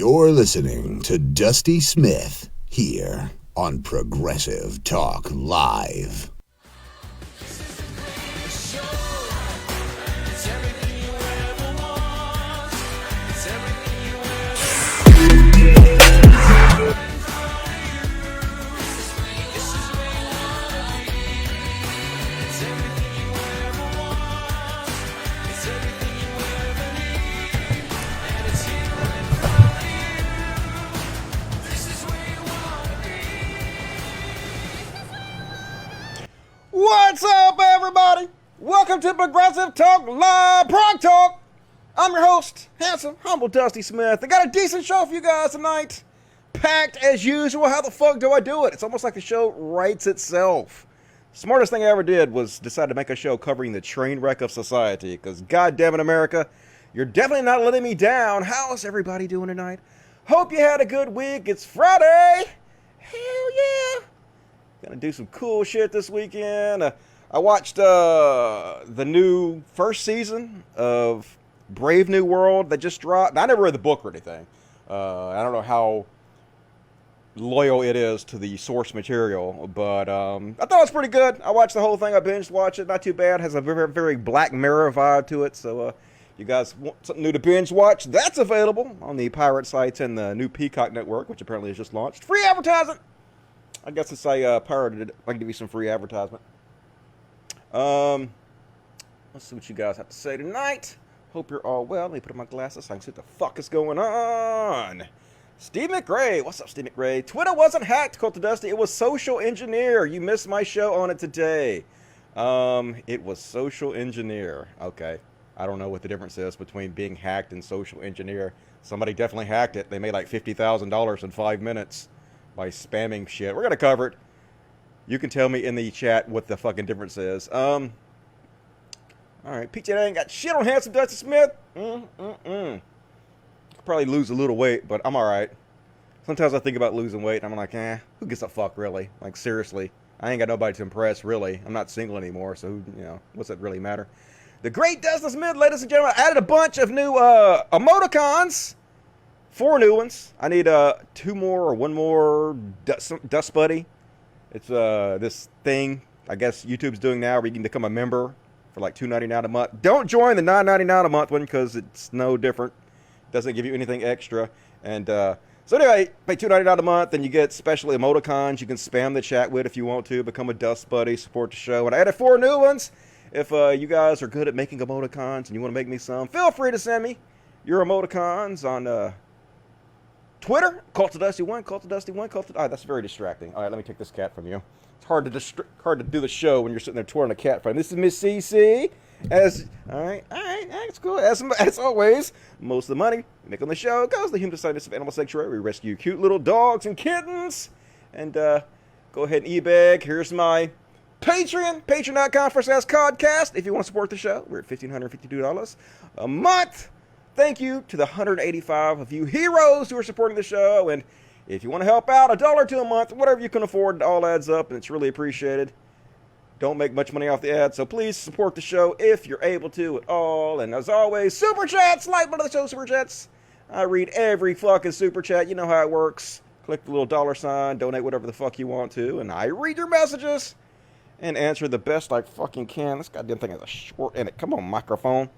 You're listening to Dusty Smith here on Progressive Talk Live. What's up, everybody? Welcome to Progressive Talk Live Prog Talk. I'm your host, handsome, humble Dusty Smith. I got a decent show for you guys tonight. Packed as usual. How the fuck do I do it? It's almost like the show writes itself. Smartest thing I ever did was decide to make a show covering the train wreck of society. Because goddamn it, America, you're definitely not letting me down. How's everybody doing tonight? Hope you had a good week. It's Friday. Hell yeah. Gonna do some cool shit this weekend. I watched the new first season of Brave New World that just dropped. I never read the book or anything. I don't know how loyal it is to the source material, but I thought it was pretty good. I watched the whole thing. I binged watched it. Not too bad. Has a very, very Black Mirror vibe to it. So you guys want something new to binge watch? That's available on the pirate sites and the new Peacock network, which apparently has just launched. Free advertising. I guess since I pirated it, I can give you some free advertisement. Let's see what you guys have to say tonight. Hope you're all well. Let me put on my glasses so I can see what the fuck is going on. Steve McRae. What's up, Steve McRae? Twitter wasn't hacked, Cult of Dusty. It was social engineer. You missed my show on it today. It was social engineer. Okay. I don't know what the difference is between being hacked and social engineer. Somebody definitely hacked it. They made like $50,000 in 5 minutes. By spamming shit. We're going to cover it. You can tell me in the chat what the fucking difference is. Alright, PTL ain't got shit on handsome Dusty Smith. Could probably lose a little weight, but I'm alright. Sometimes I think about losing weight, and I'm like, who gives a fuck, really? Like, seriously. I ain't got nobody to impress, really. I'm not single anymore, so, what's that really matter? The great Dusty Smith, ladies and gentlemen, added a bunch of new emoticons. 4 new ones. I need 2 more or 1 more Dust Buddy. It's this thing I guess YouTube's doing now where you can become a member for like $2.99 a month. Don't join the $9.99 a month one because it's no different. Doesn't give you anything extra. And so anyway, pay $2.99 a month and you get special emoticons you can spam the chat with if you want to. Become a Dust Buddy, support the show. And I added 4 new ones. If you guys are good at making emoticons and you want to make me some, feel free to send me your emoticons on Twitter, Cult of Dusty 1, Cult of Dusty 1, Cult of... All right, that's very distracting. All right, let me take this cat from you. It's hard to do the show when you're sitting there twirling a cat frame. This is Miss CC. All right, that's cool. As always, most of the money we make on the show goes to the Human Society of Animal Sanctuary. We rescue cute little dogs and kittens. And go ahead and e-bag. Here's my Patreon, patreon.com/codcast. If you want to support the show, we're at $1,552 a month. Thank you to the 185 of you heroes who are supporting the show. And if you want to help out, $1 or $2 a month, whatever you can afford, it all adds up and it's really appreciated. Don't make much money off the ad, so please support the show if you're able to at all. And as always, super chats, like one of the show super chats. I read every fucking super chat. You know how it works. Click the little $sign, donate whatever the fuck you want to, and I read your messages and answer the best I fucking can. This goddamn thing has a short in it. Come on, microphone.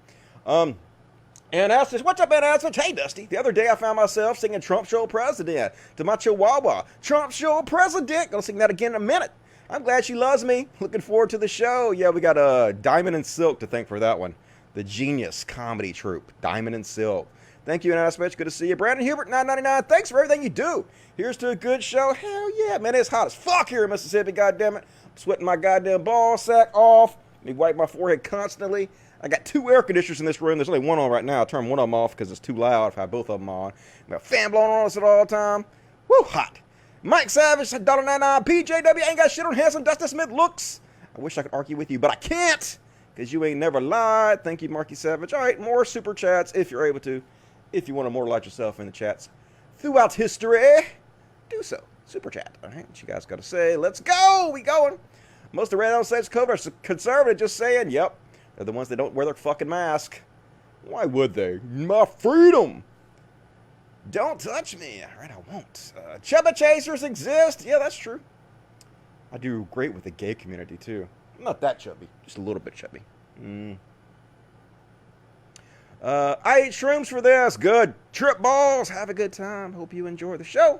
And Astis, what's up, man, Astis? Hey, Dusty. The other day I found myself singing Trump Show President to my chihuahua. Trump Show President. Gonna sing that again in a minute. I'm glad she loves me. Looking forward to the show. Yeah, we got Diamond and Silk to thank for that one. The Genius Comedy Troupe. Diamond and Silk. Thank you, Astis. Good to see you. Brandon Hubert, $9.99. Thanks for everything you do. Here's to a good show. Hell yeah, man. It's hot as fuck here in Mississippi, goddammit. I'm sweating my goddamn ball sack off. Let me wipe my forehead constantly. I got 2 air conditioners in this room. There's only one on right now. I turn one of them off because it's too loud if I have both of them on. I got a fan blowing on us at all the time. Woo, hot. Mike Savage, $1.99. PJW ain't got shit on handsome Dusty Smith looks. I wish I could argue with you, but I can't because you ain't never lied. Thank you, Marky Savage. All right, more super chats if you're able to. If you want to immortalize yourself in the chats throughout history, do so. Super chat. All right, what you guys got to say? Let's go. We going. Most of the red on sites cover are conservative, just saying. Yep. They're the ones that don't wear their fucking mask. Why would they? My freedom. Don't touch me. All right, I won't. Chubba chasers exist. Yeah, that's true. I do great with the gay community, too. I'm not that chubby. Just a little bit chubby. I ate shrooms for this. Good. Trip balls. Have a good time. Hope you enjoy the show.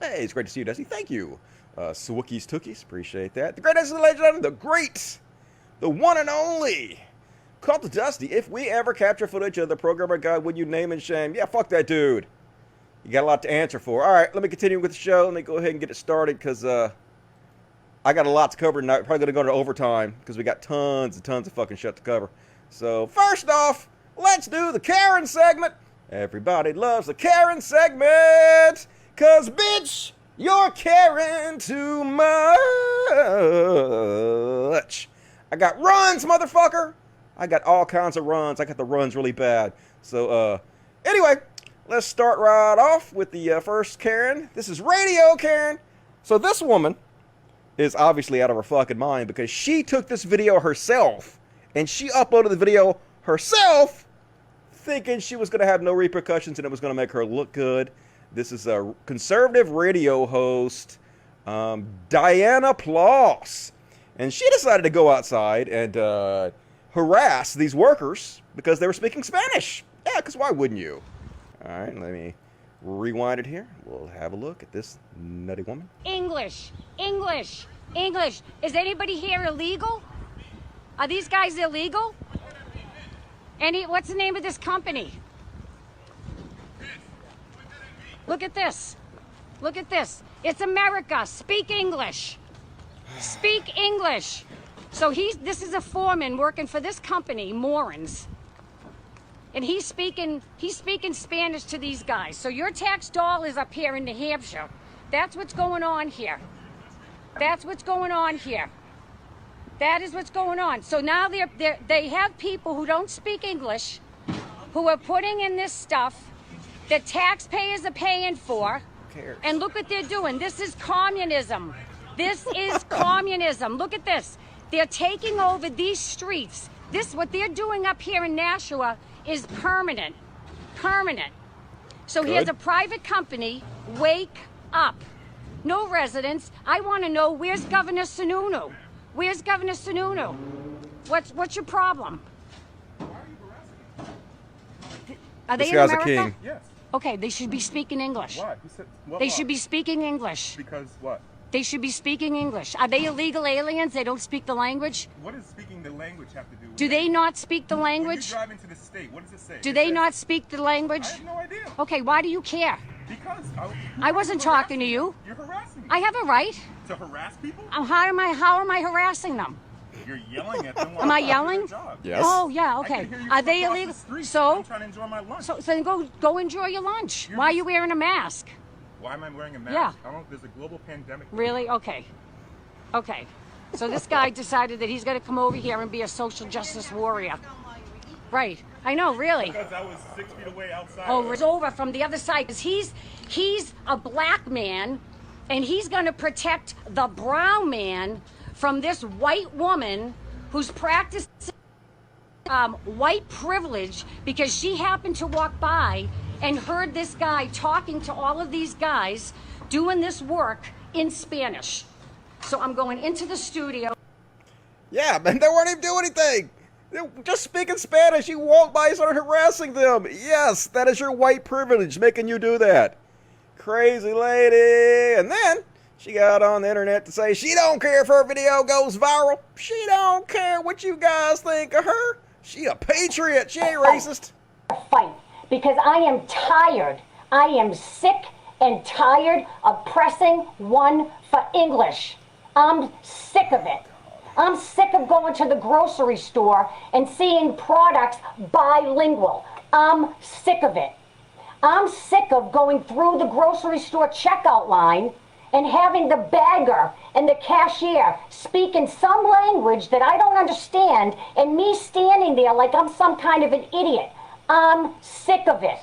Hey, it's great to see you, Dusty. Thank you. Swookies Tookies. Appreciate that. The greatest legend, the great, the one and only. Call to Dusty. If we ever capture footage of the programmer guy, would you name and shame? Yeah, fuck that dude. You got a lot to answer for. All right, let me continue with the show. Let me go ahead and get it started because I got a lot to cover tonight. Probably going to go to overtime because we got tons and tons of fucking shit to cover. So first off, let's do the Karen segment. Everybody loves the Karen segment because, bitch, you're caring too much. I got runs, motherfucker. I got all kinds of runs. I got the runs really bad. So, anyway, let's start right off with the first Karen. This is Radio Karen. So this woman is obviously out of her fucking mind because she took this video herself and she uploaded the video herself thinking she was going to have no repercussions and it was going to make her look good. This is a conservative radio host, Diana Ploss. And she decided to go outside and harass these workers because they were speaking Spanish. Yeah, because why wouldn't you? All right, let me rewind it here. We'll have a look at this nutty woman. English, English, English. Is anybody here illegal? Are these guys illegal? What's the name of this company? Look at this. Look at this. It's America. Speak English. Speak English. So this is a foreman working for this company, Morans. And he's speaking Spanish to these guys. So your tax dollars up here in New Hampshire. That's what's going on here. That's what's going on here. That is what's going on. So now they have people who don't speak English who are putting in this stuff that taxpayers are paying for. Who cares? And look what they're doing. This is communism. This is communism. Look at this. They're taking over these streets. What they're doing up here in Nashua is permanent. Permanent. So Good. Here's a private company. Wake up. No residents. I want to know, where's Governor Sununu? Where's Governor Sununu? What's your problem? Are they This in guy's a America? king. Yes. Okay, they should be speaking English. Why? You said, what They law? should be speaking English. Because what? They should be speaking English. Are they illegal aliens? They don't speak the language? What does speaking the language have to do with Do it? they not speak the When you language? drive into the state, what does it say? Do It they says- not speak the language? I have no idea. Okay, why do you care? Because I wasn't talking to you. You're harassing me. I have a right. To harass people? How am I harassing them? You're yelling at them. while Am I I'm doing yelling? their job. Yes. Oh, yeah, I okay. can hear you Are from they across illegal? the street. So, I'm trying to enjoy my lunch. so then go enjoy your lunch. Why are you wearing a mask? Why am I wearing a mask? Yeah. I don't. There's a global pandemic. Really? Okay. Okay. So this guy decided that he's going to come over here and be a social justice warrior. Right. I know, really. Because I was 6 feet away outside. Oh, it's over from the other side because he's a black man and he's going to protect the brown man from this white woman who's practicing white privilege because she happened to walk by and heard this guy talking to all of these guys doing this work in Spanish. So I'm going into the studio. Yeah, man, they weren't even doing anything. They were just speaking Spanish. You walked by and started harassing them. Yes, that is your white privilege making you do that. Crazy lady. And then she got on the internet to say she don't care if her video goes viral. She don't care what you guys think of her. She a patriot. She ain't racist. Fight, because I am tired. I am sick and tired of pressing one for English. I'm sick of it. I'm sick of going to the grocery store and seeing products bilingual. I'm sick of it. I'm sick of going through the grocery store checkout line and having the bagger and the cashier speak in some language that I don't understand and me standing there like I'm some kind of an idiot. I'm sick of it.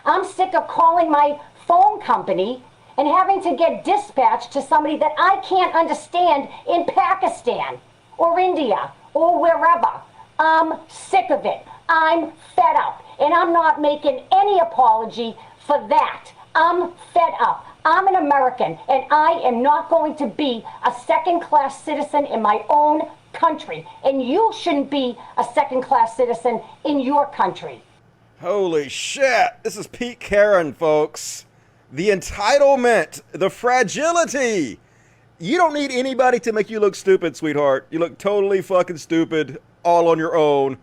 I'm sick of calling my phone company and having to get dispatched to somebody that I can't understand in Pakistan or India or wherever. I'm sick of it. I'm fed up, and I'm not making any apology for that. I'm fed up. I'm an American, and I am not going to be a second-class citizen in my own country, and you shouldn't be a second-class citizen in your country. Holy shit. This is Pete Karen, folks. The entitlement, the fragility. You don't need anybody to make you look stupid, sweetheart. You look totally fucking stupid all on your own.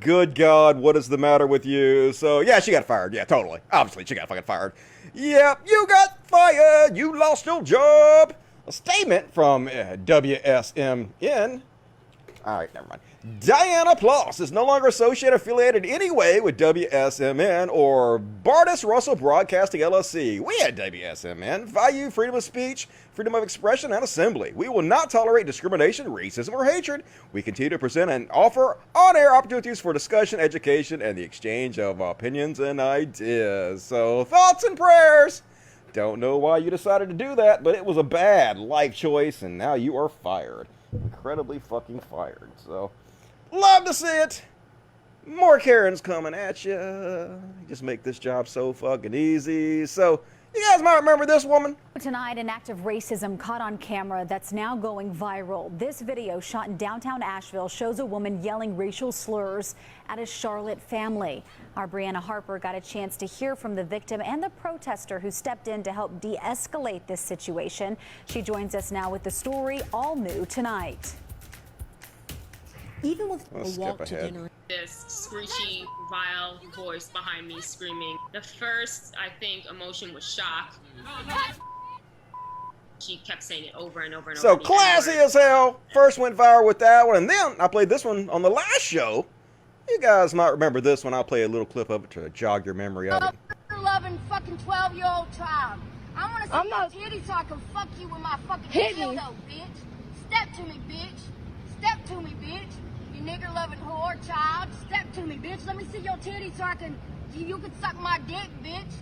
Good God, what is the matter with you? So, yeah, she got fired. Yeah, totally. Obviously, she got fucking fired. Yep, you got fired. You lost your job. A statement from WSMN. All right, never mind. Diana Ploss is no longer associated or affiliated in any way with WSMN or Bardis Russell Broadcasting LLC. We at WSMN value freedom of speech, freedom of expression, and assembly. We will not tolerate discrimination, racism, or hatred. We continue to present and offer on-air opportunities for discussion, education, and the exchange of opinions and ideas. So, thoughts and prayers. Don't know why you decided to do that, but it was a bad life choice, and now you are fired. Incredibly fucking fired. So, love to see it. More Karens coming at you. Just make this job so fucking easy. So, you guys might remember this woman. Tonight, an act of racism caught on camera that's now going viral. This video shot in downtown Asheville shows a woman yelling racial slurs at a Charlotte family. Our Brianna Harper got a chance to hear from the victim and the protester who stepped in to help de-escalate this situation. She joins us now with the story all new tonight. Even with Let's a walk skip to ahead. dinner. This screechy, vile voice behind me screaming. The first, I think, emotion was shock. She kept saying it over and over and over. So again. classy as hell. First went viral with that one, and then I played this one on the last show. You guys might remember this one. I'll play a little clip of it to jog your memory of it. Loving fucking 12-year-old child. I want to see your titty so I can fuck you with my fucking dildo, bitch. Step to me, bitch. Step to me, bitch. You nigger loving whore child. Step to me, bitch. Let me see your titty so I can, you can suck my dick, bitch.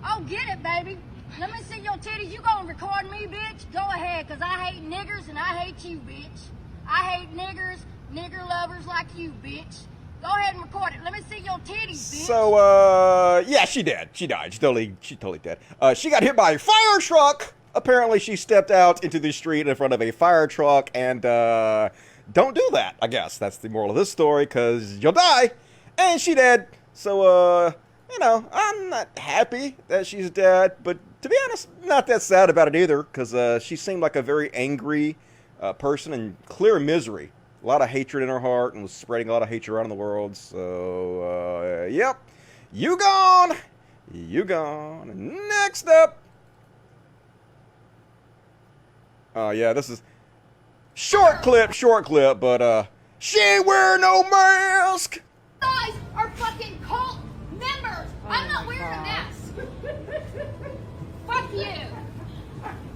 Oh, get it, baby. Let me see your titties. You gonna record me, bitch? Go ahead, because I hate niggers and I hate you, bitch. I hate niggers, nigger lovers like you, bitch. Go ahead and record it. Let me see your titties, bitch. So, yeah, she did. She died. She totally dead. She got hit by a fire truck. Apparently, she stepped out into the street in front of a fire truck, and, don't do that, I guess. That's the moral of this story, because you'll die. And she dead. So, you know, I'm not happy that she's dead, but to be honest, not that sad about it either, because she seemed like a very angry person in clear misery. A lot of hatred in her heart and was spreading a lot of hatred around the world. So, yep. You gone. You gone. Next up. Yeah, this is short clip, but she ain't wearing no mask. Guys are fucking cult members. I'm not wearing a mask. Fuck you.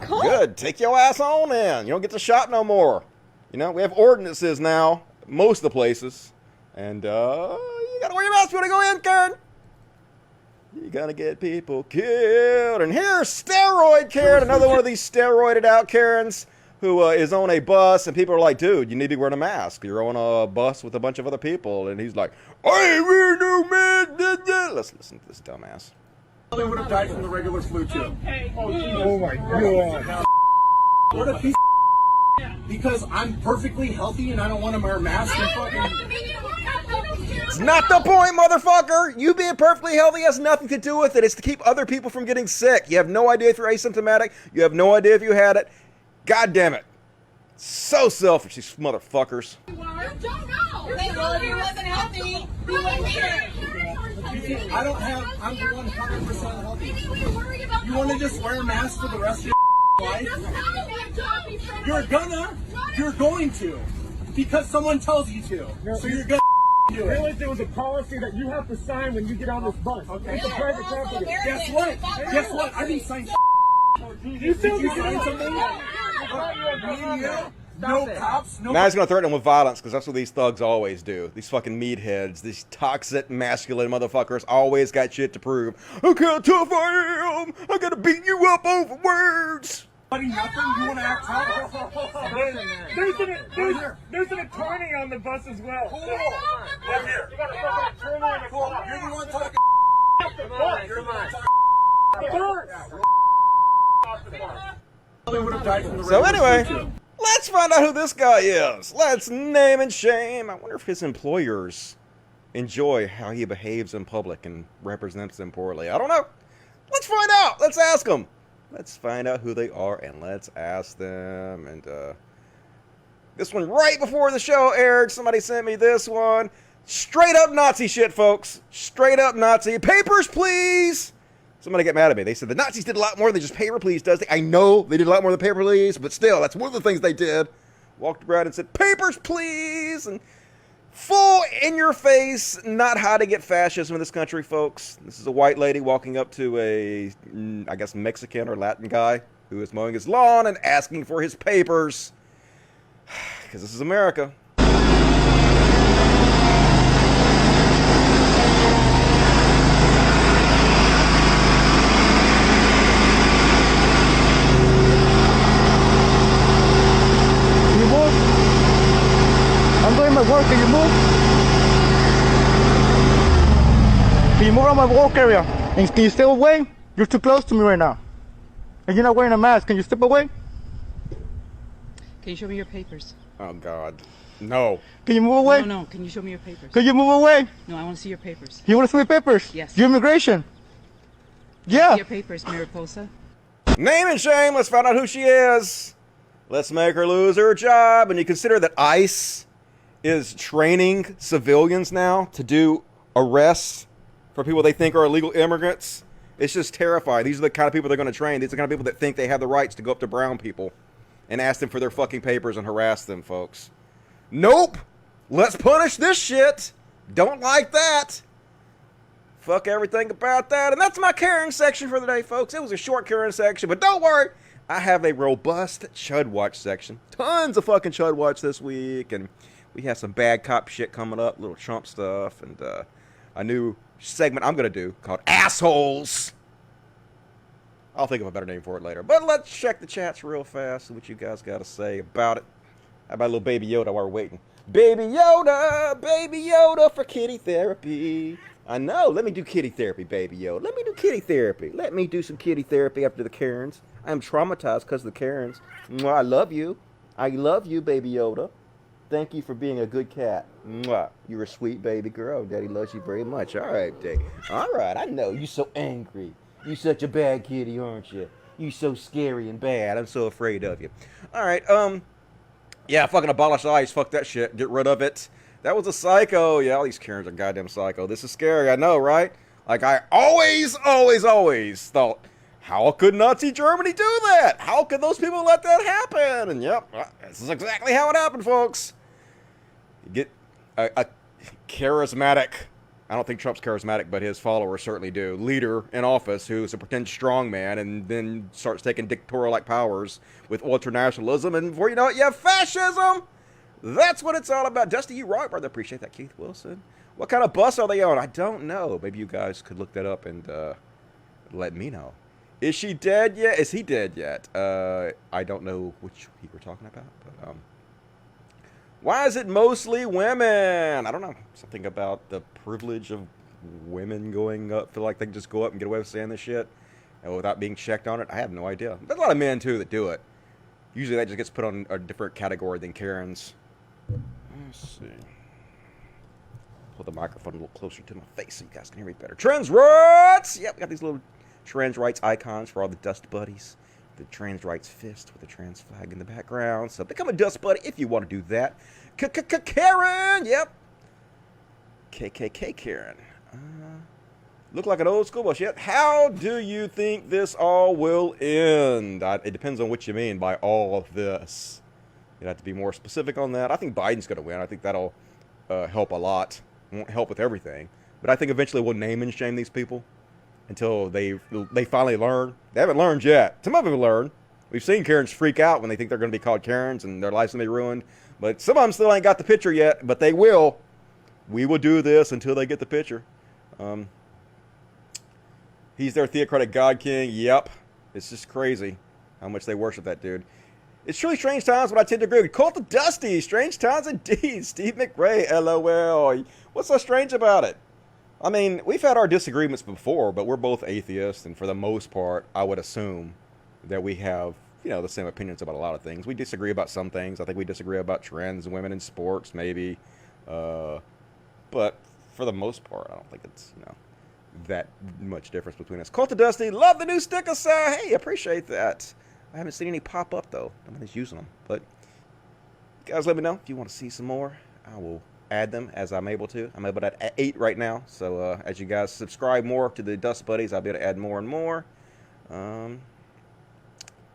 Good. Take your ass on in. You don't get to shop no more. You know, we have ordinances now, most of the places. And, you gotta wear your mask when you go in, Karen. You're gonna get people killed. And here's Steroid Karen, another one of these steroided out Karens who is on a bus, and people are like, dude, you need to wear a mask. You're on a bus with a bunch of other people. And he's like, I ain't wearing no mask. Let's listen to this dumbass. They would have died from the regular flu too. Oh my god. What a piece of because I'm perfectly healthy and I don't want to wear a mask and fucking... It's not the point, motherfucker! You being perfectly healthy has nothing to do with it. It's to keep other people from getting sick. You have no idea if you're asymptomatic. You have no idea if you had it. God damn it. So selfish, these motherfuckers. You don't know. Well, if he wasn't healthy, he wouldn't here. I don't have... I'm 100% healthy. You want to just wear a mask for the rest of your life? You're going to. Because someone tells you to. So you're gonna do it. Realize there was a policy that you have to sign when you get on this bus. Okay. It's a private property. Guess what? Guess what? I didn't sign You still Did you sign something? No cops, no... Now he's going to threaten them with violence because that's what these thugs always do. These fucking meatheads, these toxic, masculine motherfuckers always got shit to prove. Look how tough I am! I gotta beat you up over words! Buddy, nothing? You want to act tough? There's an attorney on the bus as well. Cool. Come here. You got a fucking attorney on the Cool. bus. You're the one talking. You're the one talking. So anyway, let's find out who this guy is. Let's name and shame. I wonder if his employers enjoy how he behaves in public and represents them poorly. I don't know. Let's find out. Let's ask them. Let's find out who they are and let's ask them. And this one right before the show aired, somebody sent me this one. Straight up Nazi shit, folks. Straight up Nazi. Papers, please. Somebody get mad at me. They said the Nazis did a lot more than just paper please does. I know they did a lot more than paper please, but still, that's one of the things they did. Walked around and said, papers, please. And full in your face, not how to get fascism in this country, folks. This is a white lady walking up to a, I guess, Mexican or Latin guy who is mowing his lawn and asking for his papers. Because this is America. Work, can you move? Can you move around my work area? And can you step away? You're too close to me right now. And you're not wearing a mask. Can you step away? Can you show me your papers? Oh, God. No. Can you move away? No. Can you show me your papers? Can you move away? No, I want to see your papers. You want to see my papers? Yes. Your immigration? Yeah. Your papers, Mariposa. Name and shame. Let's find out who she is. Let's make her lose her job. And you consider that ICE is training civilians now to do arrests for people they think are illegal immigrants. It's just terrifying. These are the kind of people they're going to train. These are the kind of people that think they have the rights to go up to brown people and ask them for their fucking papers and harass them, folks. Nope. Let's punish this shit. Don't like that. Fuck everything about that. And that's my Karen section for the day, folks. It was a short Karen section, but don't worry. I have a robust Chud Watch section. Tons of fucking Chud Watch this week, and we have some bad cop shit coming up, little Trump stuff, and a new segment I'm going to do called Assholes. I'll think of a better name for it later. But let's check the chats real fast, see what you guys got to say about it. How about a little Baby Yoda while we're waiting? Baby Yoda for kitty therapy. I know, let me do kitty therapy, Baby Yoda. Let me do kitty therapy. Let me do some kitty therapy after the Karens. I am traumatized because of the Karens. Mwah, I love you. I love you, Baby Yoda. Thank you for being a good cat. Mwah. You're a sweet baby girl. Daddy loves you very much. All right, Daddy. All right, I know. You're so angry. You're such a bad kitty, aren't you? You're so scary and bad. I'm so afraid of you. All right, yeah, fucking abolish ICE. Fuck that shit. Get rid of it. That was a psycho. Yeah, all these Karens are goddamn psycho. This is scary, I know, right? Like, I always thought, how could Nazi Germany do that? How could those people let that happen? And yep, this is exactly how it happened, folks. You get a charismatic, I don't think Trump's charismatic, but his followers certainly do, leader in office who's a pretend strongman and then starts taking dictatorial-like powers with ultranationalism, and before you know it, you have fascism! That's what it's all about. Dusty, you rock, brother. Appreciate that, Keith Wilson. What kind of bus are they on? I don't know. Maybe you guys could look that up and let me know. Is she dead yet? Is he dead yet? I don't know which he we're talking about, but why is it mostly women? I don't know. Something about the privilege of women going up, feel like they can just go up and get away with saying this shit without being checked on it. I have no idea. There's a lot of men too that do it. Usually that just gets put on a different category than Karens. Let's see. Pull the microphone a little closer to my face so you guys can hear me better. Trans rights! Yep, we got these little trans rights icons for all the dust buddies. The trans rights fist with the trans flag in the background. So become a dust buddy if you want to do that. Karen! Yep. KKK Karen. Look like an old school bus. Yet, how do you think this all will end? It depends on what you mean by all of this. You'd have to be more specific on that. I think Biden's going to win. I think that'll help a lot. Won't help with everything. But I think eventually we'll name and shame these people until they finally learn. They haven't learned yet. Some of them have learned. We've seen Karens freak out when they think they're going to be called Karens and their life's going to be ruined. But some of them still ain't got the picture yet, but they will. We will do this until they get the picture. He's their theocratic God King. Yep. It's just crazy. how much they worship that dude. It's truly strange times, but I tend to agree with Cult of Dusty. Strange times indeed. Steve McRae, LOL. What's so strange about it? I mean, we've had our disagreements before, but we're both atheists, and for the most part, I would assume that we have, you know, the same opinions about a lot of things. We disagree about some things. I think we disagree about trans women in sports, maybe. But for the most part, I don't think it's, you know, that much difference between us. Cult of Dusty, love the new sticker, sir. Hey, appreciate that. I haven't seen any pop up though. Nobody's using them. But guys, let me know if you want to see some more. I will add them as I'm able to. I'm able to add 8 right now. So as you guys subscribe more to the Dust Buddies, I'll be able to add more and more.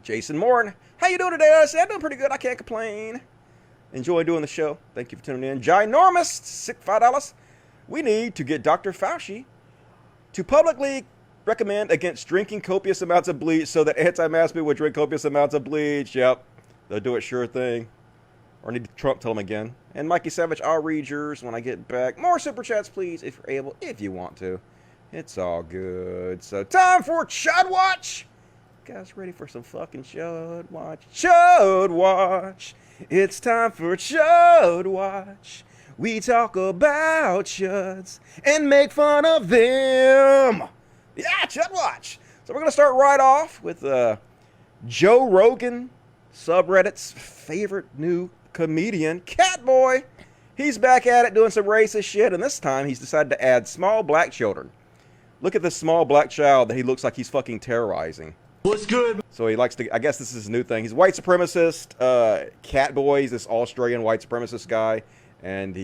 Jason Morin, how you doing today? I'm doing pretty good. I can't complain. Enjoy doing the show. Thank you for tuning in. Ginormous, sick $5. We need to get Dr. Fauci to publicly recommend against drinking copious amounts of bleach so that anti-mask people would drink copious amounts of bleach. Yep, they'll do it, sure thing. Or need Trump tell them again. And Mikey Savage, I'll read yours when I get back. More super chats, please, if you're able, if you want to. It's all good. So time for Chud Watch. Guys, ready for some fucking Chud Watch? Chud Watch. It's time for Chud Watch. We talk about chuds and make fun of them. Yeah, Chud Watch. So we're going to start right off with Joe Rogan, subreddit's favorite new comedian, Catboy. He's back at it doing some racist shit, and this time he's decided to add small black children. Look at this small black child that he looks like he's fucking terrorizing. What's good? So he likes to, I guess this is his new thing. He's a white supremacist. Catboy, he's this Australian white supremacist guy. And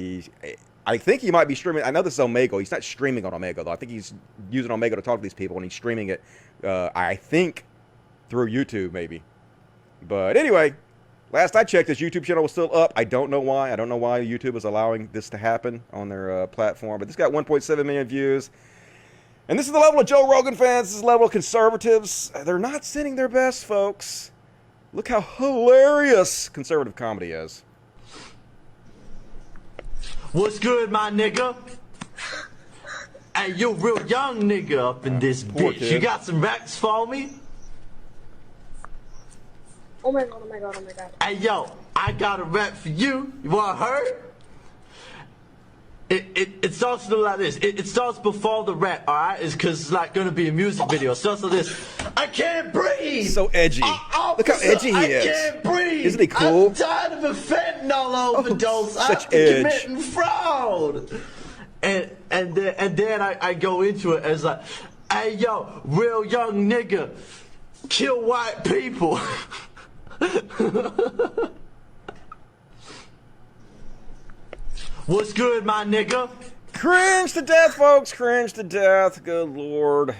I think he might be streaming. I know this is Omegle. He's not streaming on Omegle, though. I think he's using Omegle to talk to these people, and he's streaming it, I think, through YouTube, maybe. But anyway, last I checked, his YouTube channel was still up. I don't know why. I don't know why YouTube is allowing this to happen on their platform. But this got 1.7 million views. And this is the level of Joe Rogan fans. This is the level of conservatives. They're not sending their best, folks. Look how hilarious conservative comedy is. What's good, my nigga? Hey, you real young nigga up in this bitch. Kid. You got some racks for me? Oh my god, oh my god, oh my god. Hey, yo, I got a rap for you. You want her? It starts to look like this. It starts before the rap, alright? It's because it's like going to be a music video. It starts like this. I can't breathe. So edgy. Look how edgy he is. I can't breathe. Isn't he cool? I'm tired of a fentanyl overdose. Such after edge. committing fraud. And then I go into it as like, hey yo, real young nigga, kill white people. What's good, my nigga? Cringe to death, folks. Cringe to death. Good lord.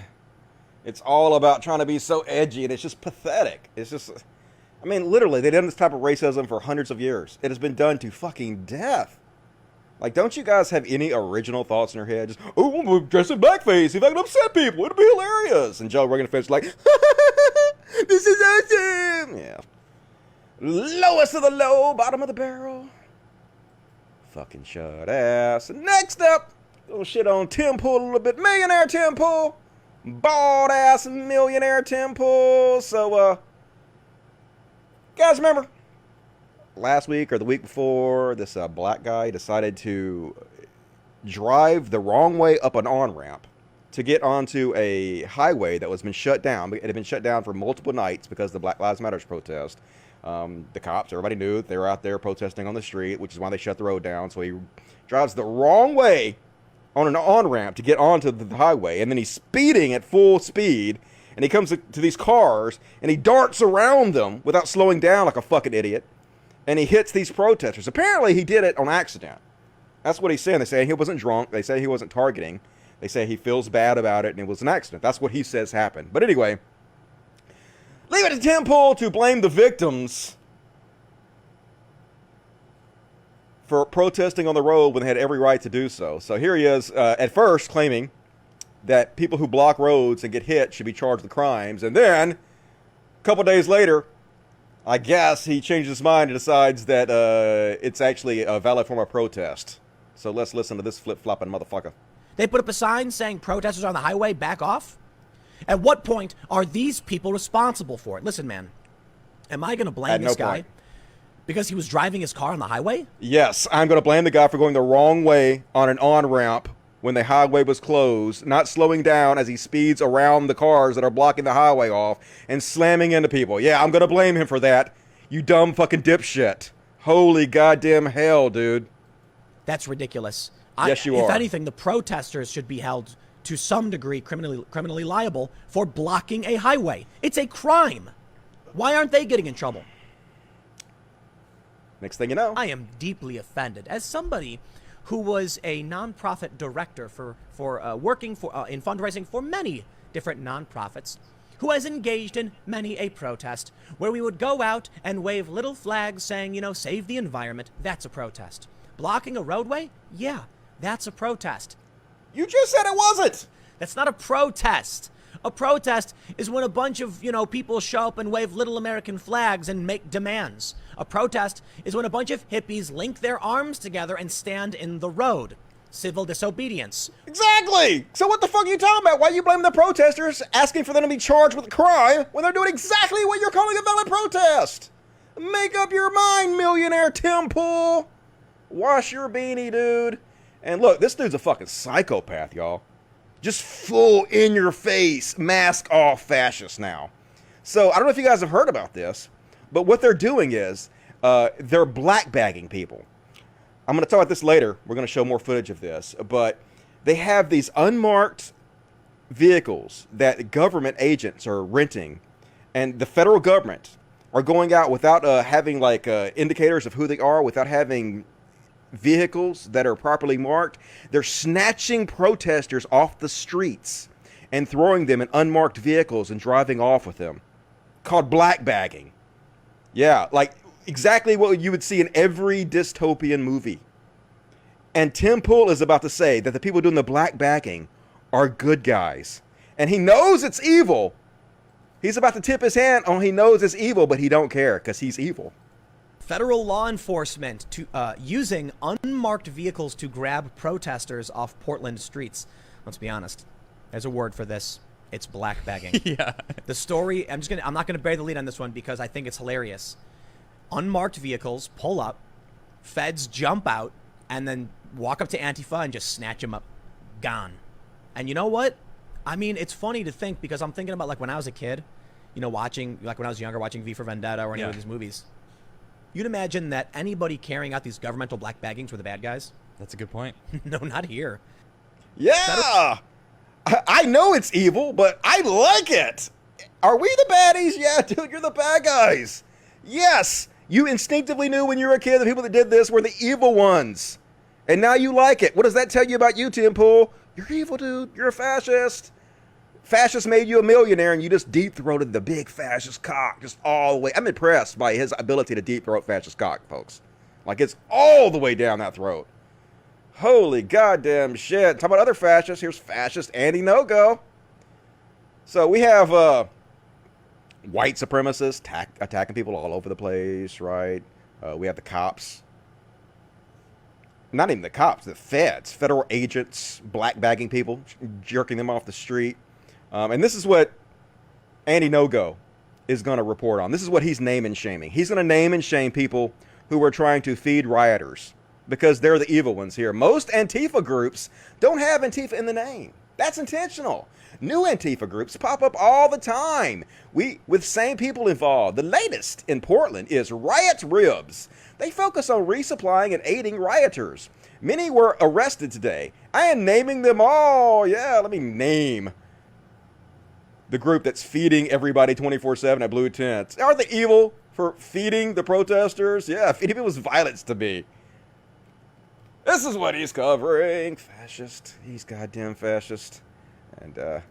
It's all about trying to be so edgy, and it's just pathetic. It's just, I mean, literally, they've done this type of racism for hundreds of years. It has been done to fucking death. Like, don't you guys have any original thoughts in your head? Just, oh, I'm gonna dress in blackface if I can upset people. It'll be hilarious. And Joe Rogan fans are like, this is awesome. Yeah. Lowest of the low, bottom of the barrel. Fucking shut ass. And next up, little shit on Tim Pool a little bit. Millionaire Tim Pool. Bald ass millionaire Tim Pool. So, guys, remember last week or the week before, this black guy decided to drive the wrong way up an on-ramp to get onto a highway that was been shut down. It had been shut down for multiple nights because of the Black Lives Matter protest. The cops, everybody knew they were out there protesting on the street, which is why they shut the road down. So he drives the wrong way on an on-ramp to get onto the highway, and then he's speeding at full speed, and he comes to these cars, and he darts around them without slowing down like a fucking idiot, and he hits these protesters. Apparently, he did it on accident. That's what he's saying. They say he wasn't drunk. They say he wasn't targeting. They say he feels bad about it, and it was an accident. That's what he says happened. But anyway, leave it to Tim Pool to blame the victims for protesting on the road when they had every right to do so. So here he is, at first claiming that people who block roads and get hit should be charged with crimes. And then, a couple days later, I guess he changes his mind and decides that it's actually a valid form of protest. So let's listen to this flip-flopping motherfucker. They put up a sign saying protesters on the highway, back off? At what point are these people responsible for it? Listen, man, Am I going to blame this guy because he was driving his car on the highway? Yes, I'm going to blame the guy for going the wrong way on an on-ramp when the highway was closed, not slowing down as he speeds around the cars that are blocking the highway off and slamming into people. Yeah, I'm going to blame him for that. You dumb fucking dipshit. Holy goddamn hell, dude. That's ridiculous. Yes, you are. If anything, the protesters should be held to some degree criminally liable for blocking a highway. It's a crime. Why aren't they getting in trouble? Next thing you know. I am deeply offended. As somebody who was a nonprofit director for working in fundraising for many different nonprofits, who has engaged in many a protest where we would go out and wave little flags saying, you know, save the environment. That's a protest. Blocking a roadway? Yeah, that's a protest. You just said it wasn't. That's not a protest. A protest is when a bunch of, people show up and wave little American flags and make demands. A protest is when a bunch of hippies link their arms together and stand in the road. Civil disobedience. Exactly! So what the fuck are you talking about? Why are you blaming the protesters, asking for them to be charged with a crime when they're doing exactly what you're calling a valid protest? Make up your mind, millionaire Tim Pool. Wash your beanie, dude. And look, this dude's a fucking psychopath, y'all. Just full in your face, mask off fascist now. So I don't know if you guys have heard about this, but what they're doing is they're black bagging people. I'm going to talk about this later. We're going to show more footage of this, but they have these unmarked vehicles that government agents are renting, and the federal government are going out without having indicators of who they are, without having vehicles that are properly marked. They're snatching protesters off the streets and throwing them in unmarked vehicles and driving off with them. Called black bagging. Yeah, like exactly what you would see in every dystopian movie. And Tim Pool is about to say that the people doing the black bagging are good guys. And he knows it's evil. He's about to tip his hand on he knows it's evil, but he don't care because he's evil. Federal law enforcement using unmarked vehicles to grab protesters off Portland streets. Let's be honest. There's a word for this. It's black bagging. Yeah. The story, I'm not going to bury the lead on this one because I think it's hilarious. Unmarked vehicles pull up, feds jump out, and then walk up to Antifa and just snatch them up. Gone. And you know what? I mean, it's funny to think because I'm thinking about when I was a kid, watching, when I was younger, watching V for Vendetta or any of these movies. You'd imagine that anybody carrying out these governmental black baggings were the bad guys. That's a good point. No, not here. Yeah! I know it's evil, but I like it! Are we the baddies? Yeah, dude, you're the bad guys! Yes! You instinctively knew when you were a kid the people that did this were the evil ones. And now you like it. What does that tell you about you, Tim Pool? You're evil, dude. You're a fascist. Fascists made you a millionaire and you just deep-throated the big fascist cock just all the way. I'm impressed by his ability to deep-throat fascist cock, folks. Like, it's all the way down that throat. Holy goddamn shit. Talk about other fascists. Here's fascist Andy No-Go. So we have white supremacists attacking people all over the place, right? We have the cops. Not even the cops, the feds. Federal agents black bagging people, jerking them off the street. And this is what Andy No-Go is going to report on. This is what he's name and shaming. He's going to name and shame people who are trying to feed rioters because they're the evil ones here. Most Antifa groups don't have Antifa in the name. That's intentional. New Antifa groups pop up all the time with same people involved. The latest in Portland is Riot Ribs. They focus on resupplying and aiding rioters. Many were arrested today. I am naming them all. Yeah, let me name the group that's feeding everybody 24/7 at Blue Tents. Aren't they evil for feeding the protesters? Yeah, feeding people is violence to me. This is what he's covering. Fascist. He's goddamn fascist. And,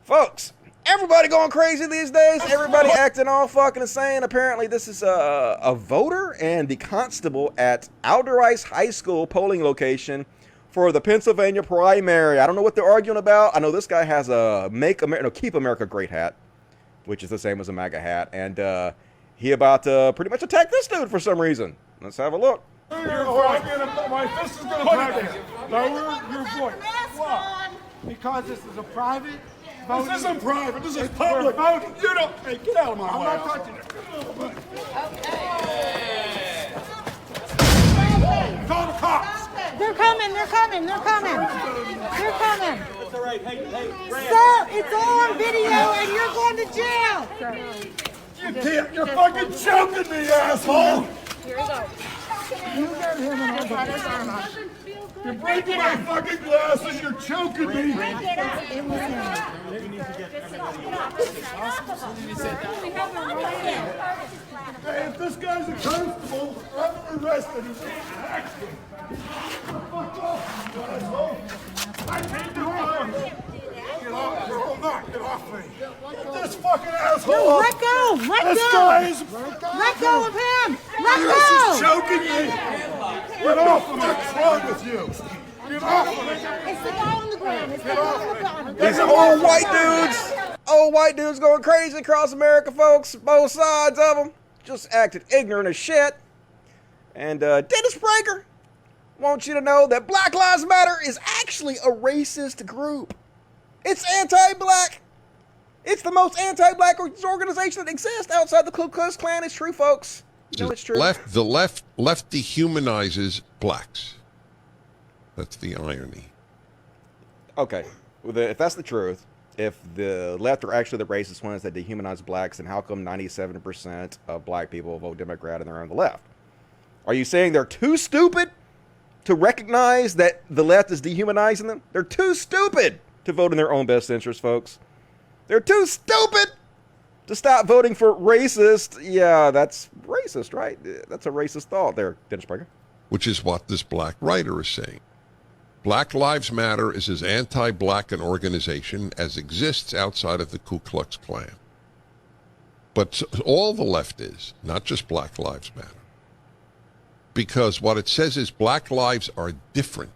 folks, everybody going crazy these days. Everybody acting all fucking insane. Apparently, this is a voter and the constable at Alderice High School polling location for the Pennsylvania primary. I don't know what they're arguing about. I know this guy has a Keep America Great hat, which is the same as a MAGA hat. And he about to pretty much attack this dude for some reason. Let's have a look. My fist is going to crack you. Lower your voice. Why? Because this is a private This isn't private. This is public. You don't. Hey, get out of my way. I'm not touching it. Call the cops. They're coming. They're coming. They're coming. They're coming. That's all right. Hey, Sir, it's all on video, and you're going to jail. You can't. You're fucking choking me, asshole. Here we go. You got him and I'll got his arm up. You're breaking my fucking glasses. You're choking me. Hey, if this guy's a constable, have him arrested. He's an accident. Fuck off, you asshole. I can't do it. Get off. You're all not. Get off me. Get this fucking asshole No, off. let go. Let This go. guy is... Let go of him. Let You're go. just choking me. Get off. What's wrong with you? Get off. It's the guy on the ground. It's the guy on the ground. These old white dudes. Old white dudes going crazy across America, folks. Both sides of them. Just acted ignorant as shit. And Dennis Prager wants you to know that Black Lives Matter is actually a racist group. It's anti-black. It's the most anti-black organization that exists outside the Ku Klux Klan. It's true, folks. You know it's true. The left dehumanizes blacks. That's the irony. Okay, well, if that's the truth, if the left are actually the racist ones that dehumanize blacks, then how come 97% of black people vote Democrat and they're on the left? Are you saying they're too stupid to recognize that the left is dehumanizing them? They're too stupid to vote in their own best interest, folks. They're too stupid to stop voting for racist. Yeah, that's racist, right? That's a racist thought there, Dennis Prager. Which is what this black writer is saying. Black Lives Matter is as anti-black an organization as exists outside of the Ku Klux Klan. But all the left is, not just Black Lives Matter. Because what it says is black lives are different.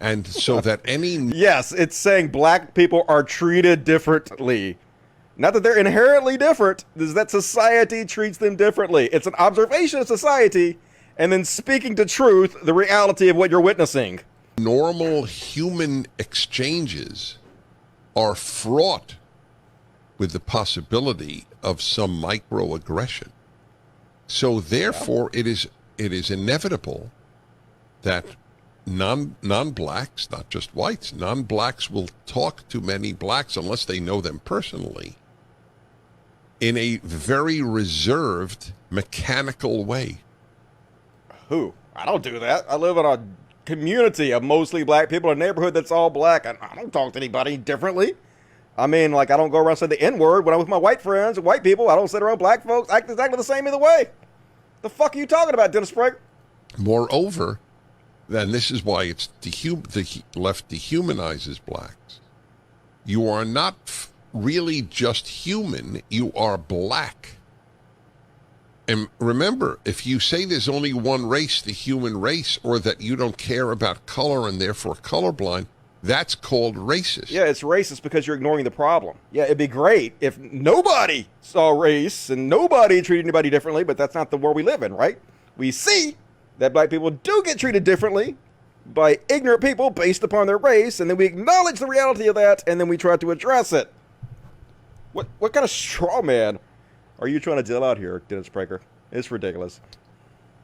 And so that any... Yes, it's saying black people are treated differently. Not that they're inherently different, is that society treats them differently. It's an observation of society, and then speaking to truth, the reality of what you're witnessing. Normal human exchanges are fraught with the possibility of some microaggression. So therefore, it is inevitable that non-blacks, not just whites, non-blacks will talk to many blacks unless they know them personally in a very reserved, mechanical way. Who? I don't do that. I live in a community of mostly black people, a neighborhood that's all black. I don't talk to anybody differently. I mean, like, I don't go around saying the N-word when I'm with my white friends and white people. I don't sit around black folks. Act exactly the same either way. The fuck are you talking about, Dennis Prager? Moreover, then this is why it's the left dehumanizes blacks. You are not really just human. You are black. And remember, if you say there's only one race, the human race, or that you don't care about color and therefore colorblind, that's called racist. Yeah, it's racist because you're ignoring the problem. Yeah, it'd be great if nobody saw race and nobody treated anybody differently, but that's not the world we live in, right? We see that black people do get treated differently by ignorant people based upon their race, and then we acknowledge the reality of that, and then we try to address it. What kind of straw man are you trying to deal out here, Dennis Prager? It's ridiculous.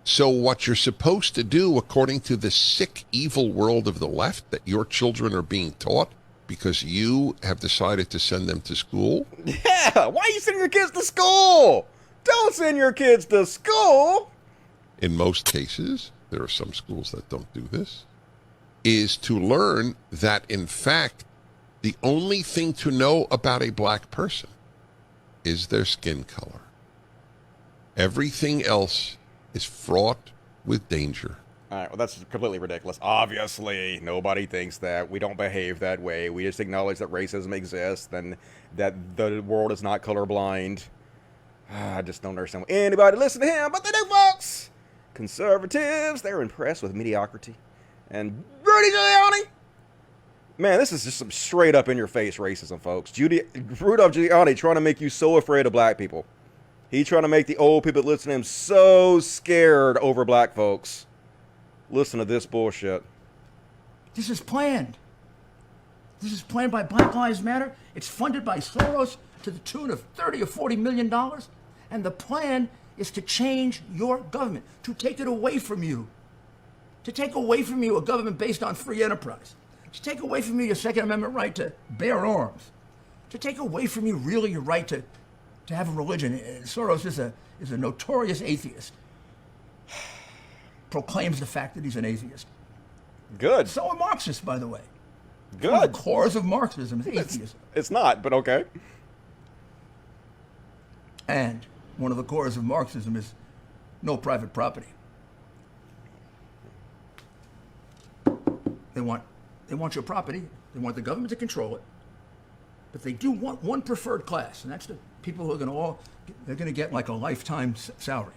So what you're supposed to do, according to the sick, evil world of the left, that your children are being taught because you have decided to send them to school? Yeah, why are you sending your kids to school? Don't send your kids to school. In most cases, there are some schools that don't do this, is to learn that, in fact, the only thing to know about a black person is their skin color. Everything else is fraught with danger. All right, well, that's completely ridiculous. Obviously, nobody thinks that. We don't behave that way. We just acknowledge that racism exists and that the world is not colorblind. I just don't understand why anybody listen to him, but they do, folks. Conservatives, they're impressed with mediocrity. And Rudy Giuliani, man, this is just some straight up in your face racism, folks. Rudolph Giuliani trying to make you so afraid of black people. He's trying to make the old people that listen to him so scared over black folks. Listen to this bullshit. This is planned. This is planned by Black Lives Matter. It's funded by Soros to the tune of $30 or $40 million. And the plan is to change your government, to take it away from you. To take away from you a government based on free enterprise. To take away from you your Second Amendment right to bear arms. To take away from you really your right to have a religion. Soros is a notorious atheist. Proclaims the fact that he's an atheist. Good. So are Marxists, by the way. Good. One of the cores of Marxism is atheism. It's not, but okay. And one of the cores of Marxism is no private property. They want your property. They want the government to control it. But they do want one preferred class, and that's the people who are they're going to get like a lifetime salary.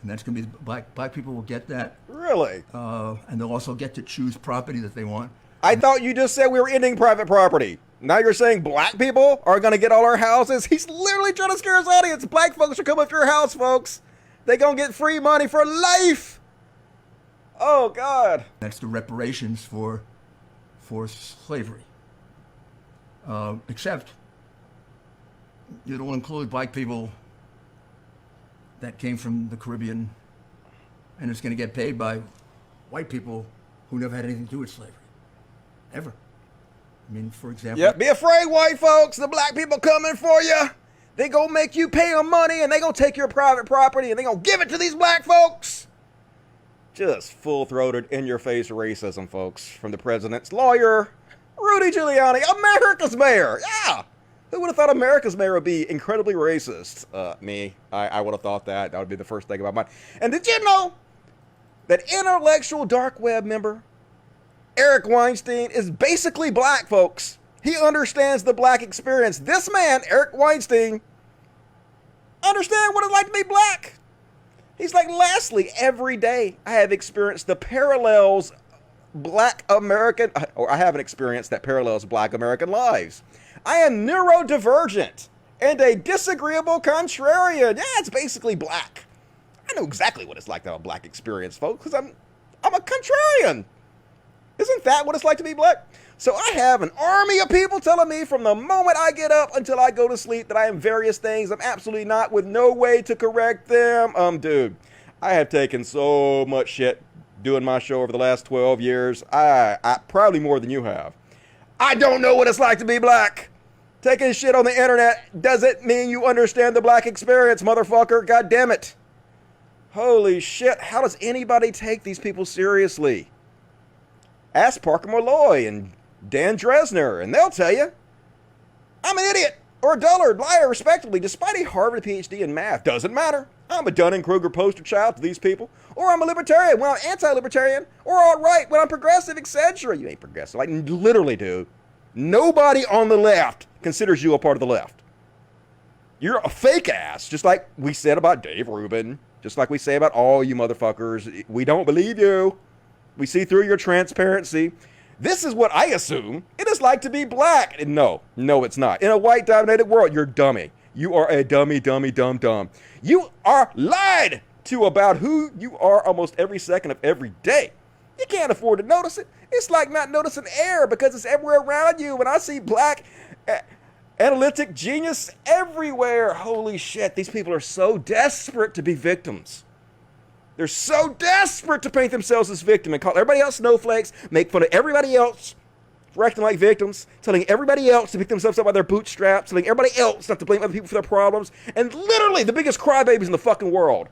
And that's going to be black people will get that. Really? And they'll also get to choose property that they want. I thought you just said we were ending private property. Now you're saying black people are going to get all our houses? He's literally trying to scare his audience. Black folks are coming up to your house, folks. They're going to get free money for life. Oh, God. That's the reparations for slavery. Except it'll include black people that came from the Caribbean, and it's going to get paid by white people who never had anything to do with slavery. Ever. I mean, for example... Yeah, be afraid, white folks. The black people coming for you. They going to make you pay them money, and they going to take your private property, and they going to give it to these black folks. Just full-throated, in-your-face racism, folks, from the president's lawyer, Rudy Giuliani, America's mayor. Yeah. Who would have thought America's mayor would be incredibly racist? Me. I would have thought that. That would be the first thing about mine. And did you know that intellectual dark web member Eric Weinstein is basically black, folks? He understands the black experience. This man, Eric Weinstein, understands what it's like to be black. He's like, lastly, every day I have experienced the parallels black American, or I have an experience that parallels black American lives. I am neurodivergent and a disagreeable contrarian. Yeah, it's basically black. I know exactly what it's like to have a black experience, folks, because I'm a contrarian. Isn't that what it's like to be black? So I have an army of people telling me from the moment I get up until I go to sleep that I am various things I'm absolutely not, with no way to correct them. Dude, I have taken so much shit doing my show over the last 12 years. I probably more than you have. I don't know what it's like to be black. Taking shit on the internet doesn't mean you understand the black experience, motherfucker. God damn it. Holy shit. How does anybody take these people seriously? Ask Parker Malloy and Dan Dresner, and they'll tell you. I'm an idiot or a dullard, liar, respectively, despite a Harvard PhD in math. Doesn't matter. I'm a Dunning-Kruger poster child to these people. Or I'm a libertarian when I'm anti-libertarian. Or alt-right when I'm progressive, etc. You ain't progressive. Like, literally, dude. Nobody on the left considers you a part of the left. You're a fake ass, just like we said about Dave Rubin. Just like we say about all you motherfuckers. We don't believe you. We see through your transparency. This is what I assume it is like to be black. And no, it's not. In a white-dominated world, you're dummy. You are a dummy, dumb. You are lied to about who you are almost every second of every day. You can't afford to notice it. It's like not noticing air because it's everywhere around you. When I see black analytic genius everywhere, holy shit, these people are so desperate to be victims. They're so desperate to paint themselves as victim and call everybody else snowflakes, make fun of everybody else for acting like victims, telling everybody else to pick themselves up by their bootstraps, telling everybody else not to blame other people for their problems, and literally the biggest crybabies in the fucking world.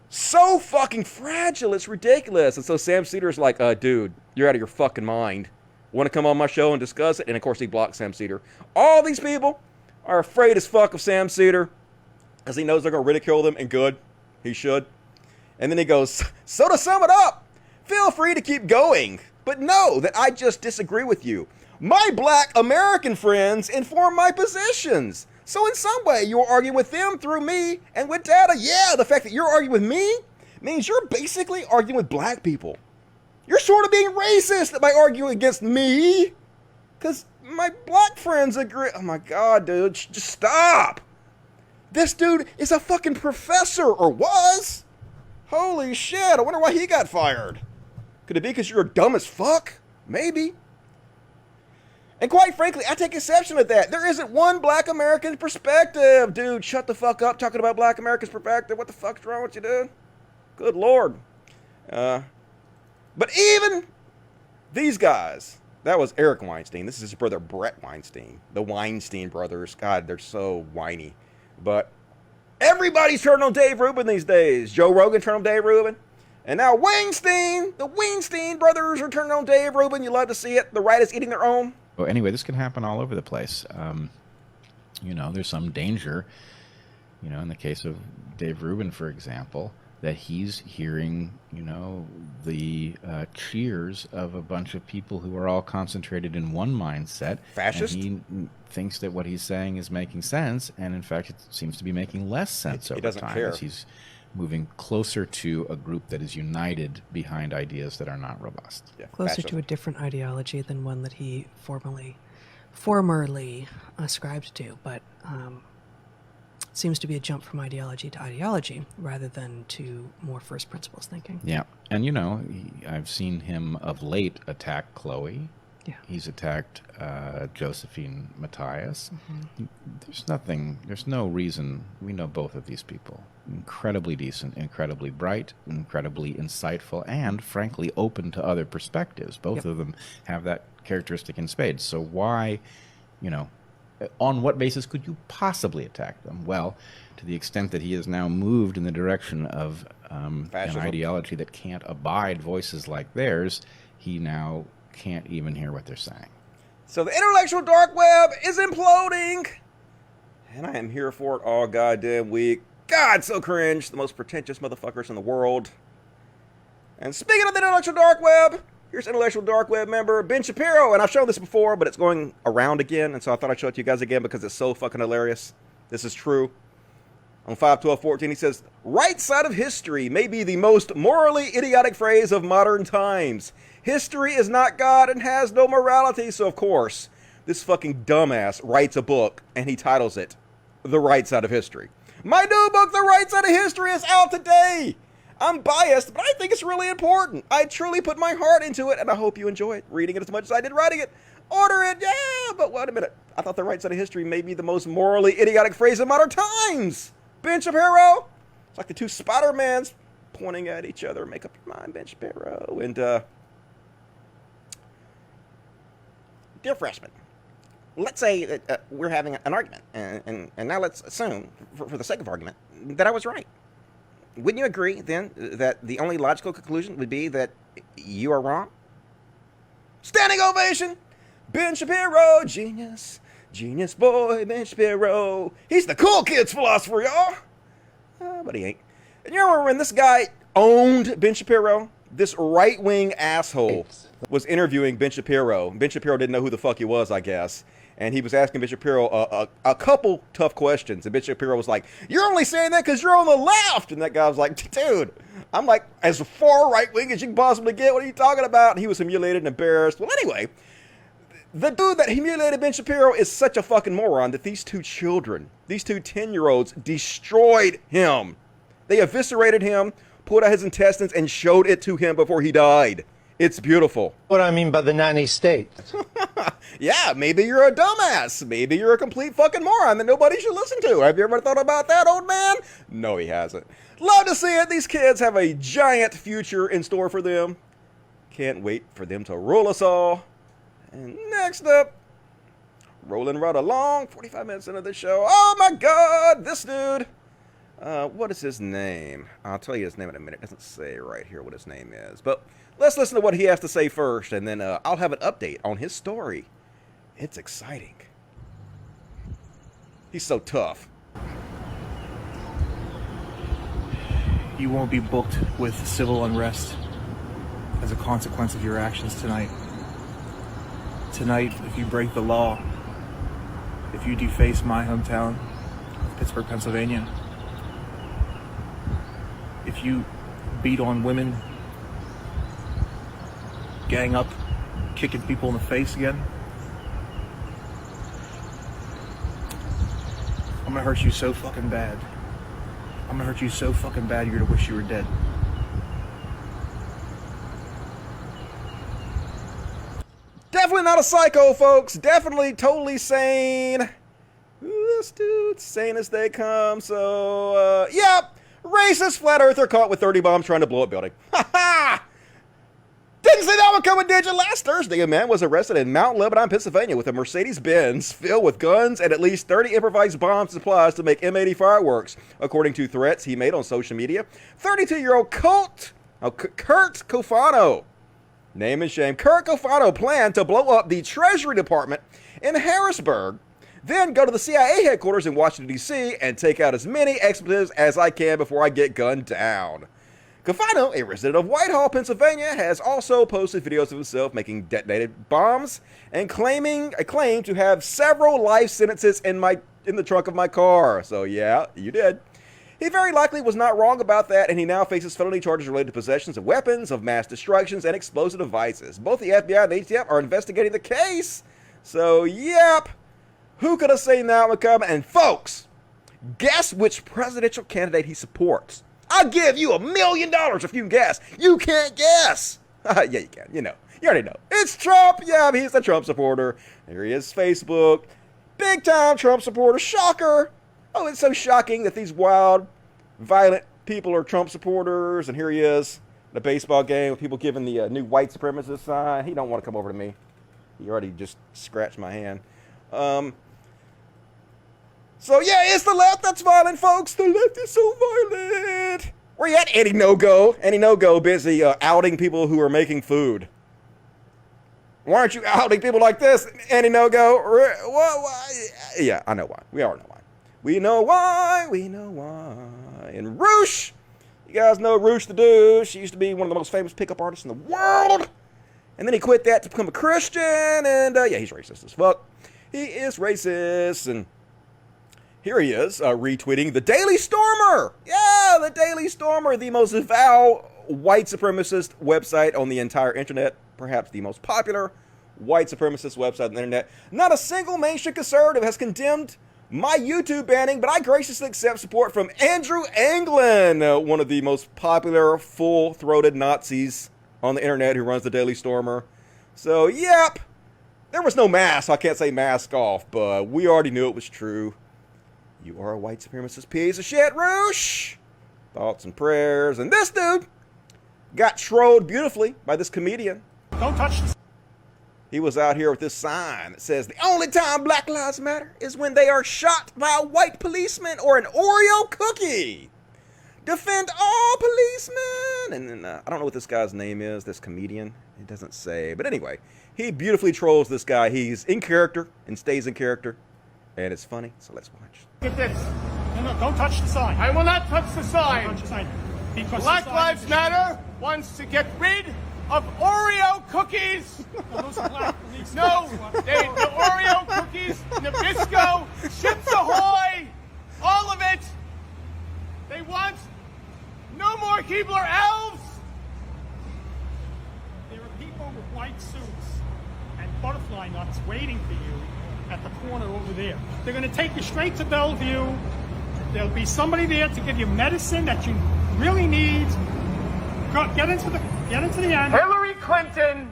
So fucking fragile, it's ridiculous. And so Sam Cedar's like, dude, you're out of your fucking mind. Want to come on my show and discuss it? And of course he blocked Sam Cedar. All these people are afraid as fuck of Sam Cedar because he knows they're going to ridicule them, and good. He should. And then he goes, so to sum it up, feel free to keep going, but know that I just disagree with you. My black American friends inform my positions. So in some way, you're arguing with them through me and with data. Yeah, the fact that you're arguing with me means you're basically arguing with black people. You're sort of being racist by arguing against me because my black friends agree. Oh my God, dude, just stop. This dude is a fucking professor, or was. Holy shit, I wonder why he got fired. Could it be because you're dumb as fuck? Maybe. And quite frankly, I take exception to that. There isn't one black American perspective. Dude, shut the fuck up talking about black America's perspective. What the fuck's wrong with you, dude? Good Lord. But even these guys, that was Eric Weinstein. This is his brother, Brett Weinstein. The Weinstein brothers. God, they're so whiny. But everybody's turning on Dave Rubin these days. Joe Rogan turned on Dave Rubin. And now Weinstein, the Weinstein brothers are turning on Dave Rubin. You love to see it. The right is eating their own. Well, anyway, this can happen all over the place. You know, there's some danger, you know, in the case of Dave Rubin, for example, that he's hearing, you know, the cheers of a bunch of people who are all concentrated in one mindset. Fascist? And he thinks that what he's saying is making sense, and in fact, it seems to be making less sense over time as he's moving closer to a group that is united behind ideas that are not robust. Yeah, closer to a different ideology than one that he formerly ascribed to, but seems to be a jump from ideology to ideology rather than to more first principles thinking. Yeah, and you know, I've seen him of late attack Chloe. Yeah. He's attacked Josephine Matthias. Mm-hmm. There's no reason. We know both of these people. Incredibly decent, incredibly bright, incredibly insightful, and frankly open to other perspectives. Both of them have that characteristic in spades. So why, you know, on what basis could you possibly attack them? Well, to the extent that he has now moved in the direction of an ideology that can't abide voices like theirs, he now can't even hear what they're saying. So the intellectual dark web is imploding, and I am here for it all goddamn week. God, so cringe. The most pretentious motherfuckers in the world. And speaking of the intellectual dark web, here's intellectual dark web member Ben Shapiro, and I've shown this before, but it's going around again, and so I thought I'd show it to you guys again because it's so fucking hilarious. This is true. On 5/12/14, he says, "Right side of history may be the most morally idiotic phrase of modern times. History is not God and has no morality, so of course, this fucking dumbass writes a book, and he titles it, The Right Side of History. My new book, The Right Side of History, is out today. I'm biased, but I think it's really important. I truly put my heart into it, and I hope you enjoy it, reading it as much as I did writing it. Order it, yeah, but wait a minute. I thought the right side of history may be the most morally idiotic phrase of modern times. Ben Shapiro. It's like the two Spider-Mans pointing at each other. Make up your mind, Ben Shapiro. And, dear freshman, let's say that we're having an argument, and now let's assume, for the sake of argument, that I was right. Wouldn't you agree, then, that the only logical conclusion would be that you are wrong? Standing ovation! Ben Shapiro, genius. Genius boy, Ben Shapiro. He's the cool kid's philosopher, y'all. But he ain't. And you remember when this guy owned Ben Shapiro? This right-wing asshole was interviewing Ben Shapiro. Ben Shapiro didn't know who the fuck he was, I guess. And he was asking Ben Shapiro a couple tough questions. And Ben Shapiro was like, "You're only saying that because you're on the left." And that guy was like, "Dude, I'm like as far right-wing as you can possibly get. What are you talking about?" And he was humiliated and embarrassed. Well, anyway, the dude that humiliated Ben Shapiro is such a fucking moron that these two children, these two 10-year-olds, destroyed him. They eviscerated him, pulled out his intestines, and showed it to him before he died. It's beautiful. What I mean by the nanny state. Yeah, maybe you're a dumbass. Maybe you're a complete fucking moron that nobody should listen to. Have you ever thought about that, old man? No, he hasn't. Love to see it. These kids have a giant future in store for them. Can't wait for them to rule us all. And next up, rolling right along, 45 minutes into the show. Oh my God, this dude. What is his name? I'll tell you his name in a minute. It doesn't say right here what his name is. But let's listen to what he has to say first, and then I'll have an update on his story. It's exciting. He's so tough. You won't be booked with civil unrest as a consequence of your actions tonight. Tonight, if you break the law, if you deface my hometown, Pittsburgh, Pennsylvania, if you beat on women, gang up, kicking people in the face again, I'm gonna hurt you so fucking bad. I'm gonna hurt you so fucking bad you're gonna wish you were dead. Definitely Definitely not a psycho, folks. Definitely totally sane. This dude's sane as they come. So, yep. Racist flat earther caught with 30 bombs trying to blow up building. Ha ha! Didn't see that one coming, did you? Last Thursday, a man was arrested in Mount Lebanon, Pennsylvania with a Mercedes-Benz filled with guns and at least 30 improvised bomb supplies to make M80 fireworks, according to threats he made on social media. 32-year-old Kurt Cofano, name and shame, Kurt Cofano planned to blow up the Treasury Department in Harrisburg, then go to the CIA headquarters in Washington, D.C., and take out as many expletives as I can before I get gunned down. Cofano, a resident of Whitehall, Pennsylvania, has also posted videos of himself making detonated bombs and claim to have several life sentences in the trunk of my car. So yeah, you did. He very likely was not wrong about that, and he now faces felony charges related to possessions of weapons of mass destructions and explosive devices. Both the FBI and the ATF are investigating the case. So yep, who could have seen that one coming? And folks, guess which presidential candidate he supports? I'll give you $1 million if you can guess. You can't guess. Yeah, you can. You know. You already know. It's Trump. Yeah, he's a Trump supporter. There he is, Facebook. Big time Trump supporter. Shocker. Oh, it's so shocking that these wild, violent people are Trump supporters. And here he is at a baseball game with people giving the new white supremacist sign. He don't want to come over to me. He already just scratched my hand. So yeah, it's the left that's violent, folks. The left is so violent. Where you at, Eddie No-Go? Eddie No-Go busy outing people who are making food. Why aren't you outing people like this, Eddie No-Go? Why? Yeah, I know why. We all know why. We know why. We know why. And Roosh, you guys know Roosh the Douche. She used to be one of the most famous pickup artists in the world. And then he quit that to become a Christian. And yeah, he's racist as fuck. He is racist. And here he is, retweeting the Daily Stormer. Yeah, the Daily Stormer, the most vile white supremacist website on the entire internet. Perhaps the most popular white supremacist website on the internet. Not a single mainstream conservative has condemned my YouTube banning, but I graciously accept support from Andrew Anglin, one of the most popular full-throated Nazis on the internet who runs the Daily Stormer. So, yep, there was no mask, so I can't say mask off, but we already knew it was true. You are a white supremacist piece of shit, Roosh. Thoughts and prayers. And this dude got trolled beautifully by this comedian. Don't touch this. He was out here with this sign that says, the only time Black Lives Matter is when they are shot by a white policeman or an Oreo cookie. Defend all policemen. And then I don't know what this guy's name is, this comedian. It doesn't say. But anyway, he beautifully trolls this guy. He's in character and stays in character. And it's funny, so let's watch. Get this. No, don't touch the sign. I will not touch the sign. Don't touch the sign. Because Black Lives Matter wants to get rid of Oreo cookies. No, those are black police. No, the Oreo cookies, Nabisco, Chips Ahoy, all of it. They want no more Keebler elves. There are people with white suits and butterfly nuts waiting for you at the corner over there. They're going to take you straight to Bellevue. There'll be somebody there to give you medicine that you really need. Go, get into the end. Hillary Clinton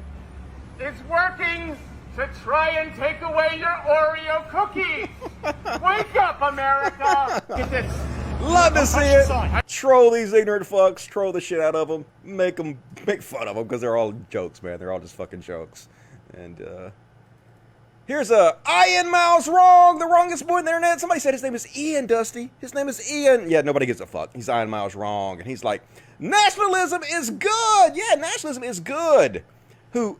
is working to try and take away your Oreo cookies. Wake up, America! Get this. Love to see it. Troll these ignorant fucks. Troll the shit out of them. Make fun of them because they're all jokes, man. They're all just fucking jokes. And here's Ian Miles Wrong, the wrongest boy on the internet. Somebody said his name is Ian, Dusty. His name is Ian. Yeah, nobody gives a fuck. He's Ian Miles Wrong. And he's like, nationalism is good. Yeah, nationalism is good. Who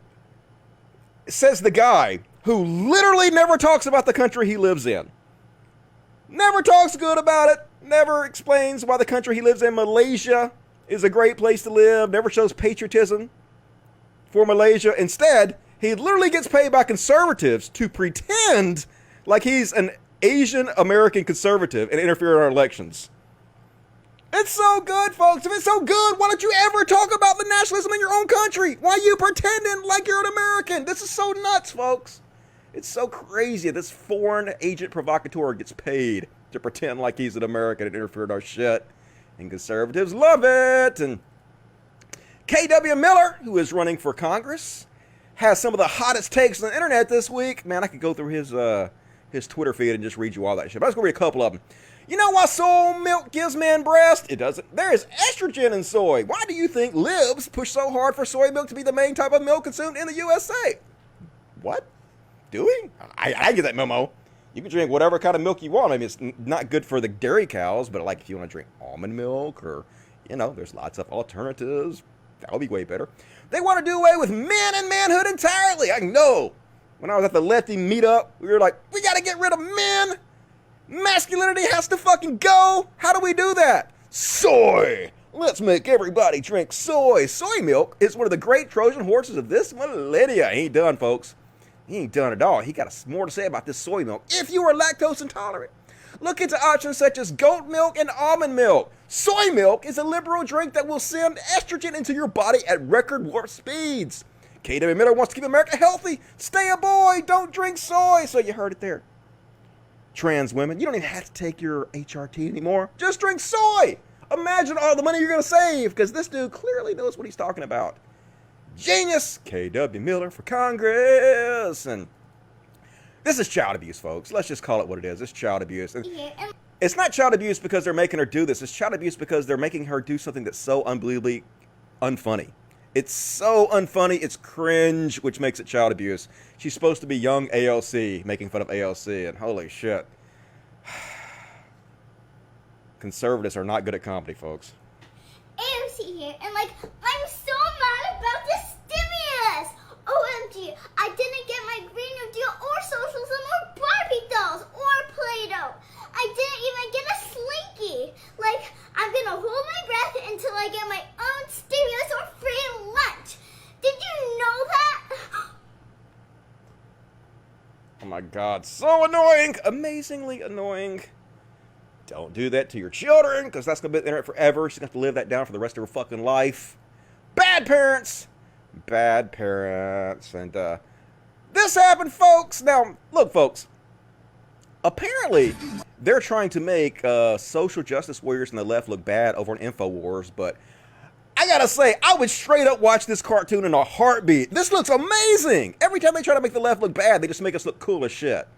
says the guy who literally never talks about the country he lives in. Never talks good about it. Never explains why the country he lives in, Malaysia, is a great place to live. Never shows patriotism for Malaysia. Instead, he literally gets paid by conservatives to pretend like he's an Asian American conservative and interfere in our elections. It's so good, folks. If it's so good, why don't you ever talk about the nationalism in your own country? Why are you pretending like you're an American? This is so nuts, folks. It's so crazy. This foreign agent provocateur gets paid to pretend like he's an American and interfere in our shit. And conservatives love it. And K.W. Miller, who is running for Congress, has some of the hottest takes on the internet this week. Man, I could go through his Twitter feed and just read you all that shit. But I'm just going to read a couple of them. You know why soy milk gives men breast? It doesn't. There is estrogen in soy. Why do you think libs push so hard for soy milk to be the main type of milk consumed in the USA? What? Do we? I get that memo. You can drink whatever kind of milk you want. I mean, it's not good for the dairy cows, but like if you want to drink almond milk or, you know, there's lots of alternatives. That would be way better. They want to do away with men and manhood entirely. I know. When I was at the lefty meetup, we were like, we got to get rid of men. Masculinity has to fucking go. How do we do that? Soy. Let's make everybody drink soy. Soy milk is one of the great Trojan horses of this millennia. He ain't done, folks. He ain't done at all. He got more to say about this soy milk. If you are lactose intolerant, look into options such as goat milk and almond milk. Soy milk is a liberal drink that will send estrogen into your body at record warp speeds. KW Miller wants to keep America healthy. Stay a boy. Don't drink soy. So you heard it there. Trans women, you don't even have to take your HRT anymore. Just drink soy. Imagine all the money you're going to save, because this dude clearly knows what he's talking about. Genius. KW Miller for Congress. And this is child abuse, folks. Let's just call it what it is. It's child abuse. And it's not child abuse because they're making her do this. It's child abuse because they're making her do something that's so unbelievably unfunny. It's so unfunny, it's cringe, which makes it child abuse. She's supposed to be young AOC, making fun of AOC, and holy shit. Conservatives are not good at comedy, folks. AOC here, and like, I'm so mad about this stimulus! OMG, I didn't get my Green New Deal or socialism or Barbie dolls or Play-Doh. I didn't even get a Slinky. Like, I'm gonna hold my breath until I get my own stimulus or free lunch. Did you know that? Oh my god, so annoying! Amazingly annoying. Don't do that to your children, because that's gonna be on the internet forever. She's gonna have to live that down for the rest of her fucking life. Bad parents! Bad parents. And, this happened, folks! Now, look, folks. Apparently, they're trying to make social justice warriors on the left look bad over on InfoWars, but I gotta say, I would straight up watch this cartoon in a heartbeat. This looks amazing! Every time they try to make the left look bad, they just make us look cool as shit.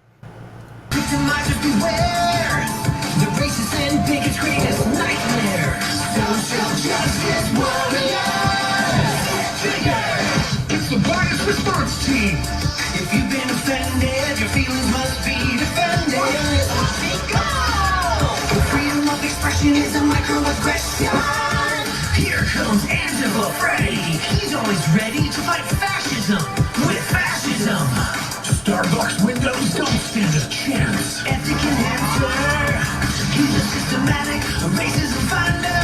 Victimizers beware! The racist and bigots greatest nightmare! Social justice warriors! It's the bias response team! If you've been offended, your feelings must be defended. The freedom of expression is a microaggression. Here comes Angela Freddy. He's always ready to fight fascism with fascism. Starbucks windows don't stand a chance. Ethic enhancer. He's a systematic racism finder.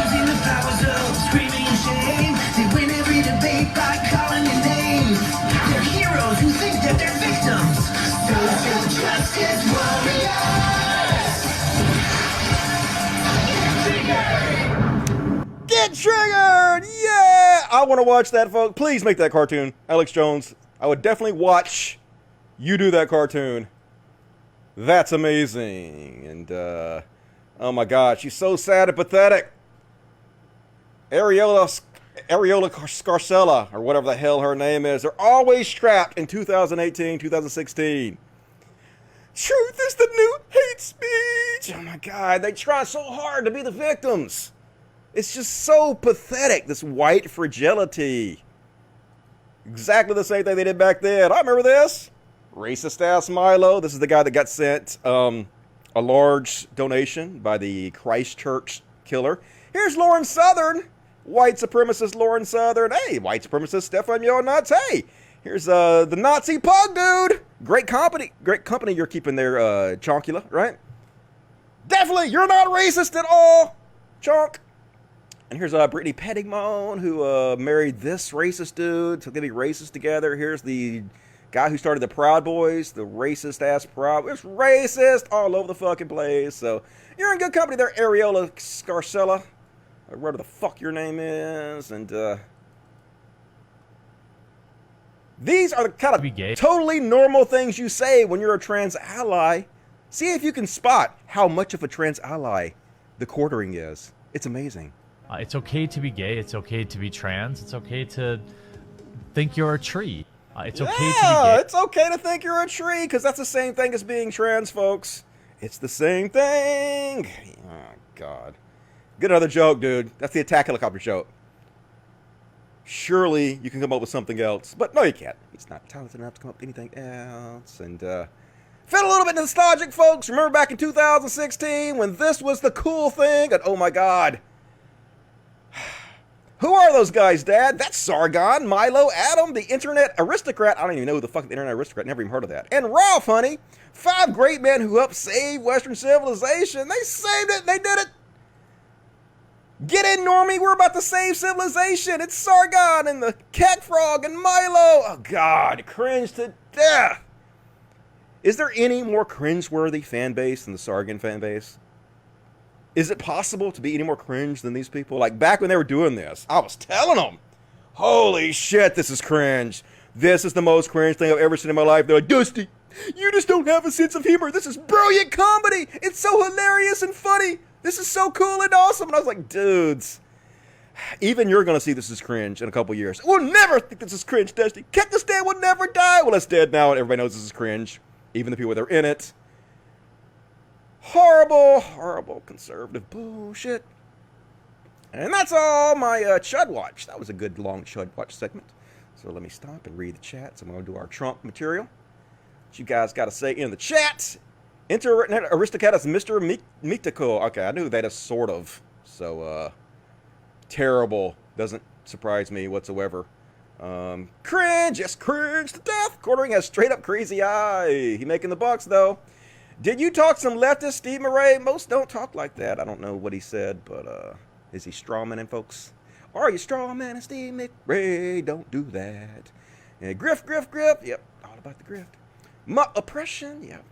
Using the powers of screaming shame. They win every debate by calling your names. They're heroes who think that they're victims. Social justice warriors. Get triggered! Yeah! I want to watch that, folks. Please make that cartoon. Alex Jones, I would definitely watch you do that cartoon. That's amazing. And, oh my god, she's so sad and pathetic. Ariola Scarcella, or whatever the hell her name is, they're always strapped in 2018, 2016. Truth is the new hate speech. Oh my god, they try so hard to be the victims. It's just so pathetic, this white fragility. Exactly the same thing they did back then. I remember this. Racist ass Milo. This is the guy that got sent a large donation by the Christchurch killer. Here's Lauren Southern. White supremacist Lauren Southern. Hey, white supremacist Stefan Nuts. Hey, here's the Nazi pug dude. Great company you're keeping there, Chonkula, right? Definitely, you're not racist at all, Chonk. And here's Brittany Pettigmone, who married this racist dude. So they're gonna be racist together. Here's the guy who started the Proud Boys, the racist ass Proud. It's racist all over the fucking place. So you're in good company there, Ariola Scarcella, or whatever the fuck your name is. And these are the kind of totally normal things you say when you're a trans ally. See if you can spot how much of a trans ally the quartering is. It's amazing. It's okay to be gay. It's okay to be trans. It's okay to think you're a tree. It's okay to be gay. It's okay to think you're a tree, because that's the same thing as being trans, folks. It's the same thing. Oh, God. Get another joke, dude. That's the attack helicopter joke. Surely you can come up with something else. But no, you can't. He's not talented enough to come up with anything else. And, feel a little bit nostalgic, folks. Remember back in 2016 when this was the cool thing? And oh, my God. Who are those guys, Dad? That's Sargon, Milo, Adam, the Internet Aristocrat. I don't even know who the fuck the Internet Aristocrat. Never even heard of that. And Rolf, honey. 5 great men who helped save Western civilization. They saved it. They did it. Get in, Normie. We're about to save civilization. It's Sargon and the Cat Frog and Milo. Oh, God. Cringe to death. Is there any more cringeworthy fan base than the Sargon fan base? Is it possible to be any more cringe than these people? Like, back when they were doing this, I was telling them, holy shit, this is cringe. This is the most cringe thing I've ever seen in my life. They're like, Dusty, you just don't have a sense of humor. This is brilliant comedy. It's so hilarious and funny. This is so cool and awesome. And I was like, dudes, even you're going to see this as cringe in a couple years. We'll never think this is cringe, Dusty. Cactus Dan will never die. Well, it's dead now, and everybody knows this is cringe. Even the people that are in it. Horrible, horrible conservative bullshit. And that's all my Chud Watch. That was a good long Chud Watch segment. So let me stop and read the chat. So I'm going to do our Trump material. What you guys got to say in the chat. Internet Aristocrat is Mr. Mitico. Okay, I knew that is sort of. So, terrible. Doesn't surprise me whatsoever. Cringe. Yes, cringe to death. Quartering has straight up crazy eye. He making the bucks, though. Did you talk some leftist, Steve Murray? Most don't talk like that. I don't know what he said, but is he strawmanning, folks? Are you strawmanning, Steve McRae? Don't do that. And grift, grift, grift. Yep, all about the grift. Oppression. Yep.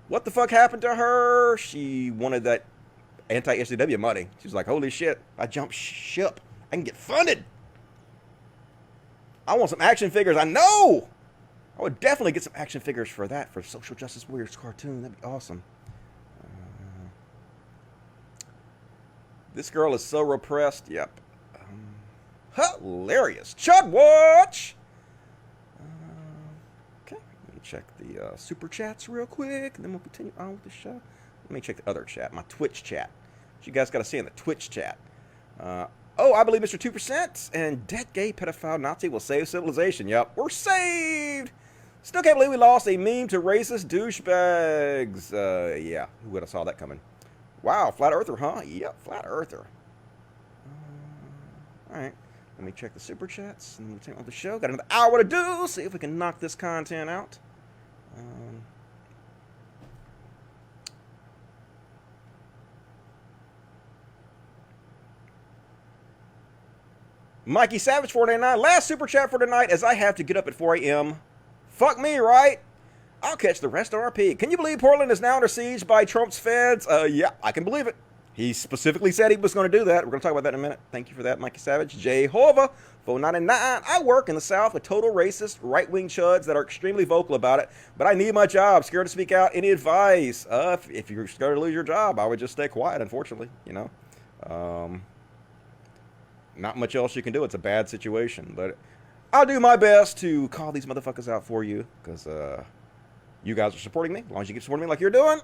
What the fuck happened to her? She wanted that anti-SJW money. She was like, holy shit, I jumped ship. I can get funded. I want some action figures. I know. I would definitely get some action figures for that, for Social Justice Warriors cartoon. That'd be awesome. This girl is so repressed. Yep. Hilarious. Chud Watch. Okay. Let me check the super chats real quick, and then we'll continue on with the show. Let me check the other chat, my Twitch chat. What you guys got to see in the Twitch chat. Oh, I believe Mr. 2% and dead gay pedophile Nazi will save civilization. Yep, we're saved. Still can't believe we lost a meme to racist douchebags. Yeah, who would have saw that coming? Wow, flat earther, huh? Yep, flat earther. All right, let me check the super chats and we'll take on the show. Got another hour to do. See if we can knock this content out. Mikey Savage 499, last super chat for tonight as I have to get up at 4 a.m. Fuck me, right? I'll catch the rest on RP. Can you believe Portland is now under siege by Trump's feds? Yeah, I can believe it. He specifically said he was going to do that. We're going to talk about that in a minute. Thank you for that, Mikey Savage. Jehovah 499. I work in the South with total racist right-wing chuds that are extremely vocal about it, but I need my job. Scared to speak out. Any advice? If you're scared to lose your job, I would just stay quiet, unfortunately, you know. Not much else you can do. It's a bad situation, but I'll do my best to call these motherfuckers out for you because you guys are supporting me. As long as you keep supporting me like you're doing,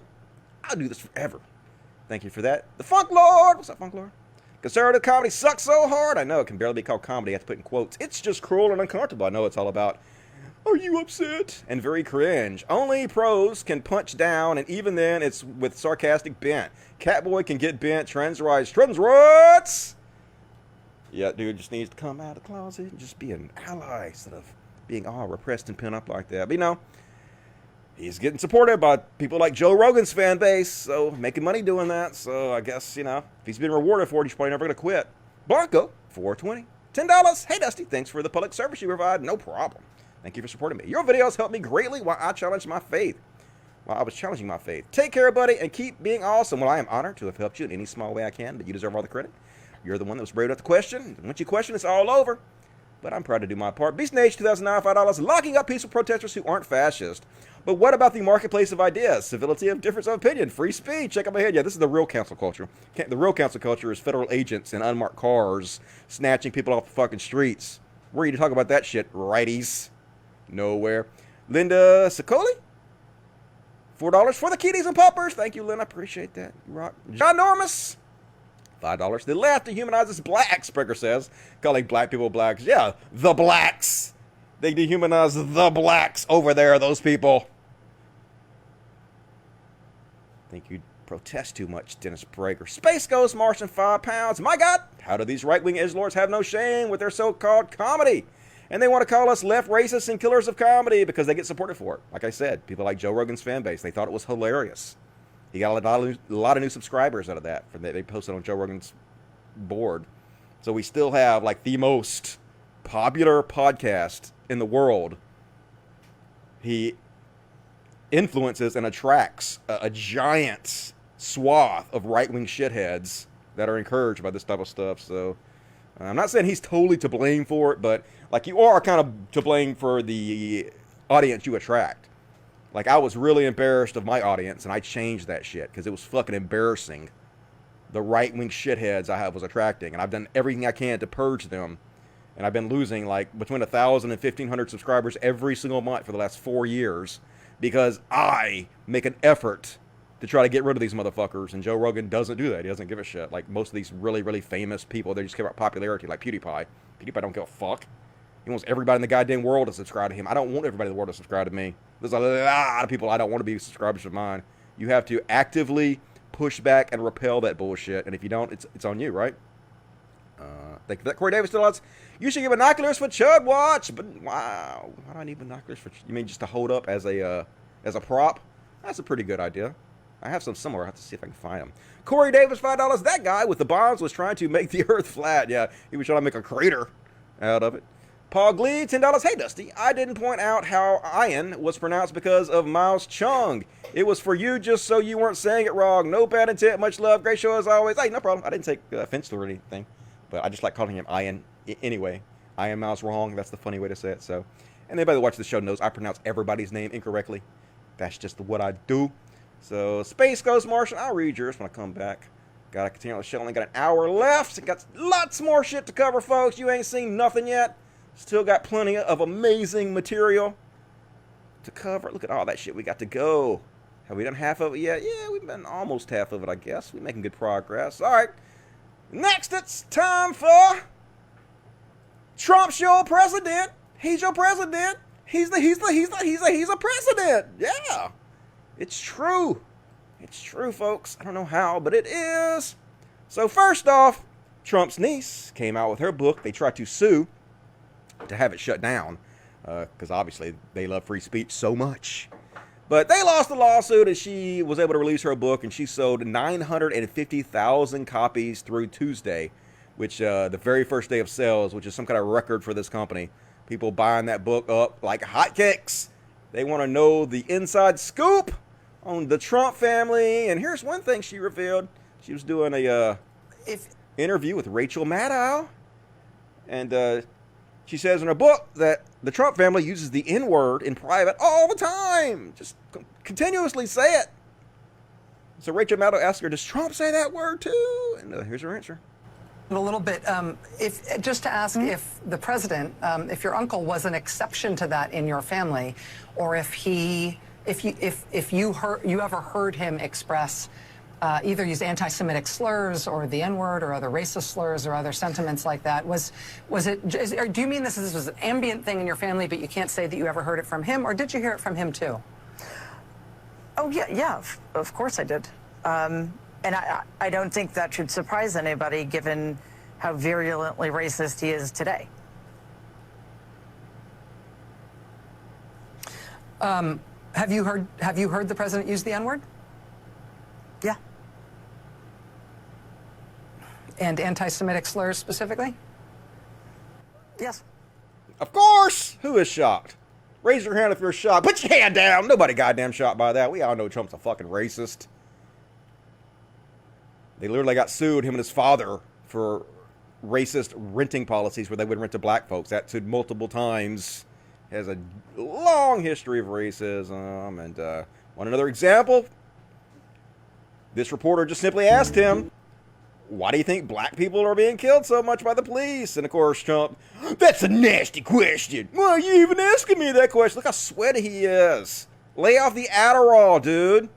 I'll do this forever. Thank you for that. The Funk Lord. What's up, Funk Lord? Conservative comedy sucks so hard. I know it can barely be called comedy. I have to put in quotes. It's just cruel and uncomfortable. I know it's all about, are you upset? And very cringe. Only pros can punch down, and even then it's with sarcastic bent. Catboy can get bent. Trends rights. Yeah, dude just needs to come out of the closet and just be an ally instead of being all repressed and pinned up like that. But, you know, he's getting supported by people like Joe Rogan's fan base, so making money doing that. So I guess, you know, if he's been rewarded for it, he's probably never going to quit. Blanco, 420. $10. Hey, Dusty, thanks for the public service you provide. No problem. Thank you for supporting me. Your videos help me greatly while I challenge my faith. While I was challenging my faith. Take care, buddy, and keep being awesome. Well, I am honored to have helped you in any small way I can, but you deserve all the credit. You're the one that was brave enough to question. Once you question, it's all over. But I'm proud to do my part. Beast Nation 2009, $5. Locking up peaceful protesters who aren't fascist. But what about the marketplace of ideas, civility of difference of opinion, free speech? Check out my head. Yeah, this is the real council culture. The real council culture is federal agents in unmarked cars snatching people off the fucking streets. Where are you to talk about that shit, righties? Nowhere. Linda Sicoli? $4 for the kitties and puppers. Thank you, Lynn. I appreciate that. You rock. John Normus. $5. The left dehumanizes blacks, Springer says. Calling black people blacks. Yeah, the blacks. They dehumanize the blacks over there, those people. Think you'd protest too much, Dennis Prager. Space Ghost Martian, £5. My God, how do these right-wing edgelords have no shame with their so-called comedy? And they want to call us left racists and killers of comedy because they get supported for it. Like I said, people like Joe Rogan's fan base, they thought it was hilarious. He got a lot of new subscribers out of that. They posted on Joe Rogan's board. So we still have like the most popular podcast in the world. He influences and attracts a giant swath of right-wing shitheads that are encouraged by this type of stuff. So I'm not saying he's totally to blame for it, but like you are kind of to blame for the audience you attract. Like I was really embarrassed of my audience, and I changed that shit because it was fucking embarrassing. The right-wing shitheads I was attracting, and I've done everything I can to purge them. And I've been losing like between 1,000 and 1,500 subscribers every single month for the last 4 years because I make an effort to try to get rid of these motherfuckers. And Joe Rogan doesn't do that. He doesn't give a shit. Like most of these really, really famous people, they just care about popularity, like PewDiePie. PewDiePie don't give a fuck. He wants everybody in the goddamn world to subscribe to him. I don't want everybody in the world to subscribe to me. There's a lot of people I don't want to be subscribers to mine. You have to actively push back and repel that bullshit. And if you don't, it's on you, right? Thank you for that. Corey Davis still odds. You should get binoculars for Chud Watch. But wow, why do I need binoculars for? You mean just to hold up as a prop? That's a pretty good idea. I have some somewhere. I have to see if I can find them. Corey Davis, $5. That guy with the bombs was trying to make the Earth flat. Yeah, he was trying to make a crater out of it. Paul Glee, $10. Hey, Dusty, I didn't point out how iron was pronounced because of Miles Chung. It was for you just so you weren't saying it wrong. No bad intent. Much love. Great show as always. Hey, no problem. I didn't take offense to it or anything. But I just like calling him Ian anyway. Ian Miles wrong. That's the funny way to say it. So, and anybody that watches the show knows I pronounce everybody's name incorrectly. That's just what I do. So, Space Ghost Martian, I'll read yours when I come back. Gotta continue on the show. Only got an hour left. Got lots more shit to cover, folks. You ain't seen nothing yet. Still got plenty of amazing material to cover. Look at all that shit we got to go. Have we done half of it yet? Yeah, we've done almost half of it, I guess. We're making good progress. All right. Next, it's time for Trump's your president. He's your president. He's a president. Yeah. It's true. It's true, folks. I don't know how, but it is. So first off, Trump's niece came out with her book. They tried to sue to have it shut down because obviously they love free speech so much. But they lost the lawsuit and she was able to release her book, and she sold 950,000 copies through Tuesday, which the very first day of sales, which is some kind of record for this company. People buying that book up like hotcakes. They want to know the inside scoop on the Trump family. And here's one thing she revealed. She was doing a interview with Rachel Maddow. And she says in her book that the Trump family uses the N-word in private all the time. Just continuously say it. So Rachel Maddow asked her, does Trump say that word too? And here's her answer. A little bit. If just to ask if the president, if your uncle was an exception to that in your family, or if you ever heard him express either use anti-Semitic slurs or the N-word or other racist slurs or other sentiments like that, was it? Do you mean this was an ambient thing in your family, but you can't say that you ever heard it from him, or did you hear it from him too? Oh yeah, of course I did. And I don't think that should surprise anybody, given how virulently racist he is today. Have you heard the president use the N-word? Yeah. And anti-Semitic slurs specifically? Yes. Of course! Who is shocked? Raise your hand if you're shocked. Put your hand down! Nobody goddamn shocked by that. We all know Trump's a fucking racist. They literally got sued, him and his father, for racist renting policies where they would rent to black folks. That sued multiple times. has a long history of racism. And want another example? This reporter just simply asked him, why do you think black people are being killed so much by the police? And of course, Trump, that's a nasty question. Why are you even asking me that question? Look how sweaty he is. Lay off the Adderall, dude.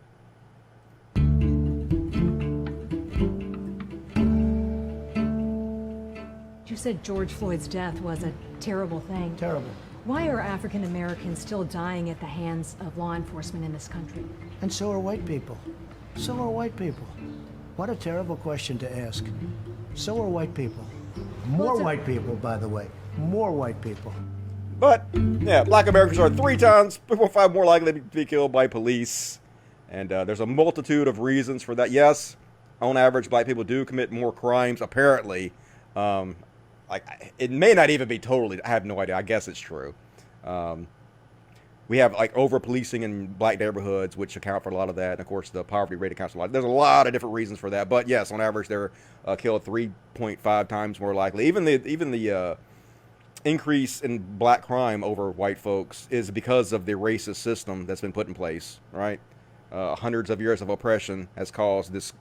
You said George Floyd's death was a terrible thing. Terrible. Why are African Americans still dying at the hands of law enforcement in this country? And so are white people. So are white people. What a terrible question to ask. So are white people. More white people, by the way. More white people. But, yeah, black Americans are 3.5 more likely to be killed by police. And there's a multitude of reasons for that. Yes, on average, black people do commit more crimes, apparently. It may not even be totally, I have no idea. I guess it's true. We have like over policing in black neighborhoods, which account for a lot of that. And of course, the poverty rate accounts for a lot. There's a lot of different reasons for that. But yes, on average, they're killed 3.5 times more likely. Even the increase in black crime over white folks is because of the racist system that's been put in place. Right, hundreds of years of oppression has caused this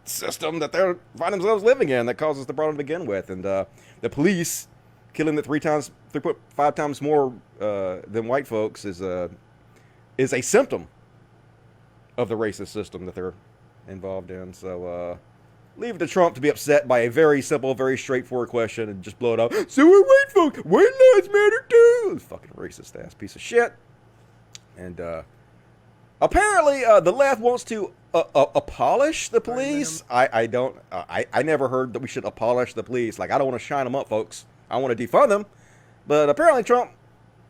system that they find themselves living in that causes the problem to begin with. And the police killing the 3.5 times more than white folks is a symptom of the racist system that they're involved in. So leave it to Trump to be upset by a very simple, very straightforward question and just blow it up. So are white folks. White lives matter too. Fucking racist ass piece of shit. And apparently the left wants to abolish the police. I never heard that we should abolish the police. Like, I don't want to shine them up, folks. I want to defund them. But apparently Trump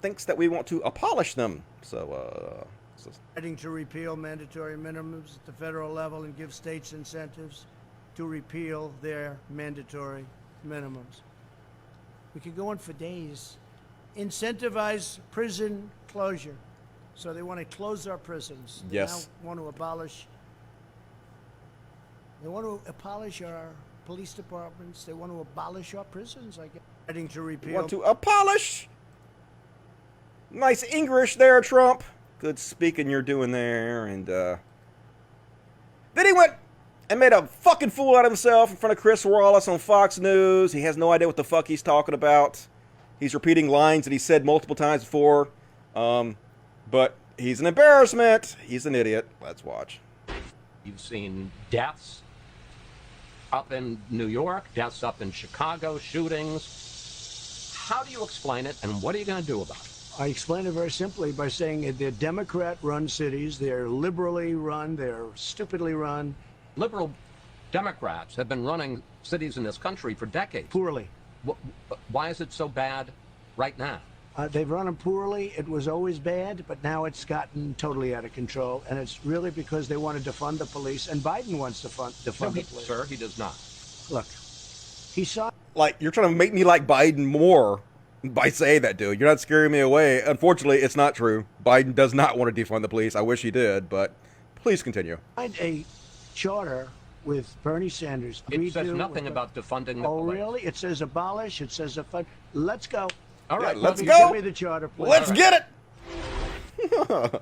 thinks that we want to abolish them. So, Fighting to repeal mandatory minimums at the federal level and give states incentives to repeal their mandatory minimums. We could go on for days. Incentivize prison closure. So they want to close our prisons. They yes. now want to abolish. They want to abolish our police departments. They want to abolish our prisons, I guess. Fighting to repeal. Want to abolish? Nice English there, Trump. Good speaking you're doing there. And then he went and made a fucking fool out of himself in front of Chris Wallace on Fox News. He has no idea what the fuck he's talking about. He's repeating lines that he said multiple times before. But he's an embarrassment. He's an idiot. Let's watch. You've seen deaths up in New York, deaths up in Chicago, shootings. How do you explain it, and what are you going to do about it? I explain it very simply by saying they're Democrat-run cities. They're liberally run. They're stupidly run. Liberal Democrats have been running cities in this country for decades. Poorly. Why is it so bad right now? They've run them poorly. It was always bad, but now it's gotten totally out of control. And it's really because they want to defund the police. And Biden wants to defund the police. Sir, he does not. Look, he saw... Like, you're trying to make me like Biden more by saying that, dude. You're not scaring me away. Unfortunately, it's not true. Biden does not want to defund the police. I wish he did, but please continue. A charter with Bernie Sanders. It says nothing about defunding the police. Oh, really? It says abolish. It says defund. Let's go. All right, let's go. Give me the charter, please. Let's get it.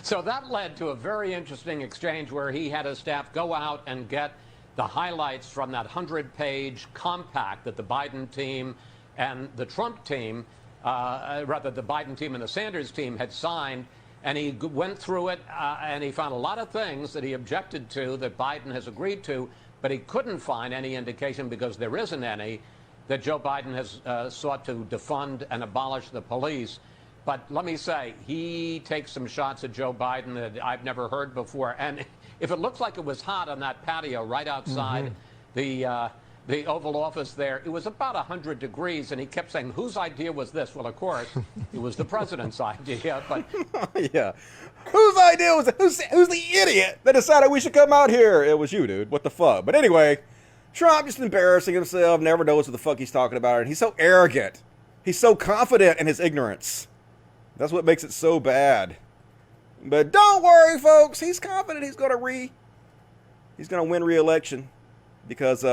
So that led to a very interesting exchange where he had his staff go out and get the highlights from that 100-page compact that the Biden team and the Trump team, rather the Biden team and the Sanders team had signed. And he went through it and he found a lot of things that he objected to that Biden has agreed to, but he couldn't find any indication, because there isn't any, that Joe Biden has sought to defund and abolish the police. But let me say, he takes some shots at Joe Biden that I've never heard before. And if it looks like it was hot on that patio right outside the Oval Office there, it was about 100 degrees, and he kept saying, whose idea was this? Well, of course, it was the president's idea, but... Yeah. Whose idea was it? Who's the idiot that decided we should come out here? It was you, dude. What the fuck? But anyway, Trump just embarrassing himself, never knows what the fuck he's talking about, and he's so arrogant. He's so confident in his ignorance. That's what makes it so bad. But don't worry, folks. He's confident he's gonna win re-election because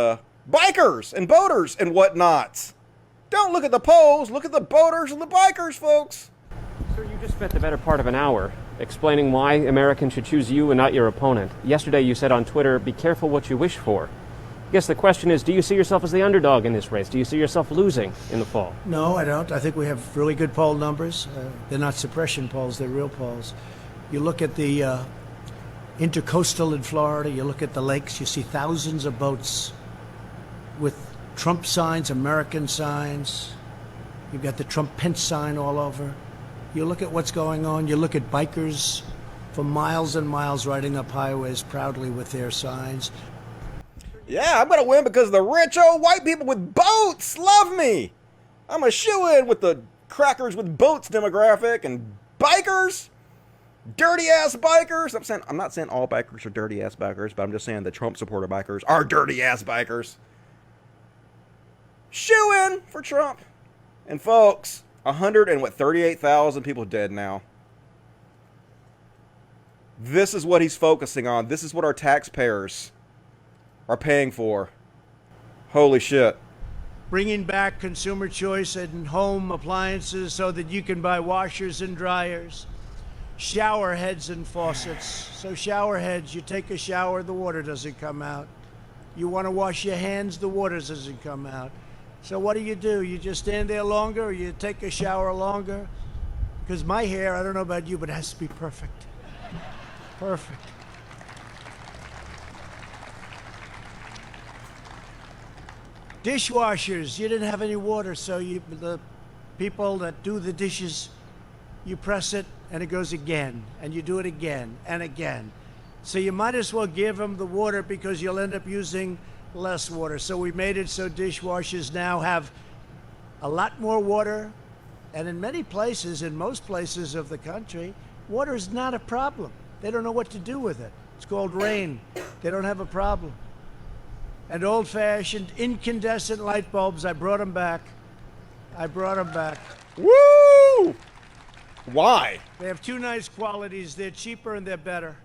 bikers and boaters and whatnot Don't look at the polls. Look at the boaters and the bikers, folks. Sir, you just spent the better part of an hour explaining why Americans should choose you and not your opponent. Yesterday you said on Twitter, be careful what you wish for. I guess the question is, do you see yourself as the underdog in this race? Do you see yourself losing in the fall? No, I don't. I think we have really good poll numbers. They're not suppression polls, they're real polls. You look at the intercoastal in Florida, you look at the lakes, you see thousands of boats with Trump signs, American signs. You've got the Trump-Pence sign all over. You look at what's going on, you look at bikers for miles and miles riding up highways proudly with their signs. Yeah, I'm going to win because the rich old white people with boats love me. I'm a shoo-in with the crackers with boats demographic and bikers. Dirty-ass bikers. I'm not saying all bikers are dirty-ass bikers, but I'm just saying the Trump supporter bikers are dirty-ass bikers. Shoo-in for Trump. And folks, 138,000 people dead now. This is what he's focusing on. This is what our taxpayers are paying for. Holy shit. Bringing back consumer choice in home appliances so that you can buy washers and dryers, shower heads and faucets. So shower heads, you take a shower, the water doesn't come out. You want to wash your hands, the water doesn't come out. So what do? You just stand there longer, or you take a shower longer? Because my hair, I don't know about you, but it has to be perfect. Perfect. Dishwashers, you didn't have any water, so the people that do the dishes, you press it and it goes again, and you do it again and again. So you might as well give them the water because you'll end up using less water. So we made it so dishwashers now have a lot more water, and in many places, in most places of the country, water is not a problem. They don't know what to do with it. It's called rain. They don't have a problem. And old-fashioned incandescent light bulbs, I brought them back. Woo! Why? They have two nice qualities. They're cheaper and they're better.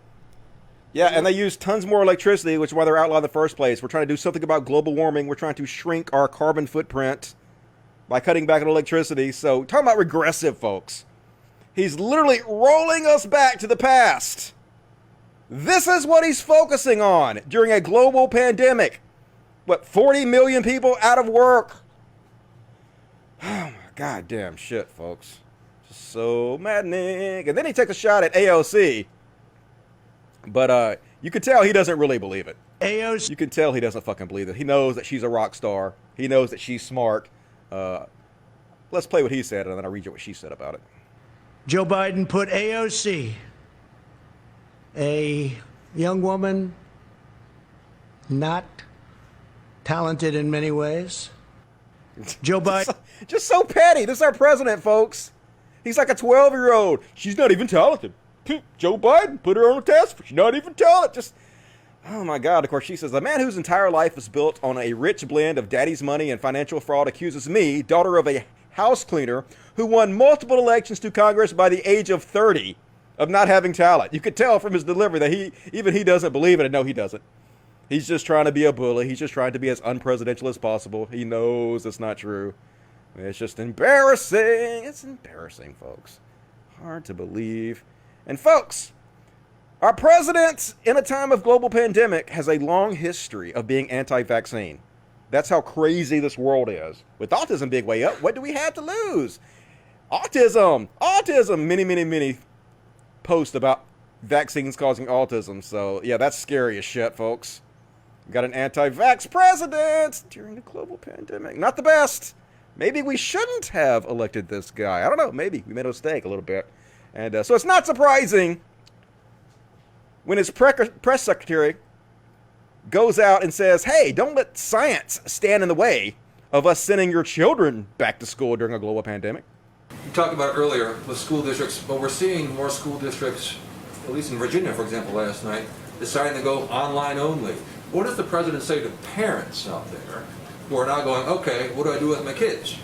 Yeah, and they use tons more electricity, which is why they're outlawed in the first place. We're trying to do something about global warming. We're trying to shrink our carbon footprint by cutting back on electricity. So, talking about regressive, folks. He's literally rolling us back to the past. This is what he's focusing on during a global pandemic. What, 40 million people out of work? Oh my goddamn shit, folks. Just so maddening. And then he takes a shot at AOC. But you can tell he doesn't really believe it. AOC. You can tell he doesn't fucking believe it. He knows that she's a rock star. He knows that she's smart. Let's play what he said, and then I'll read you what she said about it. Joe Biden put AOC, a young woman, not talented in many ways. Joe Biden. Just so petty. This is our president, folks. He's like a 12-year-old. She's not even talented. Joe Biden put her on a test. She's not even talented. Just, oh my God. Of course, she says, a man whose entire life is built on a rich blend of daddy's money and financial fraud accuses me, daughter of a house cleaner, who won multiple elections to Congress by the age of 30, of not having talent. You could tell from his delivery that he doesn't believe it. And no, he doesn't. He's just trying to be a bully. He's just trying to be as unpresidential as possible. He knows it's not true. It's just embarrassing. It's embarrassing, folks. Hard to believe. And folks, our president, in a time of global pandemic, has a long history of being anti-vaccine. That's how crazy this world is. With autism being way up, what do we have to lose? Autism. Many posts about vaccines causing autism. So, yeah, that's scary as shit, folks. We got an anti-vax president during the global pandemic. Not the best. Maybe we shouldn't have elected this guy. I don't know. Maybe we made a mistake a little bit. And so it's not surprising when his press secretary goes out and says, hey, don't let science stand in the way of us sending your children back to school during a global pandemic. You talked about it earlier with school districts, but we're seeing more school districts, at least in Virginia, for example, last night, deciding to go online only. What does the president say to parents out there who are now going, okay, what do I do with my kids?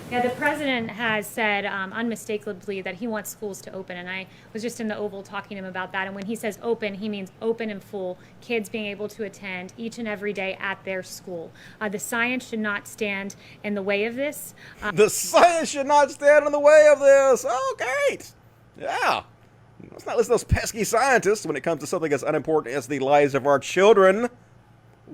Yeah, the president has said unmistakably that he wants schools to open, and I was just in the Oval talking to him about that. And when he says open, he means open and full, kids being able to attend each and every day at their school. The science should not stand in the way of this. The science should not stand in the way of this. Oh, great. Yeah. Let's not listen to those pesky scientists when it comes to something as unimportant as the lives of our children.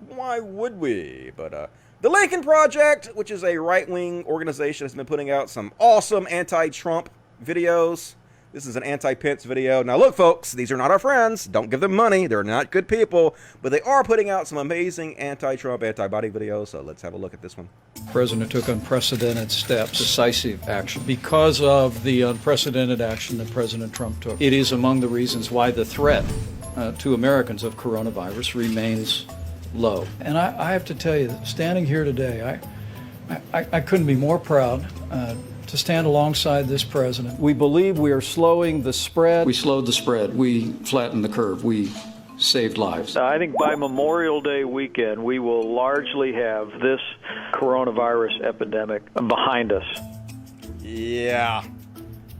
Why would we? But, the Lincoln Project, which is a right-wing organization, has been putting out some awesome anti-Trump videos. This is an anti-Pence video. Now, look, folks, these are not our friends. Don't give them money. They're not good people. But they are putting out some amazing anti-Trump, anti-body videos. So let's have a look at this one. The president took unprecedented steps, decisive action, because of the unprecedented action that President Trump took. It is among the reasons why the threat to Americans of coronavirus remains low. And I have to tell you, standing here today, I couldn't be more proud to stand alongside this president. We believe we are slowing the spread. We slowed the spread. We flattened the curve. We saved lives. I think by Memorial Day weekend, we will largely have this coronavirus epidemic behind us. Yeah.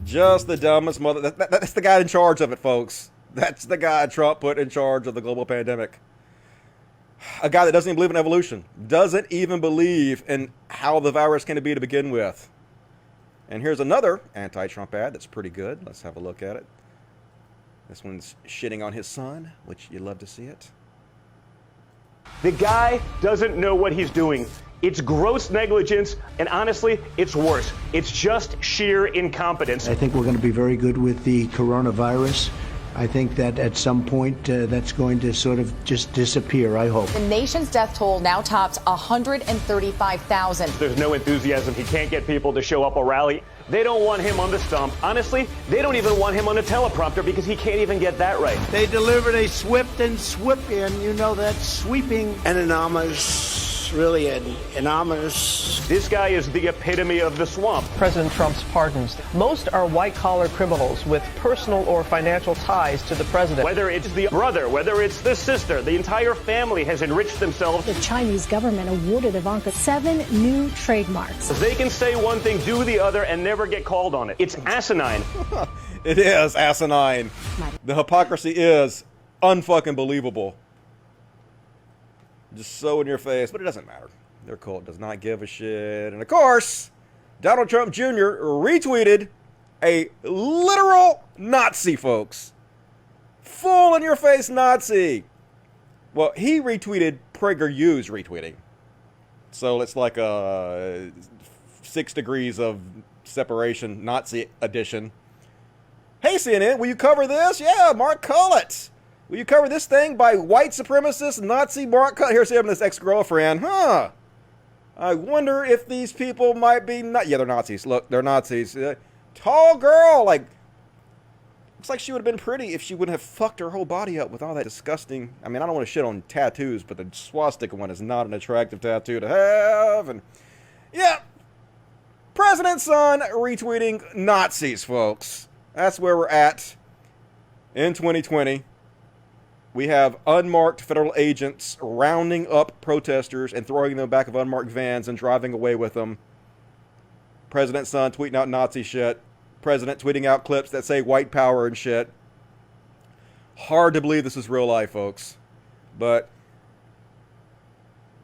Just the dumbest mother. That's the guy in charge of it, folks. That's the guy Trump put in charge of the global pandemic. A guy that doesn't even believe in evolution. Doesn't even believe in how the virus came to be to begin with. And here's another anti-Trump ad that's pretty good. Let's have a look at it. This one's shitting on his son, which you love to see it. The guy doesn't know what he's doing. It's gross negligence, and honestly, it's worse. It's just sheer incompetence. I think we're going to be very good with the coronavirus. I think that at some point that's going to sort of just disappear, I hope. The nation's death toll now tops 135,000. There's no enthusiasm. He can't get people to show up or rally. They don't want him on the stump. Honestly, they don't even want him on a teleprompter because he can't even get that right. They delivered a swift and swip in, you know, that sweeping and anonymous, really an anonymous. This guy is the epitome of the swamp. President Trump's pardons. Most are white-collar criminals with personal or financial ties to the president. Whether it's the brother, whether it's the sister, the entire family has enriched themselves. The Chinese government awarded Ivanka 7 new trademarks. They can say one thing, do the other, and never get called on it. It's asinine. It is asinine. The hypocrisy is unfucking believable. Just so in your face, but it doesn't matter. Their cult does not give a shit. And of course, Donald Trump Jr. retweeted a literal Nazi, folks. Full in your face Nazi. Well, he retweeted PragerU's retweeting. So it's like a 6 degrees of separation Nazi edition. Hey CNN, will you cover this? Yeah, Mark Cullett. Will you cover this thing by white supremacist Nazi Mark Cullett? Here's him and his ex-girlfriend. Huh. I wonder if these people might be yeah, they're Nazis. Look, they're Nazis. Tall girl. Like, looks like she would have been pretty if she wouldn't have fucked her whole body up with all that disgusting. I mean, I don't want to shit on tattoos, but the swastika one is not an attractive tattoo to have. And yeah, President's son retweeting Nazis, folks. That's where we're at in 2020. We have unmarked federal agents rounding up protesters and throwing them in the back of unmarked vans and driving away with them. President's son tweeting out Nazi shit. President tweeting out clips that say white power and shit. Hard to believe this is real life, folks. But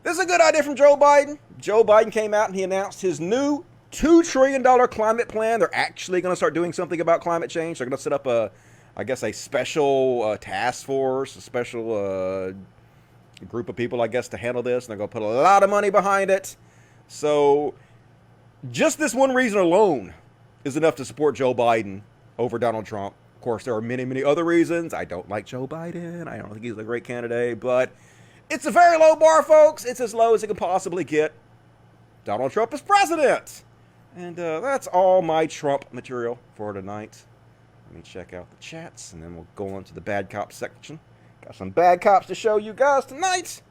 this is a good idea from Joe Biden. Joe Biden came out and he announced his new $2 trillion climate plan. They're actually going to start doing something about climate change. They're going to set up a special task force, a special group of people, I guess, to handle this. And they're going to put a lot of money behind it. So just this one reason alone is enough to support Joe Biden over Donald Trump. Of course, there are many, many other reasons. I don't like Joe Biden. I don't think he's a great candidate. But it's a very low bar, folks. It's as low as it can possibly get. Donald Trump is president. And that's all my Trump material for tonight. Let me check out the chats, and then we'll go on to the bad cops section. Got some bad cops to show you guys tonight.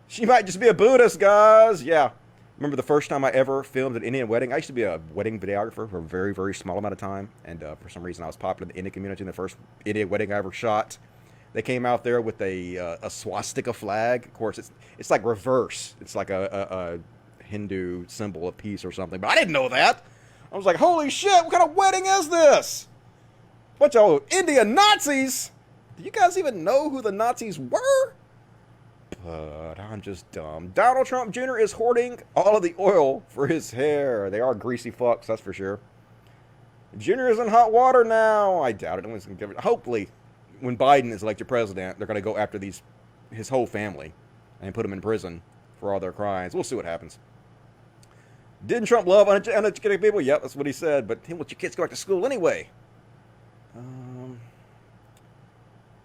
She might just be a Buddhist, guys. Yeah. Remember the first time I ever filmed an Indian wedding? I used to be a wedding videographer for a very, very small amount of time. And for some reason, I was popular in the Indian community in the first Indian wedding I ever shot. They came out there with a swastika flag. Of course, it's like reverse. It's like a Hindu symbol of peace or something. But I didn't know that. I was like, holy shit, what kind of wedding is this? Bunch of Indian Nazis. Do you guys even know who the Nazis were? But I'm just dumb. Donald Trump Jr. is hoarding all of the oil for his hair. They are greasy fucks, that's for sure. Jr. is in hot water now. I doubt it. No one's gonna give it. Hopefully, when Biden is elected president, they're going to go after his whole family and put them in prison for all their crimes. We'll see what happens. Didn't Trump love uneducated people? Yep, that's what he said. But he wants your kids to go back to school anyway.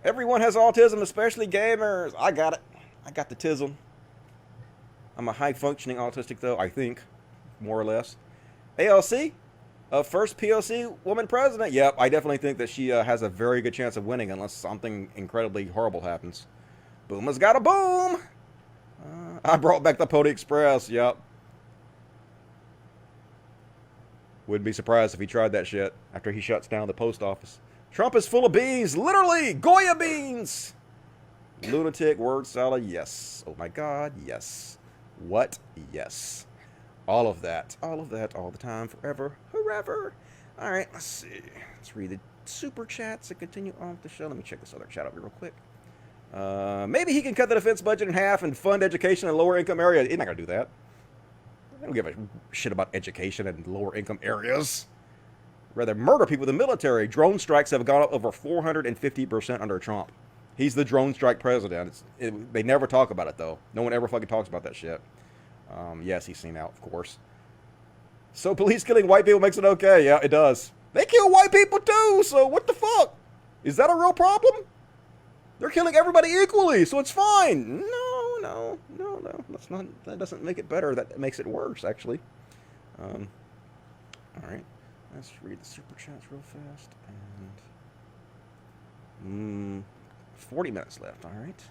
Everyone has autism, especially gamers. I got it. I got the tism. I'm a high-functioning autistic, though, I think, more or less. ALC, first POC woman president. Yep, I definitely think that she has a very good chance of winning unless something incredibly horrible happens. Boom has got a boom. I brought back the Pony Express. Yep. Wouldn't be surprised if he tried that shit after he shuts down the post office. Trump is full of beans. Literally, Goya beans. Lunatic, word salad, yes. Oh my God, yes. What? Yes. All of that, all the time, forever, forever. All right, let's see. Let's read the super chats and continue on with the show. Let me check this other chat over real quick. Maybe he can cut the defense budget in half and fund education in lower income areas. He's not gonna do that. I don't give a shit about education in lower income areas. Rather murder people in the military. Drone strikes have gone up over 450% under Trump. He's the drone strike president. They never talk about it, though. No one ever fucking talks about that shit. Yes, he's seen out, of course. So police killing white people makes it okay. Yeah, it does. They kill white people, too, so what the fuck? Is that a real problem? They're killing everybody equally, so it's fine. No. That's not. That doesn't make it better. That makes it worse, actually. All right. Let's read the super chats real fast. And 40 minutes left. All right.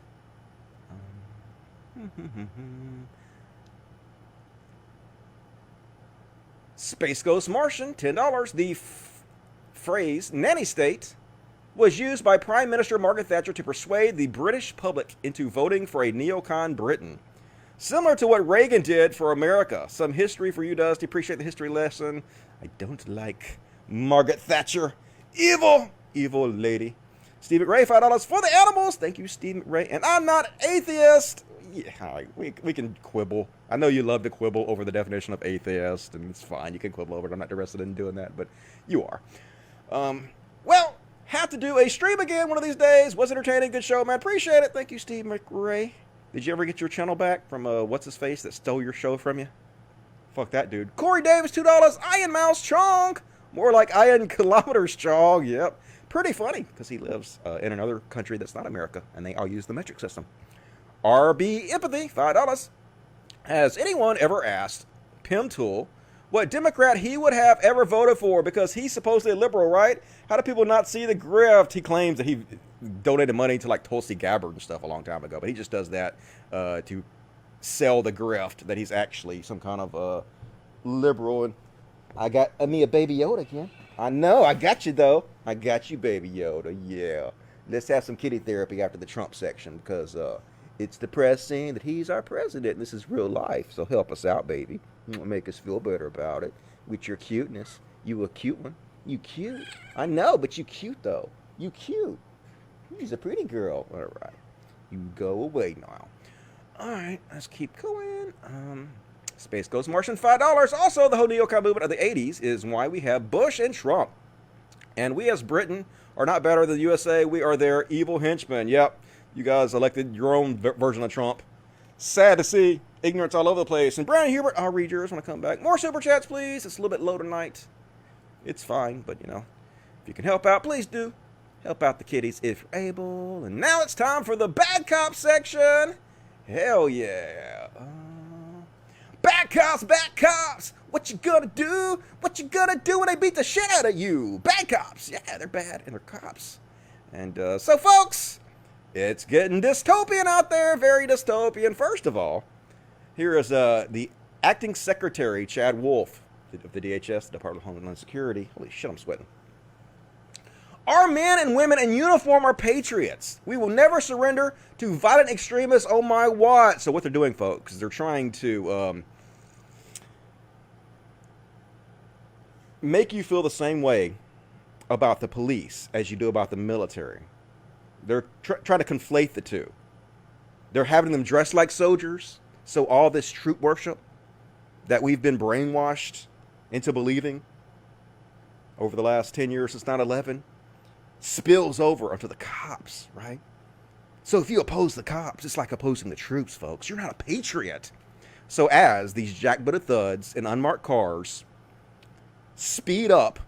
Space Ghost Martian, $10. The phrase nanny state was used by Prime Minister Margaret Thatcher to persuade the British public into voting for a neocon Britain. Similar to what Reagan did for America. Some history for you, Dusty. Appreciate the history lesson. I don't like Margaret Thatcher. Evil lady. Steve McRae, $5 for the animals. Thank you, Steve McRae. And I'm not atheist. Yeah, all right, we can quibble. I know you love to quibble over the definition of atheist, and it's fine. You can quibble over it. I'm not interested in doing that, but you are. Well, have to do a stream again one of these days. Was entertaining. Good show, man. Appreciate it. Thank you, Steve McRae. Did you ever get your channel back from what's-his-face that stole your show from you? Fuck that dude. Corey Davis, $2. Iron Mouse Chong. More like Iron Kilometers Chong. Yep. Pretty funny because he lives in another country that's not America, and they all use the metric system. RB Empathy, $5. Has anyone ever asked Pim Tool what Democrat he would have ever voted for because he's supposedly a liberal, right? How do people not see the grift? He claims that he donated money to like Tulsi Gabbard and stuff a long time ago, but he just does that to sell the grift that he's actually some kind of liberal. And I got me a Baby Yoda again. I know, I got you though. I got you, Baby Yoda. Yeah. Let's have some kitty therapy after the Trump section because it's depressing that he's our president and this is real life. So help us out, baby. Make us feel better about it with your cuteness. You a cute one. You cute. I know, but you cute though. You cute. She's a pretty girl. All right. You go away now. All right, let's keep going. Space Ghost Martian, $5. Also, the whole neocon movement of the 80s is why we have Bush and Trump. And we as Britain are not better than the USA. We are their evil henchmen. Yep, you guys elected your own version of Trump. Sad to see. Ignorance all over the place. And Brandon Hubert, I'll read yours when I come back. More super chats, please. It's a little bit low tonight. It's fine, but you know, if you can help out, please do. Help out the kiddies if you're able. And now it's time for the bad cop section. Hell yeah. Bad cops. What you gonna do? What you gonna do when they beat the shit out of you? Bad cops. Yeah, they're bad and they're cops. And so, folks, it's getting dystopian out there. Very dystopian. First of all, here is the acting secretary, Chad Wolf, of the DHS, the Department of Homeland Security. Holy shit, I'm sweating. Our men and women in uniform are patriots. We will never surrender to violent extremists. Oh my what? So what they're doing, folks, is they're trying to make you feel the same way about the police as you do about the military. They're trying to conflate the two. They're having them dress like soldiers, so all this troop worship that we've been brainwashed into believing over the last 10 years since 9/11 spills over onto the cops, right? So if you oppose the cops, it's like opposing the troops, folks. You're not a patriot. So as these jackbooted thuds in unmarked cars speed up,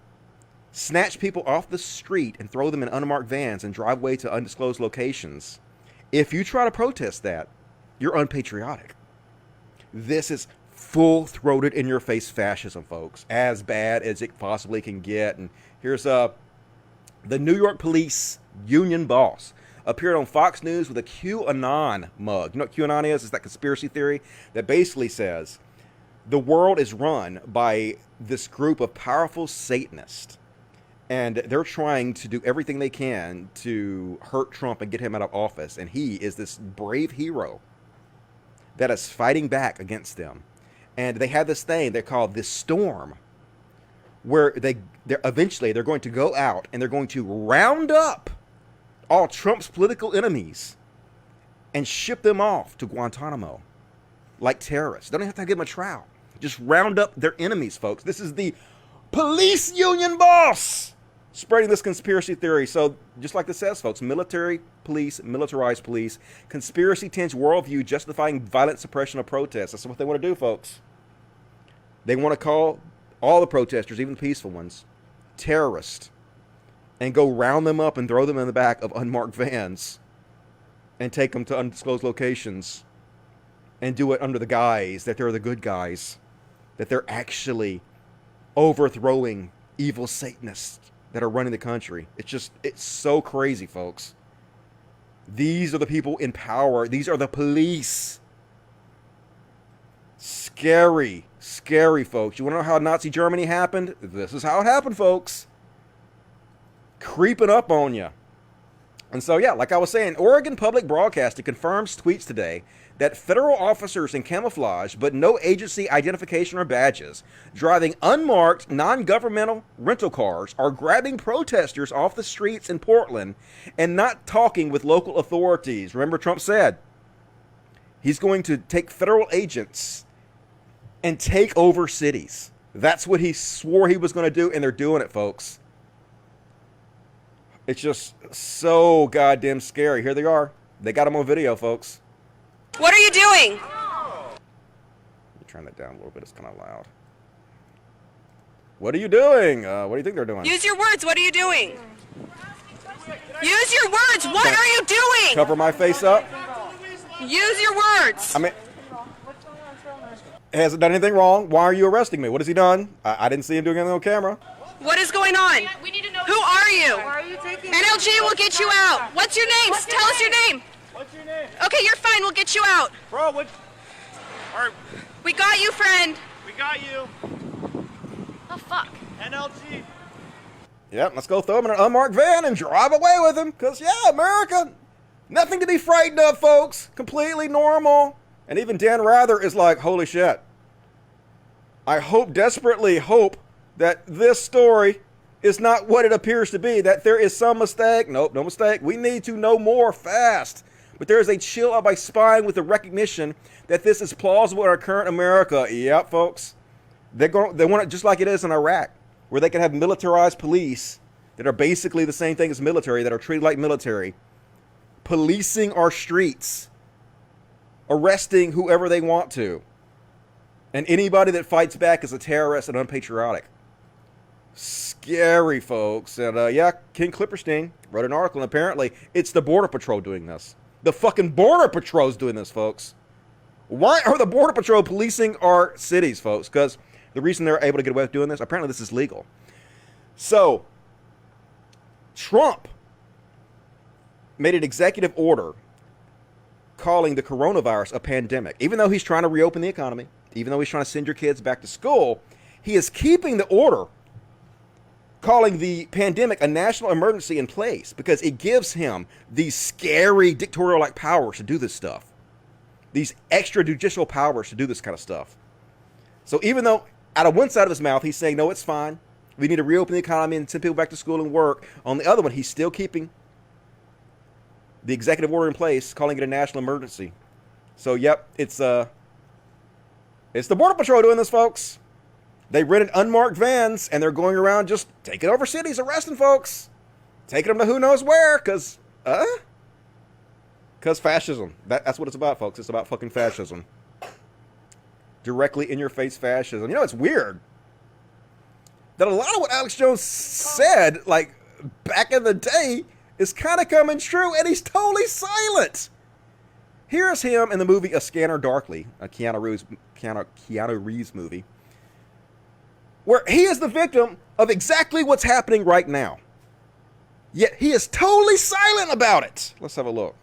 snatch people off the street and throw them in unmarked vans and drive away to undisclosed locations, if you try to protest that, you're unpatriotic. This is full-throated, in-your-face fascism, folks. As bad as it possibly can get. And here's the New York Police Union boss appeared on Fox News with a QAnon mug. You know what QAnon is? It's that conspiracy theory that basically says the world is run by this group of powerful Satanists, and they're trying to do everything they can to hurt Trump and get him out of office. And he is this brave hero that is fighting back against them. And they have this thing they call this storm, where they're eventually going to go out and they're going to round up all Trump's political enemies and ship them off to Guantanamo like terrorists. They don't have to give them a trial. Just round up their enemies, folks. This is the police union boss spreading this conspiracy theory. So just like this says, folks, military police, militarized police, conspiracy tinged worldview justifying violent suppression of protests. That's what they want to do, folks. They want to call all the protesters, even the peaceful ones, terrorists, and go round them up and throw them in the back of unmarked vans and take them to undisclosed locations and do it under the guise that they're the good guys, that they're actually overthrowing evil Satanists that are running the country. It's so crazy, folks. These are the people in power. These are the police. Scary, scary, folks. You want to know how Nazi Germany happened? This is how it happened, folks. Creeping up on you. And so, yeah, like I was saying, Oregon Public Broadcasting confirms tweets today that federal officers in camouflage, but no agency identification or badges, driving unmarked, non-governmental rental cars, are grabbing protesters off the streets in Portland and not talking with local authorities. Remember, Trump said he's going to take federal agents and take over cities. That's what he swore he was going to do, and they're doing it, folks. It's just so goddamn scary. Here they are. They got them on video, folks. What are you doing? Let me turn that down a little bit. It's kind of loud. What are you doing? What do you think they're doing? Use your words. What are you doing? Use your words. What are you doing? Cover my face up? Use your words. I mean, he hasn't done anything wrong. Why are you arresting me? What has he done? I didn't see him doing anything on camera. What is going on? We need to know. Who are you? Why are you taking NLG will get you out. What's your name? Tell us your name. What's your name? Okay, you're fine. We'll get you out. Bro, what? All right, We got you, friend. we got you. Oh, fuck. NLG. Yep, let's go throw him in an unmarked van and drive away with him. Because, yeah, America, nothing to be frightened of, folks. Completely normal. And even Dan Rather is like, holy shit. I desperately hope that this story is not what it appears to be, that there is some mistake. Nope, no mistake. We need to know more fast. But there is a chill out by spying with the recognition that this is plausible in our current America. Yep, folks. They want it just like it is in Iraq, where they can have militarized police that are basically the same thing as military, that are treated like military, policing our streets, arresting whoever they want to. And anybody that fights back is a terrorist and unpatriotic. Scary, folks. And yeah, Ken Klipperstein wrote an article, and apparently it's the Border Patrol doing this. The fucking Border Patrol's doing this, folks. Why are the Border Patrol policing our cities, folks? Because the reason they're able to get away with doing this, apparently this is legal. So, Trump made an executive order calling the coronavirus a pandemic. Even though he's trying to reopen the economy, even though he's trying to send your kids back to school, he is keeping the order calling the pandemic a national emergency in place because it gives him these scary dictatorial-like powers to do this stuff. These extrajudicial powers to do this kind of stuff. So even though out of one side of his mouth he's saying, no, it's fine, We need to reopen the economy and send people back to school and work. On the other one, he's still keeping the executive order in place, calling it a national emergency. So, yep, it's the Border Patrol doing this, folks. They rented unmarked vans, and they're going around just taking over cities, arresting folks. Taking them to who knows where, because fascism. That's what it's about, folks. It's about fucking fascism. Directly in your face fascism. You know, it's weird that a lot of what Alex Jones said, like, back in the day, is kind of coming true, and he's totally silent. Here's him in the movie A Scanner Darkly, a Keanu Reeves movie, where he is the victim of exactly what's happening right now. Yet he is totally silent about it. Let's have a look.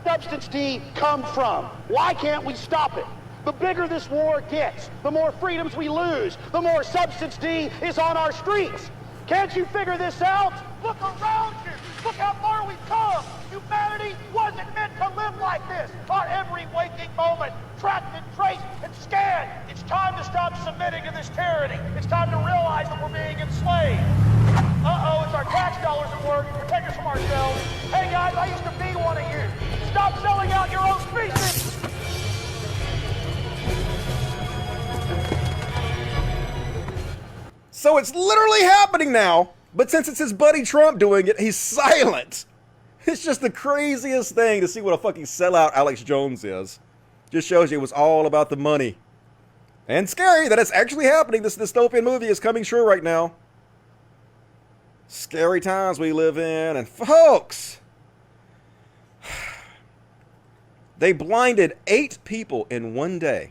Substance D come from? Why can't we stop it? The bigger this war gets, the more freedoms we lose, the more substance D is on our streets. Can't you figure this out? Look around you. Look how far we've come. Humanity wasn't meant to live like this. Our every waking moment, tracked and traced and scanned. It's time to stop submitting to this tyranny. It's time to realize that we're being enslaved. Uh-oh, it's our tax dollars at work to protect us from ourselves. Hey guys, I used to be one of you. Stop selling out your own species. So it's literally happening now, but since it's his buddy Trump doing it, he's silent. It's just the craziest thing to see what a fucking sellout Alex Jones is. Just shows you it was all about the money. And scary that it's actually happening. This dystopian movie is coming true right now. Scary times we live in. And folks, they blinded 8 people in one day.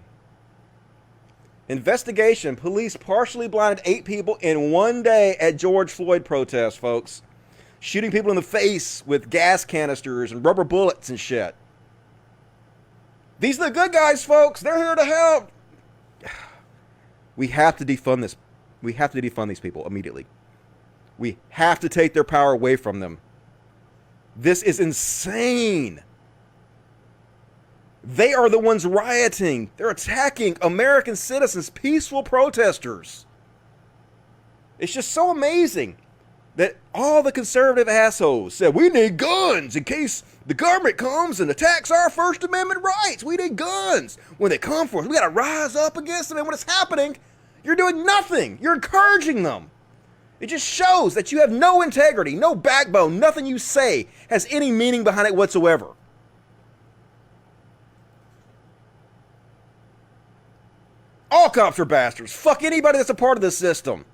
Investigation. Police partially blinded 8 people in one day at George Floyd protests, folks. Shooting people in the face with gas canisters and rubber bullets and shit. These are the good guys, folks. They're here to help. We have to defund this. We have to defund these people immediately. We have to take their power away from them. This is insane. They are the ones rioting. They're attacking American citizens, peaceful protesters. It's just so amazing that all the conservative assholes said, we need guns in case the government comes and attacks our First Amendment rights. We need guns. When they come for us, we got to rise up against them. And when it's happening, you're doing nothing. You're encouraging them. It just shows that you have no integrity, no backbone. Nothing you say has any meaning behind it whatsoever. All cops are bastards. Fuck anybody that's a part of this system.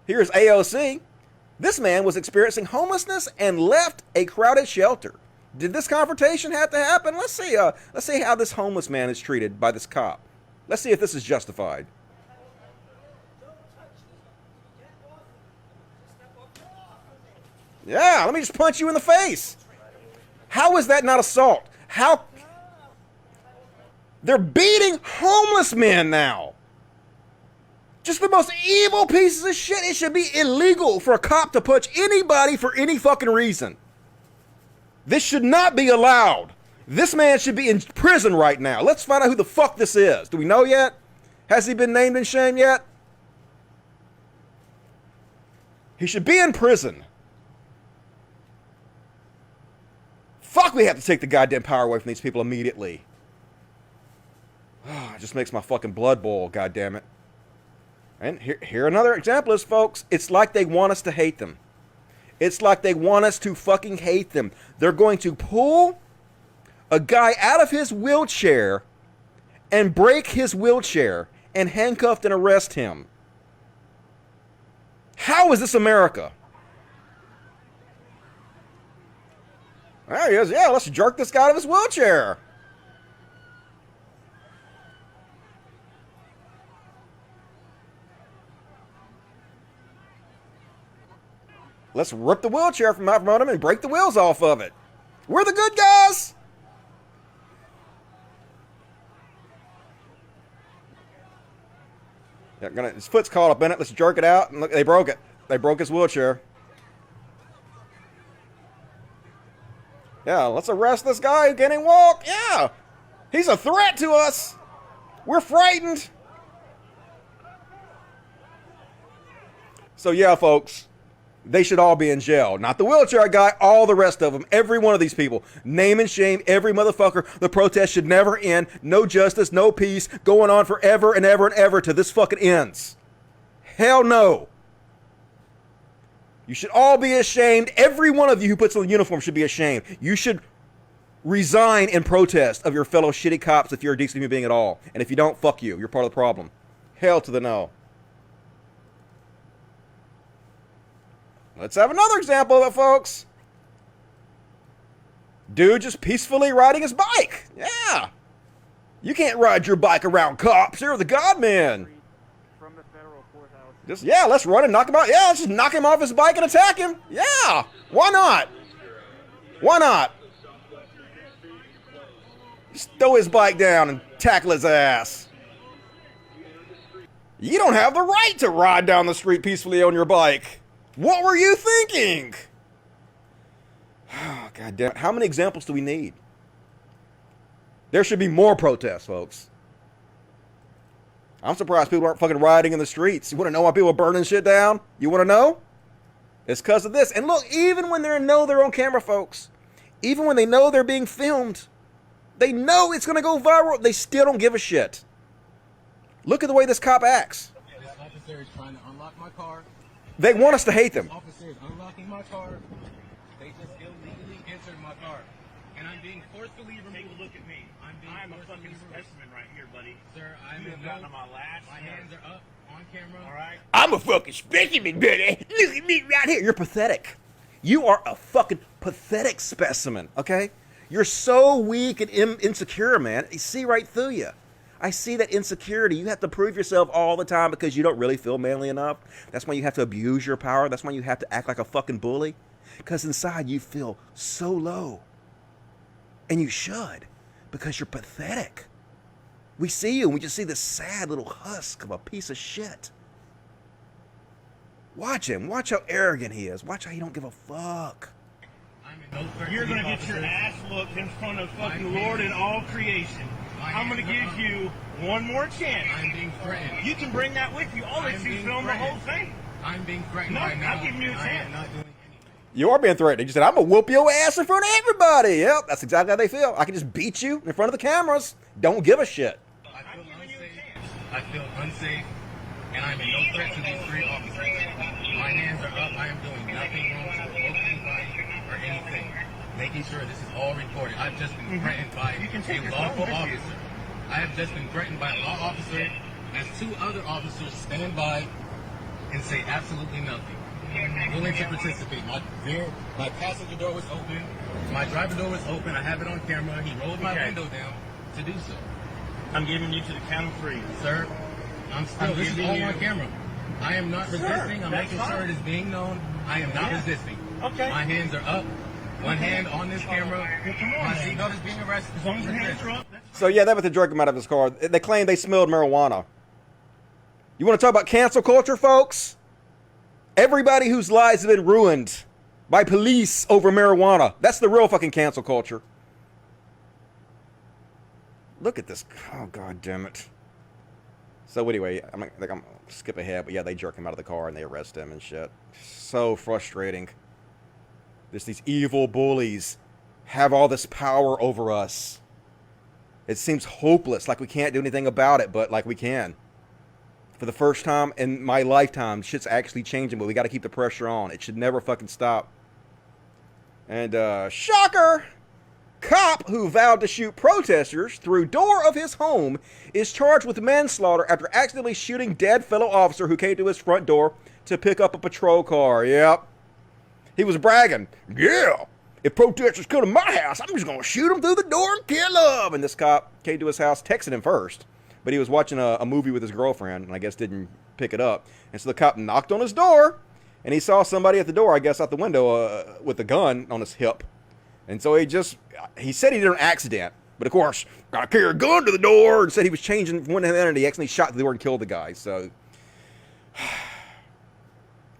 Here's AOC. This man was experiencing homelessness and left a crowded shelter. Did this confrontation have to happen? Let's see how this homeless man is treated by this cop. Let's see if this is justified. Yeah, let me just punch you in the face. How is that not assault? How? They're beating homeless men now. Just the most evil pieces of shit. It should be illegal for a cop to punch anybody for any fucking reason. This should not be allowed. This man should be in prison right now. Let's find out who the fuck this is. Do we know yet? Has he been named and shamed yet? He should be in prison. Fuck, we have to take the goddamn power away from these people immediately. It just makes my fucking blood boil, goddammit. And here another example is, folks, it's like they want us to hate them. It's like they want us to fucking hate them. They're going to pull a guy out of his wheelchair and break his wheelchair and handcuff and arrest him. How is this America? There he is. Yeah, let's jerk this guy out of his wheelchair. Let's rip the wheelchair from out from him and break the wheels off of it. We're the good guys. Yeah, his foot's caught up in it. Let's jerk it out. And look, they broke it. They broke his wheelchair. Yeah, let's arrest this guy who can't even walk. Yeah, he's a threat to us. We're frightened. So yeah, folks, they should all be in jail. Not the wheelchair guy, all the rest of them. Every one of these people. Name and shame every motherfucker. The protest should never end. No justice, no peace. Going on forever and ever and ever till this fucking ends. Hell no. You should all be ashamed. Every one of you who puts on the uniform should be ashamed. You should resign in protest of your fellow shitty cops if you're a decent human being at all. And if you don't, fuck you. You're part of the problem. Hell to the no. Let's have another example of it, folks. Dude just peacefully riding his bike. Yeah. You can't ride your bike around cops. You're the God man. Just, yeah, let's run and knock him out. Yeah, let's just knock him off his bike and attack him. Yeah. Why not? Why not? Just throw his bike down and tackle his ass. You don't have the right to ride down the street peacefully on your bike. What were you thinking? Oh, God damn it. How many examples do we need? There should be more protests, folks. I'm surprised people aren't fucking rioting in the streets. You want to know why people are burning shit down? You want to know? It's because of this. And look, even when they're on camera, folks, even when they know they're being filmed, they know it's going to go viral, they still don't give a shit. Look at the way this cop acts. This officer is trying to unlock my car. They want us to hate them. This officer is unlocking my car. They just illegally entered my car. And I'm being forcefully removed. Take a look at me. I'm a fucking specimen right here, buddy. Sir, I'm in gotten on my last. My hands are up on camera. All right. I'm a fucking specimen, buddy. Look at me right here. You're pathetic. You are a fucking pathetic specimen, okay? You're so weak and insecure, man. I see right through you. I see that insecurity. You have to prove yourself all the time because you don't really feel manly enough. That's why you have to abuse your power. That's why you have to act like a fucking bully. Because inside you feel so low. And you should. Because you're pathetic. We see you and we just see this sad little husk of a piece of shit. Watch him. Watch how arrogant he is. Watch how he don't give a fuck. You're going to get your ass looked in front of fucking Lord and all creation. I'm going to give you one more chance. I'm being threatened. You can bring that with you. I'll let you film the whole thing. I'm being threatened right now. I'm giving you a chance. You are being threatened. You said, I'm going to whoop your ass in front of everybody. Yep, that's exactly how they feel. I can just beat you in front of the cameras. Don't give a shit. I feel unsafe, and I'm in no threat to these three officers. My hands are up. I am doing nothing wrong to provoke anybody or anything. Making sure this is all recorded. I've just been threatened by a lawful officer. I have just been threatened by a law officer as two other officers stand by and say absolutely nothing. Willing to participate. My passenger door was open. My driver door was open. I have it on camera. He rolled my window down to do so. I'm giving you to the count of three. Sir, this is all on camera. I am not resisting. I'm making sure it is being known. I am not resisting. Okay. My hands are up. One hand on this camera. My seatbelt is being arrested. As long as your hands are up. So yeah, they went to drug him out of his car. They claim they smelled marijuana. You want to talk about cancel culture, folks? Everybody whose lives have been ruined by police over marijuana. That's the real fucking cancel culture. Look at this. Oh, God damn it. So anyway, I'm gonna skip ahead, but yeah, they jerk him out of the car and they arrest him and shit. So frustrating. Just these evil bullies have all this power over us. It seems hopeless, like we can't do anything about it, but like we can. For the first time in my lifetime, shit's actually changing, but we got to keep the pressure on. It should never fucking stop. And shocker! Cop who vowed to shoot protesters through door of his home is charged with manslaughter after accidentally shooting dead fellow officer who came to his front door to pick up a patrol car. Yep. He was bragging. Yeah, if protesters come to my house, I'm just going to shoot them through the door and kill them. And this cop came to his house, texted him first. But he was watching a movie with his girlfriend and I guess didn't pick it up. And so the cop knocked on his door and he saw somebody at the door, I guess out the window with a gun on his hip. And so he said he did an accident, but of course, got to carry a gun to the door, and said he was changing from one to the other, and he accidentally shot through the door and killed the guy. So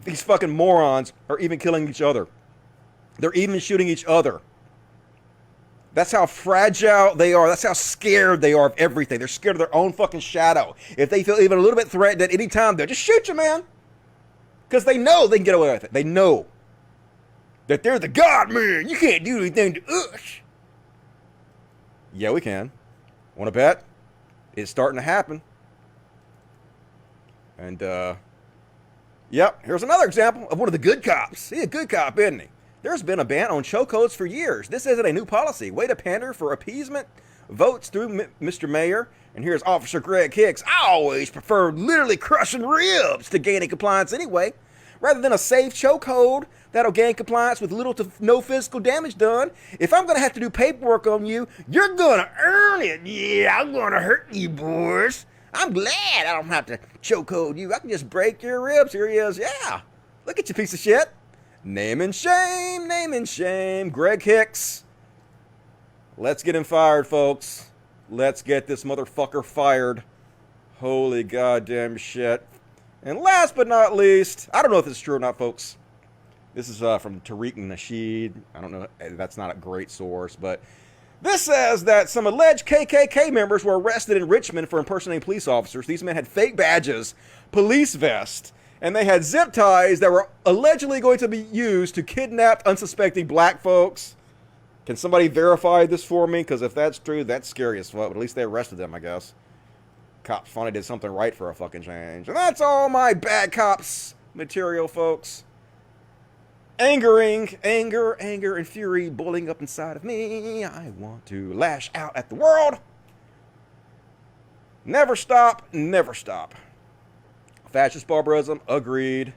these fucking morons are even killing each other. They're even shooting each other. That's how fragile they are. That's how scared they are of everything. They're scared of their own fucking shadow. If they feel even a little bit threatened at any time, they'll just shoot you, man. Because they know they can get away with it. They know that they're the God man. You can't do anything to us. Yeah, we can. Want to bet? It's starting to happen. And, yep, here's another example of one of the good cops. He's a good cop, isn't he? There's been a ban on chokeholds for years. This isn't a new policy. Way to pander for appeasement votes through Mr. Mayor. And here's Officer Greg Hicks. I always prefer literally crushing ribs to gaining compliance anyway, rather than a safe chokehold that'll gain compliance with little to no physical damage done. If I'm going to have to do paperwork on you, you're going to earn it. Yeah, I'm going to hurt you, boys. I'm glad I don't have to chokehold you. I can just break your ribs. Here he is. Yeah. Look at you, piece of shit. Name and shame, name and shame. Greg Hicks. Let's get him fired, folks. Let's get this motherfucker fired. Holy goddamn shit. And last but not least, I don't know if this is true or not, folks. This is from Tariq Nasheed. I don't know. That's not a great source, but this says that some alleged KKK members were arrested in Richmond for impersonating police officers. These men had fake badges, police vests, and they had zip ties that were allegedly going to be used to kidnap unsuspecting black folks. Can somebody verify this for me? Because if that's true, that's scary as fuck. But at least they arrested them, I guess. Cops finally did something right for a fucking change. And that's all my bad cops material, folks. Anger, and fury boiling up inside of me. I want to lash out at the world. Never stop, never stop. Fascist barbarism, agreed.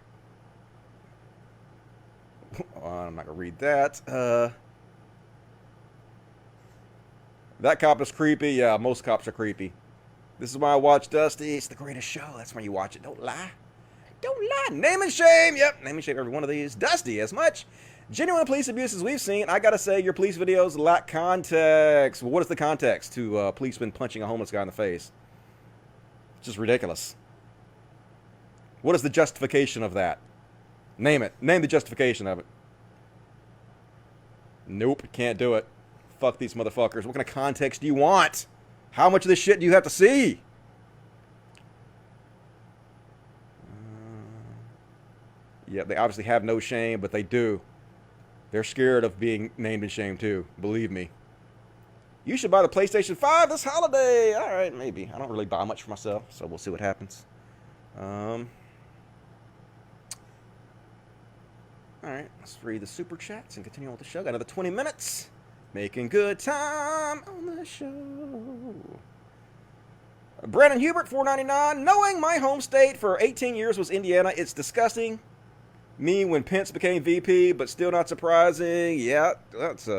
I'm not going to read that. That cop is creepy. Yeah, most cops are creepy. This is why I watch Dusty. It's the greatest show. That's why you watch it. Don't lie. Don't lie. Name and shame. Yep, name and shame every one of these. Dusty, as much genuine police abuse as we've seen, I gotta say your police videos lack context. Well, what is the context to a policeman punching a homeless guy in the face? It's just ridiculous. What is the justification of that? Name it. Name the justification of it. Nope, can't do it. Fuck these motherfuckers. What kind of context do you want? How much of this shit do you have to see? Yeah, they obviously have no shame, but they do. They're scared of being named and shamed too. Believe me. You should buy the PlayStation 5 this holiday. All right, maybe. I don't really buy much for myself, so we'll see what happens. All right, let's read the super chats and continue on with the show. Got another 20 minutes. Making good time on the show. Brandon Hubert, $4.99. Knowing my home state for 18 years was Indiana, it's disgusting. Me when Pence became VP, but still not surprising. Yeah, that's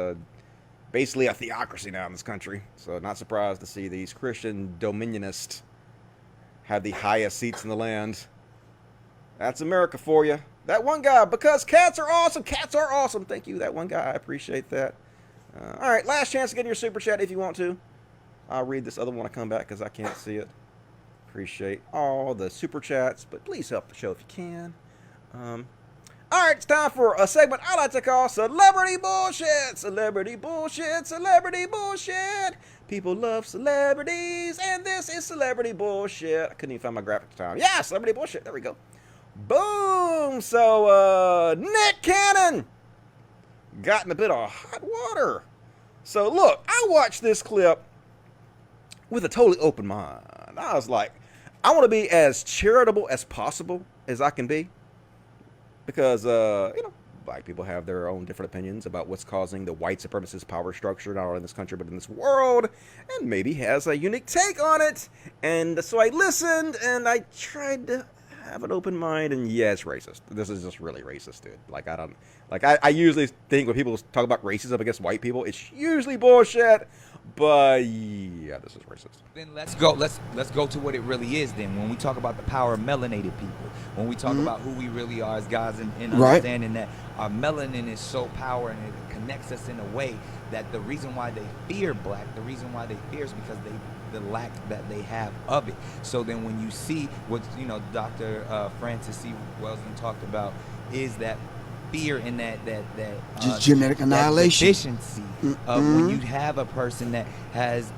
basically a theocracy now in this country. So not surprised to see these Christian dominionists have the highest seats in the land. That's America for you. That one guy, because cats are awesome. Cats are awesome. Thank you, that one guy. I appreciate that. All right, last chance to get your super chat if you want to. I'll read this other one when I come back because I can't see it. Appreciate all the super chats, but please help the show if you can. All right, it's time for a segment I like to call Celebrity Bullshit. Celebrity Bullshit, Celebrity Bullshit. People love celebrities, and this is Celebrity Bullshit. I couldn't even find my graphic at the time. Yeah, Celebrity Bullshit. There we go. Boom. So, Nick Cannon got in a bit of hot water. So, look, I watched this clip with a totally open mind. I was like, I want to be as charitable as possible as I can be. Because, black people have their own different opinions about what's causing the white supremacist power structure, not only in this country, but in this world, and maybe has a unique take on it. And so I listened, and I tried to have an open mind, and yeah, it's racist. This is just really racist, dude. Like, I usually think when people talk about racism against white people, it's usually bullshit, but yeah, this is racist. Then let's go to what it really is then. When we talk about the power of melanated people, when we talk about who we really are as guys, and understanding that our melanin is so powerful and it connects us in a way that the reason why they fear black, the reason why they fear is because the lack that they have of it. So then when you see what Dr. Francis C. Welsing talked about is that fear and that just genetic annihilation. That deficiency of when you have a person that has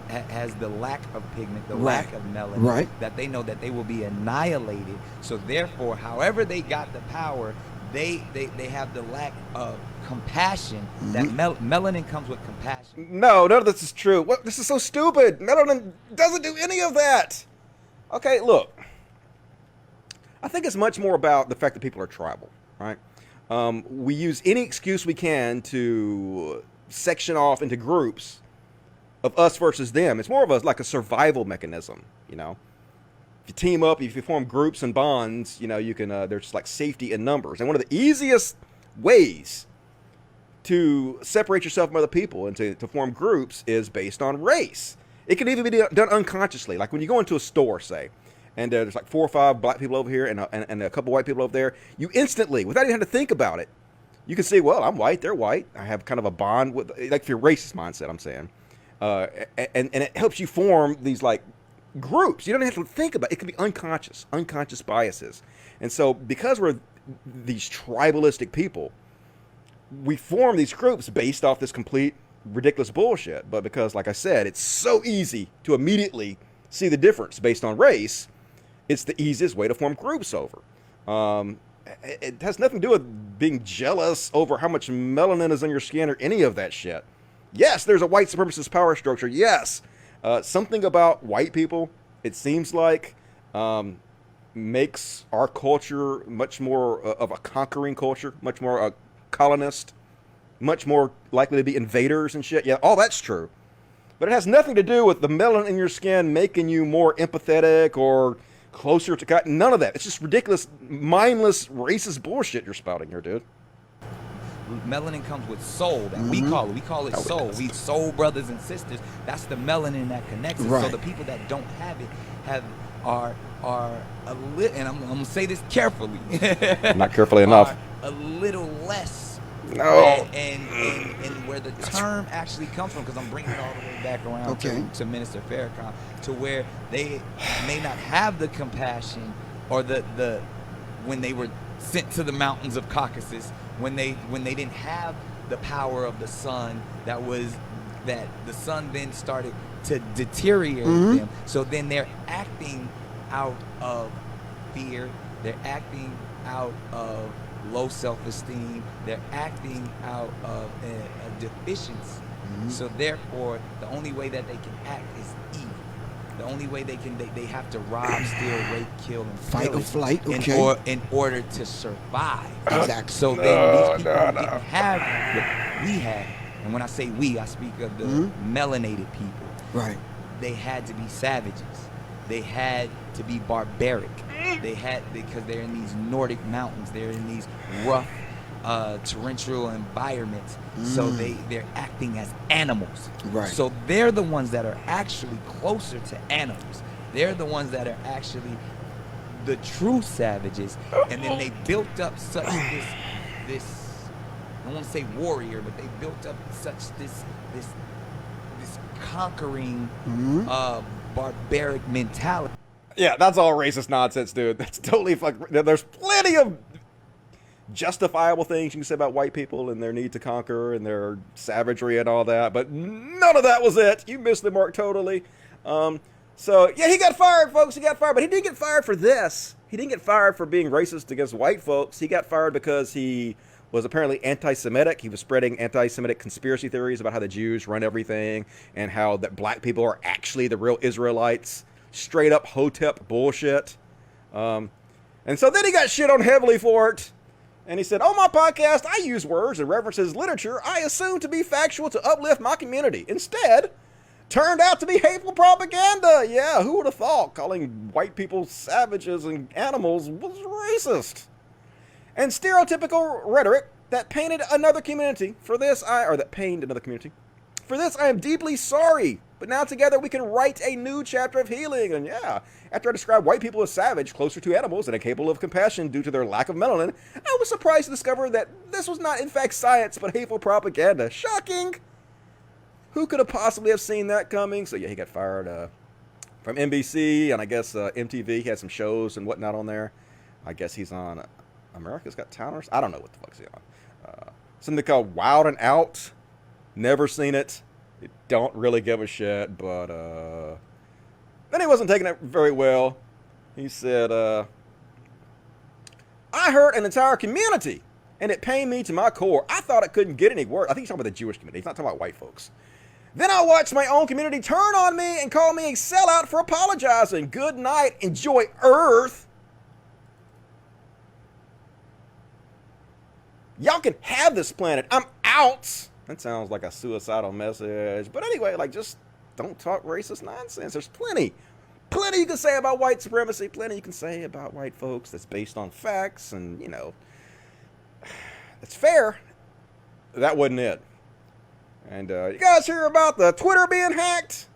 the lack of pigment, the lack of melanin, that they know that they will be annihilated. So therefore, however they got the power, they have the lack of compassion. That melanin comes with compassion. No, none of this is true. What? This is so stupid. Melanin doesn't do any of that. Okay, look. I think it's much more about the fact that people are tribal, right? We use any excuse we can to section off into groups of us versus them. It's more of like a survival mechanism, you know. If you team up, if you form groups and bonds, you know, you can. There's like safety in numbers, and one of the easiest ways to separate yourself from other people and to form groups is based on race. It can even be done unconsciously, like when you go into a store, say. And there's like 4 or 5 black people over here and a couple white people over there. You instantly, without even having to think about it, you can see, well, I'm white, they're white. I have kind of a bond with, like, if you're racist mindset, I'm saying. And it helps you form these, like, groups. You don't have to think about it. It can be unconscious biases. And so because we're these tribalistic people, we form these groups based off this complete ridiculous bullshit. But because, like I said, it's so easy to immediately see the difference based on race, it's the easiest way to form groups over. It has nothing to do with being jealous over how much melanin is in your skin or any of that shit. Yes, there's a white supremacist power structure. Yes. Something about white people, it seems like, makes our culture much more of a conquering culture, much more a colonist, much more likely to be invaders and shit. Yeah, all that's true. But it has nothing to do with the melanin in your skin making you more empathetic or closer to God. None of that. It's just ridiculous, mindless, racist bullshit you're spouting here, dude. Melanin comes with soul. That we call it. We call it soul. We soul brothers and sisters. That's the melanin that connects us. So the people that don't have it are a little. And I'm gonna say this carefully. Not carefully enough. A little less. No. And where the term actually comes from, because I'm bringing it all the way back around to Minister Farrakhan, to where they may not have the compassion or the when they were sent to the mountains of Caucasus, when they didn't have the power of the sun, that the sun then started to deteriorate them. So then they're acting out of fear. They're acting out of low self-esteem. They're acting out of a deficiency. So therefore, the only way that they can act is evil. The only way they have to rob, steal, rape, kill, and fight or flight. In order to survive. Exactly. So then these people didn't have what we had. And when I say we, I speak of the melanated people. Right. They had to be savages. They had to be barbaric. Because they're in these Nordic mountains. They're in these rough, torrential environments. So they're acting as animals. Right. So they're the ones that are actually closer to animals. They're the ones that are actually the true savages. And then they built up such this I don't want to say warrior, but they built up such this conquering barbaric mentality. Yeah, that's all racist nonsense, dude. That's totally there's plenty of justifiable things you can say about white people and their need to conquer and their savagery and all that, but none of that was it. You missed the mark totally. So, yeah, he got fired, folks. He got fired, but he didn't get fired for this. He didn't get fired for being racist against white folks. He got fired because he was apparently anti-Semitic. He was spreading anti-Semitic conspiracy theories about how the Jews run everything and how that black people are actually the real Israelites. Straight up Hotep bullshit. And so then he got shit on heavily for it. And he said, on my podcast, I use words and references literature I assume to be factual to uplift my community. Instead, turned out to be hateful propaganda. Yeah, who would have thought calling white people savages and animals was racist? And stereotypical rhetoric that painted another community. For this, pained another community. For this, I am deeply sorry. But now together we can write a new chapter of healing. And yeah, after I described white people as savage, closer to animals, and incapable of compassion due to their lack of melanin, I was surprised to discover that this was not in fact science, but hateful propaganda. Shocking! Who could have possibly have seen that coming? So yeah, he got fired from NBC, and I guess MTV. He had some shows and whatnot on there. I guess he's on America's Got Talent. I don't know what the fuck's he on. Something called Wild and Out. Never seen it. Don't really give a shit, but then he wasn't taking it very well. He said, I hurt an entire community, and it pained me to my core. I thought it couldn't get any worse. I think he's talking about the Jewish community. He's not talking about white folks. Then I watched my own community turn on me and call me a sellout for apologizing. Good night. Enjoy Earth. Y'all can have this planet. I'm out. That sounds like a suicidal message. But anyway, like, just don't talk racist nonsense. There's plenty you can say about white supremacy. Plenty you can say about white folks that's based on facts. And, you know, it's fair. That wasn't it. And you guys hear about the Twitter being hacked?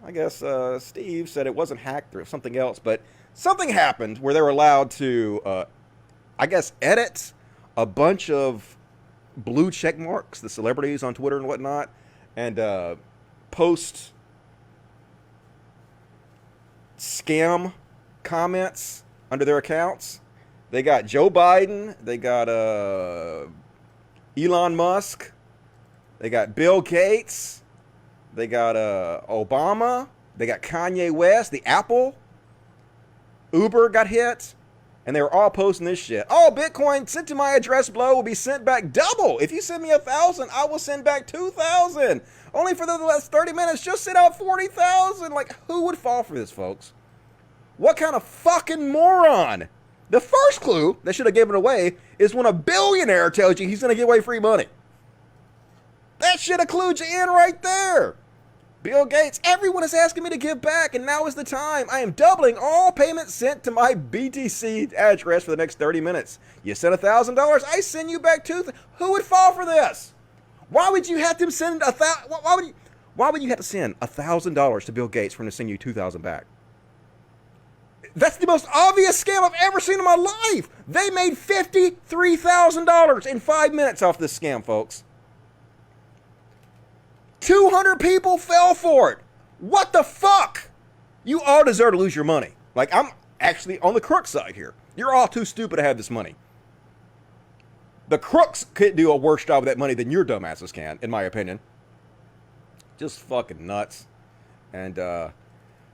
I guess Steve said it wasn't hacked or something else. But something happened where they were allowed to, I guess, edit a bunch of blue check marks, the celebrities on Twitter and whatnot, and post scam comments under their accounts. They got Joe Biden, they got Elon Musk, they got Bill Gates, they got Obama, they got Kanye West, the Apple, Uber got hit. And they were all posting this shit. Oh, Bitcoin sent to my address below will be sent back double. If you send me 1,000, I will send back 2,000. Only for the last 30 minutes, just sent out 40,000. Like, who would fall for this, folks? What kind of fucking moron? The first clue they should have given away is when a billionaire tells you he's going to give away free money. That should have clued you in right there. Bill Gates, everyone is asking me to give back, and now is the time. I am doubling all payments sent to my BTC address for the next 30 minutes. You sent $1,000, I send you back $2,000. Who would fall for this? Why would you have to send Why would you have to send $1,000 to Bill Gates for him to send you $2,000 back? That's the most obvious scam I've ever seen in my life. They made $53,000 in 5 minutes off this scam, folks. 200 people fell for it. What the fuck? You all deserve to lose your money. Like, I'm actually on the crook side here. You're all too stupid to have this money. The crooks couldn't do a worse job with that money than your dumbasses can, in my opinion. Just fucking nuts. And,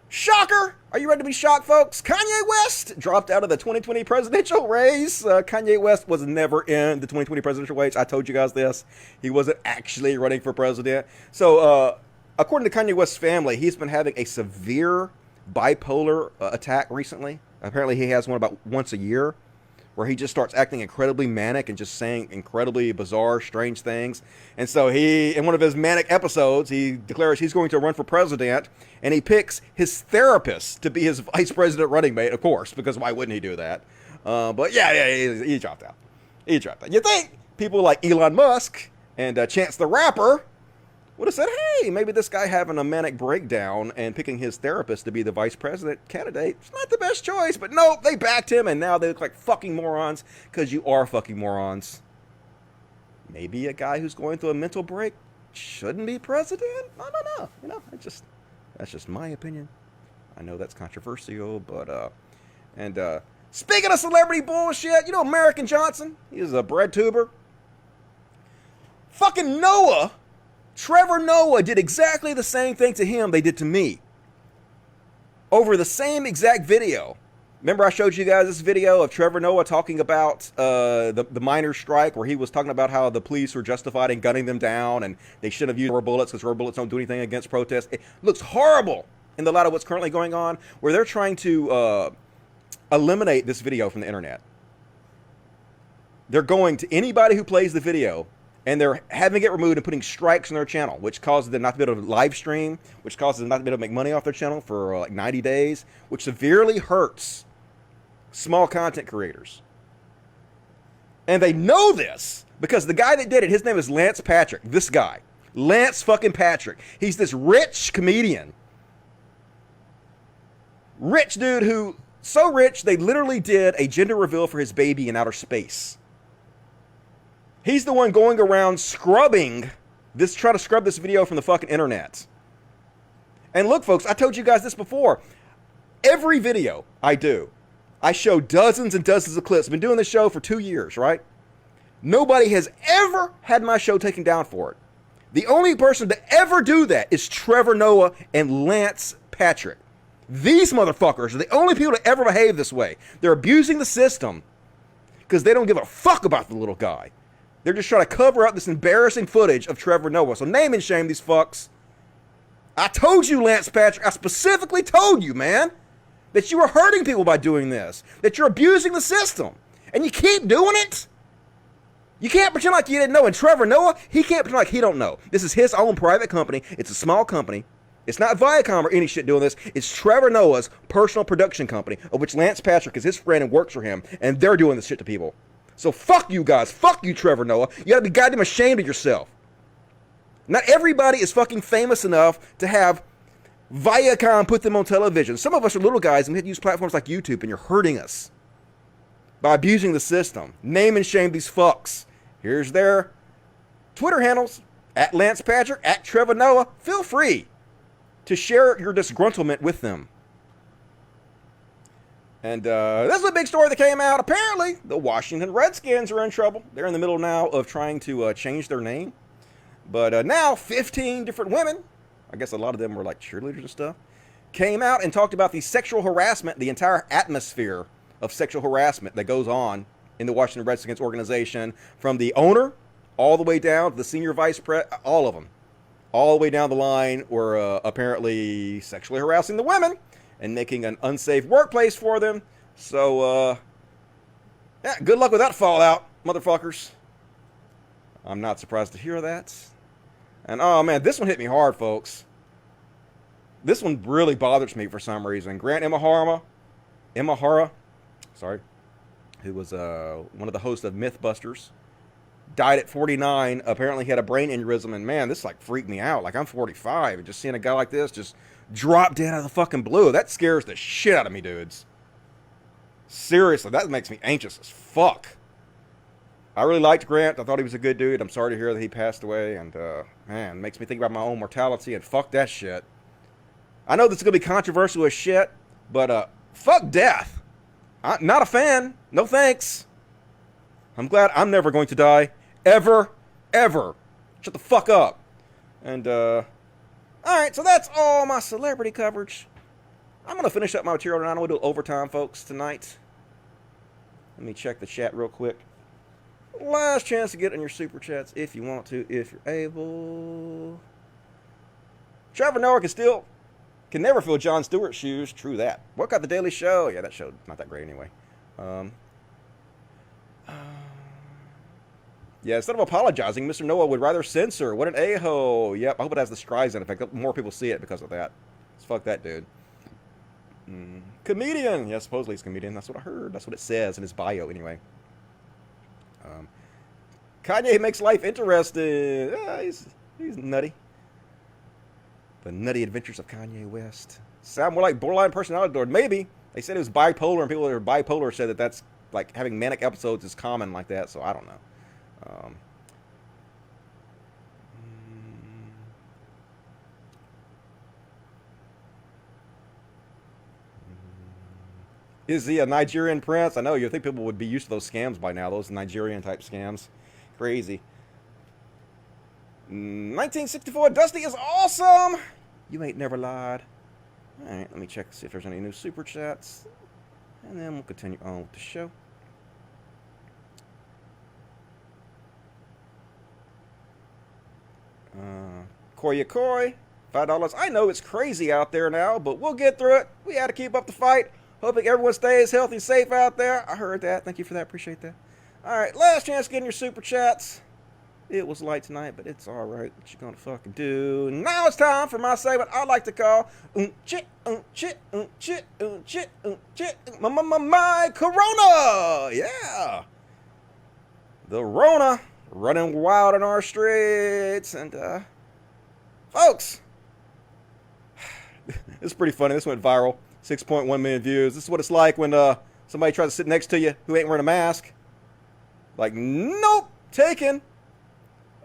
shocker! Are you ready to be shocked, folks? Kanye West dropped out of the 2020 presidential race. Kanye West was never in the 2020 presidential race. I told you guys this. He wasn't actually running for president. So, according to Kanye West's family, he's been having a severe bipolar attack recently. Apparently, he has one about once a year, where he just starts acting incredibly manic and just saying incredibly bizarre, strange things. And so he, in one of his manic episodes, he declares he's going to run for president, and he picks his therapist to be his vice president running mate, of course, because why wouldn't he do that? But yeah, he dropped out. He dropped out. You think people like Elon Musk and Chance the Rapper would have said, hey, maybe this guy having a manic breakdown and picking his therapist to be the vice president candidate is not the best choice. But no, they backed him, and now they look like fucking morons because you are fucking morons. Maybe a guy who's going through a mental break shouldn't be president? I don't know. You know, that's just my opinion. I know that's controversial, but, speaking of celebrity bullshit, you know American Johnson? He is a bread tuber. Fucking Trevor Noah did exactly the same thing to him they did to me. Over the same exact video. Remember I showed you guys this video of Trevor Noah talking about the miners' strike, where he was talking about how the police were justified in gunning them down and they shouldn't have used rubber bullets because rubber bullets don't do anything against protests. It looks horrible in the light of what's currently going on, where they're trying to eliminate this video from the internet. They're going to anybody who plays the video, and they're having it removed and putting strikes on their channel, which causes them not to be able to live stream, which causes them not to be able to make money off their channel for like 90 days, which severely hurts small content creators. And they know this because the guy that did it, his name is Lance Patrick. This guy, Lance fucking Patrick. He's this rich comedian. Rich dude who, so rich, they literally did a gender reveal for his baby in outer space. He's the one going around scrubbing this, trying to scrub this video from the fucking internet. And look, folks, I told you guys this before. Every video I do, I show dozens and dozens of clips. I've been doing this show for 2 years, right? Nobody has ever had my show taken down for it. The only person to ever do that is Trevor Noah and Lance Patrick. These motherfuckers are the only people to ever behave this way. They're abusing the system because they don't give a fuck about the little guy. They're just trying to cover up this embarrassing footage of Trevor Noah. So name and shame these fucks. I told you, Lance Patrick, I specifically told you, man, that you were hurting people by doing this, that you're abusing the system, and you keep doing it. You can't pretend like you didn't know. And Trevor Noah, he can't pretend like he don't know. This is his own private company. It's a small company. It's not Viacom or any shit doing this. It's Trevor Noah's personal production company, of which Lance Patrick is his friend and works for him, and they're doing this shit to people. So fuck you guys. Fuck you, Trevor Noah. You gotta be goddamn ashamed of yourself. Not everybody is fucking famous enough to have Viacom put them on television. Some of us are little guys and we have to use platforms like YouTube, and you're hurting us by abusing the system. Name and shame these fucks. Here's their Twitter handles. At Lance Patrick, at Trevor Noah. Feel free to share your disgruntlement with them. And this is a big story that came out. Apparently, the Washington Redskins are in trouble. They're in the middle now of trying to change their name. But now 15 different women, I guess a lot of them were like cheerleaders and stuff, came out and talked about the sexual harassment, the entire atmosphere of sexual harassment that goes on in the Washington Redskins organization, from the owner all the way down to the senior vice president, all of them. All the way down the line were apparently sexually harassing the women and making an unsafe workplace for them. So, yeah, good luck with that fallout, motherfuckers. I'm not surprised to hear that. And, oh, man, this one hit me hard, folks. This one really bothers me for some reason. Grant Imahara, who was one of the hosts of Mythbusters, died at 49. Apparently he had a brain aneurysm, and man, this like freaked me out. Like, I'm 45, and just seeing a guy like this just drop dead out of the fucking blue, that scares the shit out of me, dudes. Seriously, that makes me anxious as fuck. I really liked Grant. I thought he was a good dude. I'm sorry to hear that he passed away, and man, it makes me think about my own mortality, and fuck that shit. I know this is gonna be controversial as shit, but fuck death. I'm not a fan. No thanks. I'm glad I'm never going to die. Ever. Ever. Shut the fuck up. And, alright, so that's all my celebrity coverage. I'm going to finish up my material tonight. I'm going to do overtime, folks, tonight. Let me check the chat real quick. Last chance to get in your super chats if you want to, if you're able. Trevor Noah can never fill Jon Stewart's shoes. True that. What got the Daily Show? Yeah, that show not that great anyway. Yeah, instead of apologizing, Mr. Noah would rather censor. What an a-hole. Yep, I hope it has the Streisand effect. More people see it because of that. Let's fuck that dude. Comedian. Yeah, supposedly he's a comedian. That's what I heard. That's what it says in his bio anyway. Kanye makes life interesting. He's nutty. The nutty adventures of Kanye West. Sound more like borderline personality disorder. Maybe. They said it was bipolar, and people that are bipolar said that that's like having manic episodes is common like that, so I don't know. Is he a Nigerian prince? I know, you think people would be used to those scams by now, those Nigerian type scams. Crazy. 1964 Dusty is awesome! You ain't never lied. Alright, let me check to see if there's any new super chats. And then we'll continue on with the show. Koya Koi, $5. I know it's crazy out there now, but we'll get through it. We had to keep up the fight. Hoping everyone stays healthy and safe out there. I heard that. Thank you for that. Appreciate that. Alright, last chance getting your super chats. It was light tonight, but it's alright. What you gonna fucking do? Now it's time for my segment I like to call my Corona! Yeah! The Rona running wild in our streets. And, folks, this is pretty funny. This went viral. 6.1 million views. This is what it's like when somebody tries to sit next to you who ain't wearing a mask. Like, nope, taken.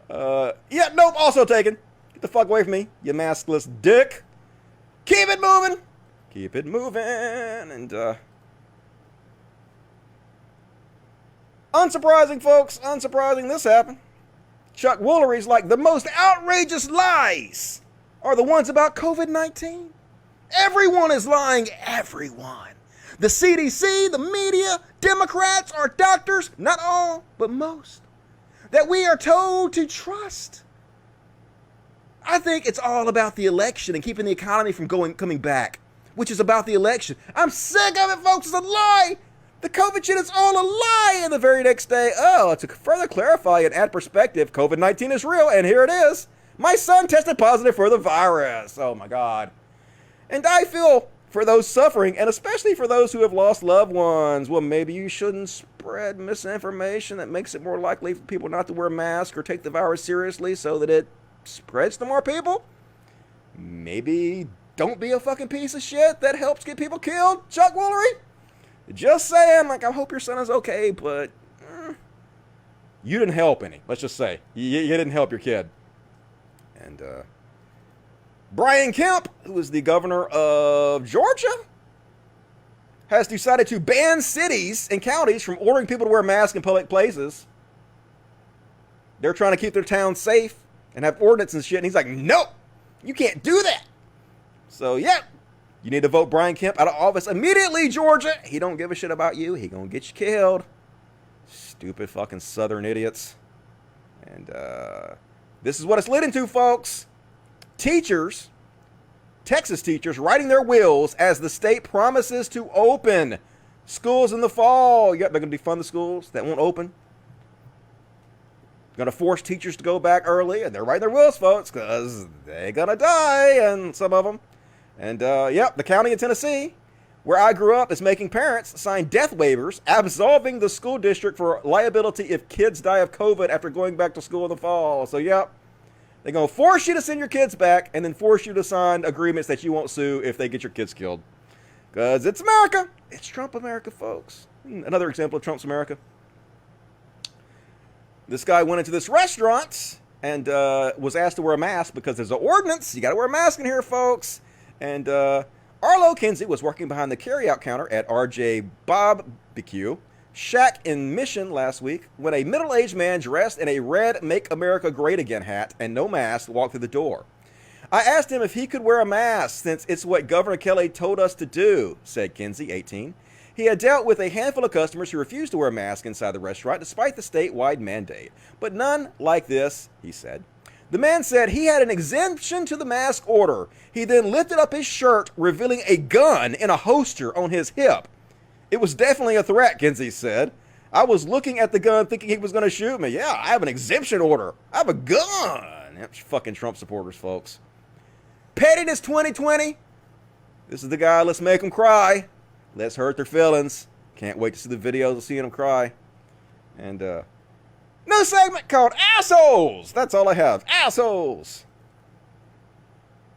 Yeah, nope, also taken. Get the fuck away from me, you maskless dick. Keep it moving. Keep it moving. And, Unsurprising, folks. Unsurprising, this happened. Chuck Woolery's like, the most outrageous lies are the ones about COVID-19. Everyone is lying. Everyone. The CDC, the media, Democrats, our doctors, not all, but most, that we are told to trust. I think it's all about the election and keeping the economy from coming back, which is about the election. I'm sick of it, folks. It's a lie. The COVID shit is all a lie. And the very next day, to further clarify and add perspective, COVID-19 is real, and here it is. My son tested positive for the virus. Oh my God. And I feel for those suffering, and especially for those who have lost loved ones. Well, maybe you shouldn't spread misinformation that makes it more likely for people not to wear masks or take the virus seriously so that it spreads to more people. Maybe don't be a fucking piece of shit that helps get people killed, Chuck Woolery. Just saying, like, I hope your son is okay, but you didn't help any. Let's just say. You didn't help your kid. And, Brian Kemp, who is the governor of Georgia, has decided to ban cities and counties from ordering people to wear masks in public places. They're trying to keep their town safe and have ordinance and shit. And he's like, nope, you can't do that. So, yeah, you need to vote Brian Kemp out of office immediately, Georgia. He don't give a shit about you. He gonna get you killed. Stupid fucking southern idiots. And this is what it's led into, folks. Teachers, Texas teachers, writing their wills as the state promises to open schools in the fall. Yep, they're going to defund the schools that won't open. Going to force teachers to go back early, and they're writing their wills, folks, because they're going to die, and some of them. And, yep, the county in Tennessee, where I grew up, is making parents sign death waivers, absolving the school district for liability if kids die of COVID after going back to school in the fall. So, yep. They're going to force you to send your kids back and then force you to sign agreements that you won't sue if they get your kids killed. Because it's America. It's Trump America, folks. Another example of Trump's America. This guy went into this restaurant and was asked to wear a mask because there's an ordinance. You got to wear a mask in here, folks. And Arlo Kinsey was working behind the carryout counter at RJ Barbecue Shack in Mission last week when a middle-aged man dressed in a red Make America Great Again hat and no mask walked through the door. I asked him if he could wear a mask since it's what Governor Kelly told us to do, said Kinsey, 18. He had dealt with a handful of customers who refused to wear masks inside the restaurant despite the statewide mandate. But none like this, he said. The man said he had an exemption to the mask order. He then lifted up his shirt, revealing a gun in a holster on his hip. It was definitely a threat, Kinsey said. I was looking at the gun thinking he was going to shoot me. Yeah, I have an exemption order. I have a gun. That's fucking Trump supporters, folks. Pettiness 2020. This is the guy, let's make him cry. Let's hurt their feelings. Can't wait to see the videos of seeing them cry. And, new segment called Assholes. That's all I have. Assholes.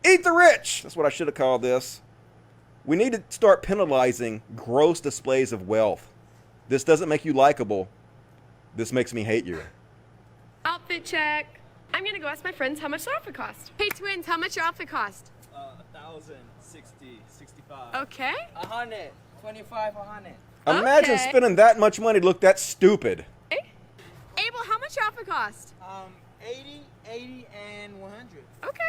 Eat the rich. That's what I should have called this. We need to start penalizing gross displays of wealth. This doesn't make you likable. This makes me hate you. Outfit check. I'm gonna go ask my friends how much their outfit cost. Hey twins, how much your outfit cost? 1,000, 60, 65. Okay. 100, 25, 100. Imagine spending that much money to look that stupid. Abel, how much your outfit cost? 80, and 100. Okay.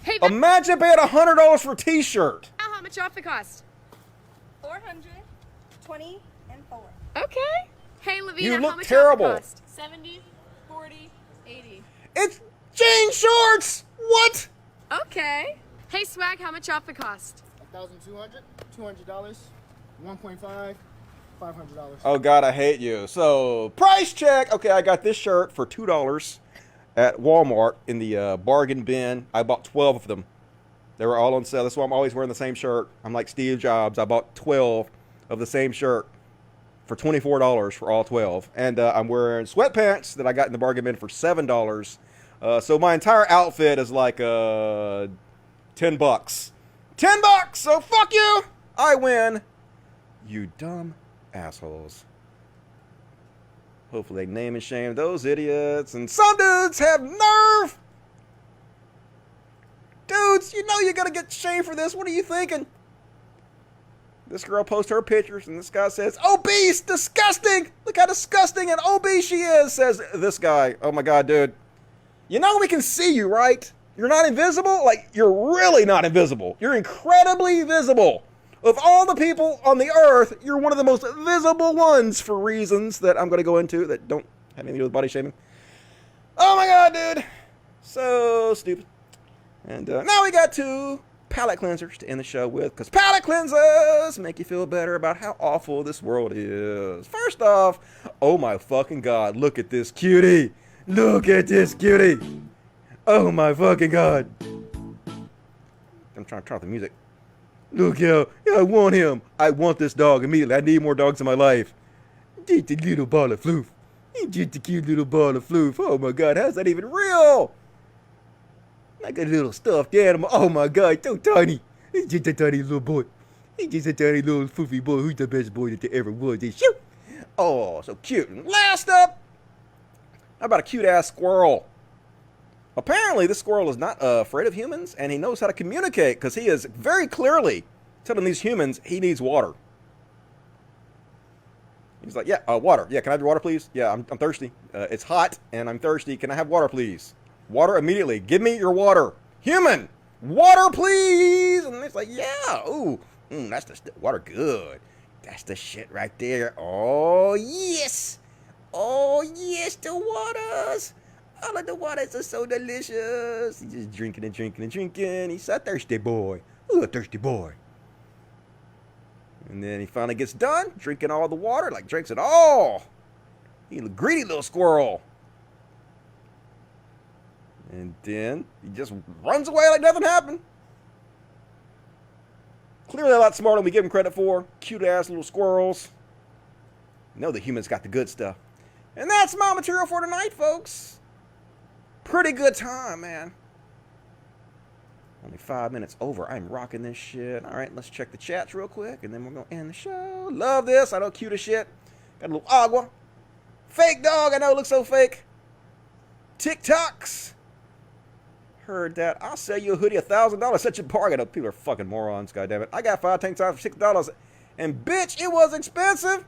Hey, imagine paying $100 for a t-shirt. How much your outfit cost? 400, 20, and 4. Okay. Hey, Lavina, you how look much terrible. your outfit cost? 70, 40, 80. It's jean shorts. What? Okay. Hey, Swag, how much your outfit cost? 1,200, $200, 1.5, $500. Oh, God, I hate you. So, price check. Okay, I got this shirt for $2 at Walmart in the bargain bin. I bought 12 of them. They were all on sale. That's why I'm always wearing the same shirt. I'm like Steve Jobs. I bought 12 of the same shirt for $24 for all 12. And I'm wearing sweatpants that I got in the bargain bin for $7. So my entire outfit is like $10. $10! So fuck you! I win. You dumb assholes. Hopefully they name and shame those idiots. And some dudes have nerve! Dudes, you know you're gonna get shamed for this. What are you thinking? This girl posts her pictures, and this guy says, obese, disgusting. Look how disgusting and obese she is, says this guy. Oh my God, dude. You know we can see you, right? You're not invisible? Like, you're really not invisible. You're incredibly visible. Of all the people on the earth, you're one of the most visible ones for reasons that I'm going to go into that don't have anything to do with body shaming. Oh my God, dude. So stupid. And now we got two palate cleansers to end the show with, because palate cleansers make you feel better about how awful this world is. First off, oh my fucking God, look at this cutie. Look at this cutie. Oh my fucking God. I'm trying to turn off the music. Look, yo, I want him. I want this dog immediately. I need more dogs in my life. Just the little ball of floof. Just a cute little ball of floof. Oh my God, how's that even real? Like a little stuffed animal. Oh my God, so tiny. He's just a tiny little boy. He's just a tiny little foofy boy. Who's the best boy that there ever was? Shoot. Oh, so cute. And last up, how about a cute ass squirrel? Apparently, this squirrel is not afraid of humans, and he knows how to communicate, because he is very clearly telling these humans he needs water. He's like, yeah, water. Yeah, can I have your water, please? Yeah, I'm thirsty. It's hot, and I'm thirsty. Can I have water, please? Water immediately. Give me your water. Human! Water, please! And it's like, yeah, ooh, that's the water, good. That's the shit right there. Oh, yes! Oh, yes, the waters! All of the waters are so delicious. He's just drinking and drinking and drinking. He's a thirsty boy. Ooh, a thirsty boy. And then he finally gets done drinking all the water, like drinks it all. He's a greedy little squirrel. And then he just runs away like nothing happened. Clearly a lot smarter than we give him credit for. Cute ass little squirrels. You know the humans got the good stuff. And that's my material for tonight, folks. Pretty good time, man. Only 5 minutes over. I'm rocking this shit. All right, let's check the chats real quick, and then we're going to end the show. Love this. I know, cute as shit. Got a little agua. Fake dog. I know, it looks so fake. TikToks. Heard that. I'll sell you a hoodie, $1,000. Such a bargain. Oh, people are fucking morons, goddammit. I got 5 tank tops for $6. And bitch, it was expensive.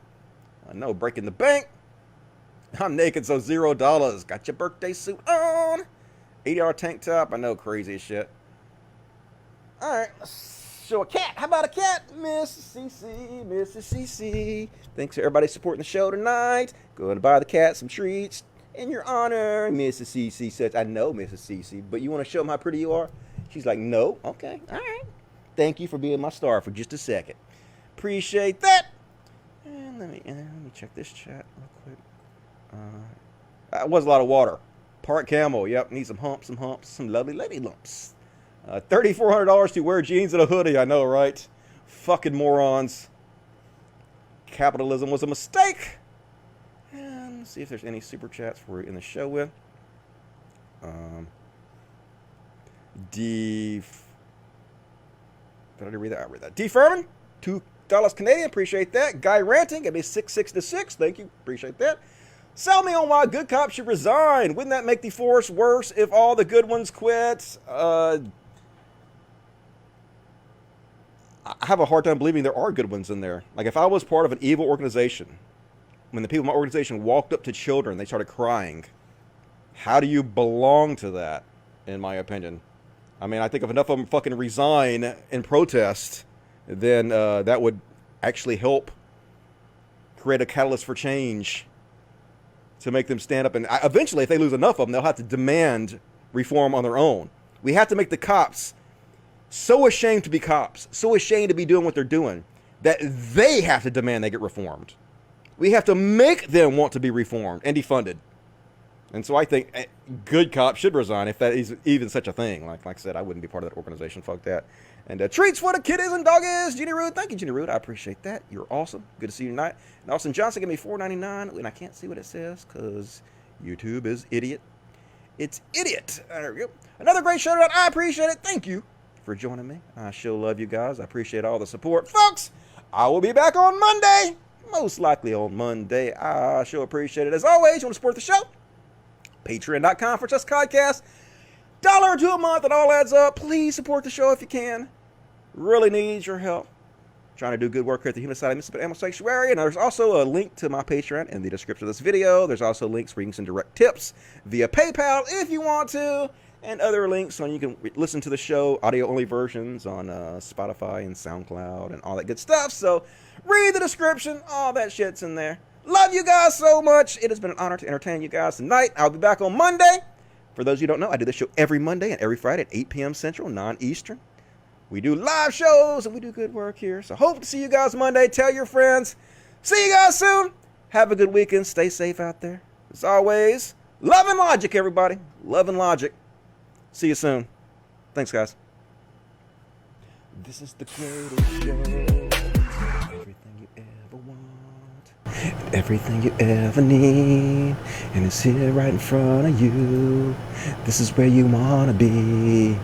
I know, breaking the bank. I'm naked, so $0. Got your birthday suit on. $80 tank top. I know, crazy as shit. All right, let's show a cat. How about a cat? Mrs. CC, Mrs. CC. Thanks to everybody supporting the show tonight. Going to buy the cat some treats in your honor. Mrs. CC says, I know, Mrs. CC, but you want to show them how pretty you are? She's like, no. Okay, all right. Thank you for being my star for just a second. Appreciate that. And let me check this chat real quick. That was a lot of water. Part camel. Yep, need some humps, some lovely lady lumps. $3,400 to wear jeans and a hoodie. I know, right? Fucking morons. Capitalism was a mistake. And let's see if there's any super chats we're in the show with. Did I read that? I read that. D. Furman, $2 Canadian. Appreciate that. Guy ranting. Give me 666. Thank you. Appreciate that. Sell me on why good cops should resign. Wouldn't that make the force worse if all the good ones quit? I have a hard time believing there are good ones in there. Like, if I was part of an evil organization, when the people in my organization walked up to children, they started crying. How do you belong to that, in my opinion? I mean, I think if enough of them fucking resign in protest, then that would actually help create a catalyst for change to make them stand up. And eventually, if they lose enough of them, they'll have to demand reform on their own. We have to make the cops so ashamed to be cops, so ashamed to be doing what they're doing, that they have to demand they get reformed. We have to make them want to be reformed and defunded. And so I think good cops should resign, if that is even such a thing. Like I said, I wouldn't be part of that organization. Fuck that. And treats for the kiddies and doggies. Jenny Rude. Thank you, Jenny Rude. I appreciate that. You're awesome. Good to see you tonight. And Austin Johnson gave me $4.99. And I can't see what it says because YouTube is idiot. It's idiot. There we go. Another great show tonight. I appreciate it. Thank you for joining me. I sure love you guys. I appreciate all the support. Folks, I will be back on Monday. Most likely on Monday. I sure appreciate it. As always, you want to support the show? Patreon.com/podcast. $1 or $2 a month, it all adds up. Please support the show if you can. Really needs your help. trying to do good work here at the Human Society of Mississippi Animal Sanctuary. And there's also a link to my Patreon in the description of this video. There's also links where you can send direct tips via PayPal if you want to, and other links so you can listen to the show, audio-only versions on Spotify and SoundCloud and all that good stuff. So read the description. All that shit's in there. Love you guys so much. It has been an honor to entertain you guys tonight. I'll be back on Monday. For those of you who don't know, I do this show every Monday and every Friday at 8 p.m. Central, 9 Eastern. We do live shows and we do good work here. So hope to see you guys Monday. Tell your friends. See you guys soon. Have a good weekend. Stay safe out there. As always, love and logic, everybody. Love and logic. See you soon. Thanks, guys. This is the greatest show. Everything you ever want. Everything you ever need. And it's here right in front of you. This is where you want to be.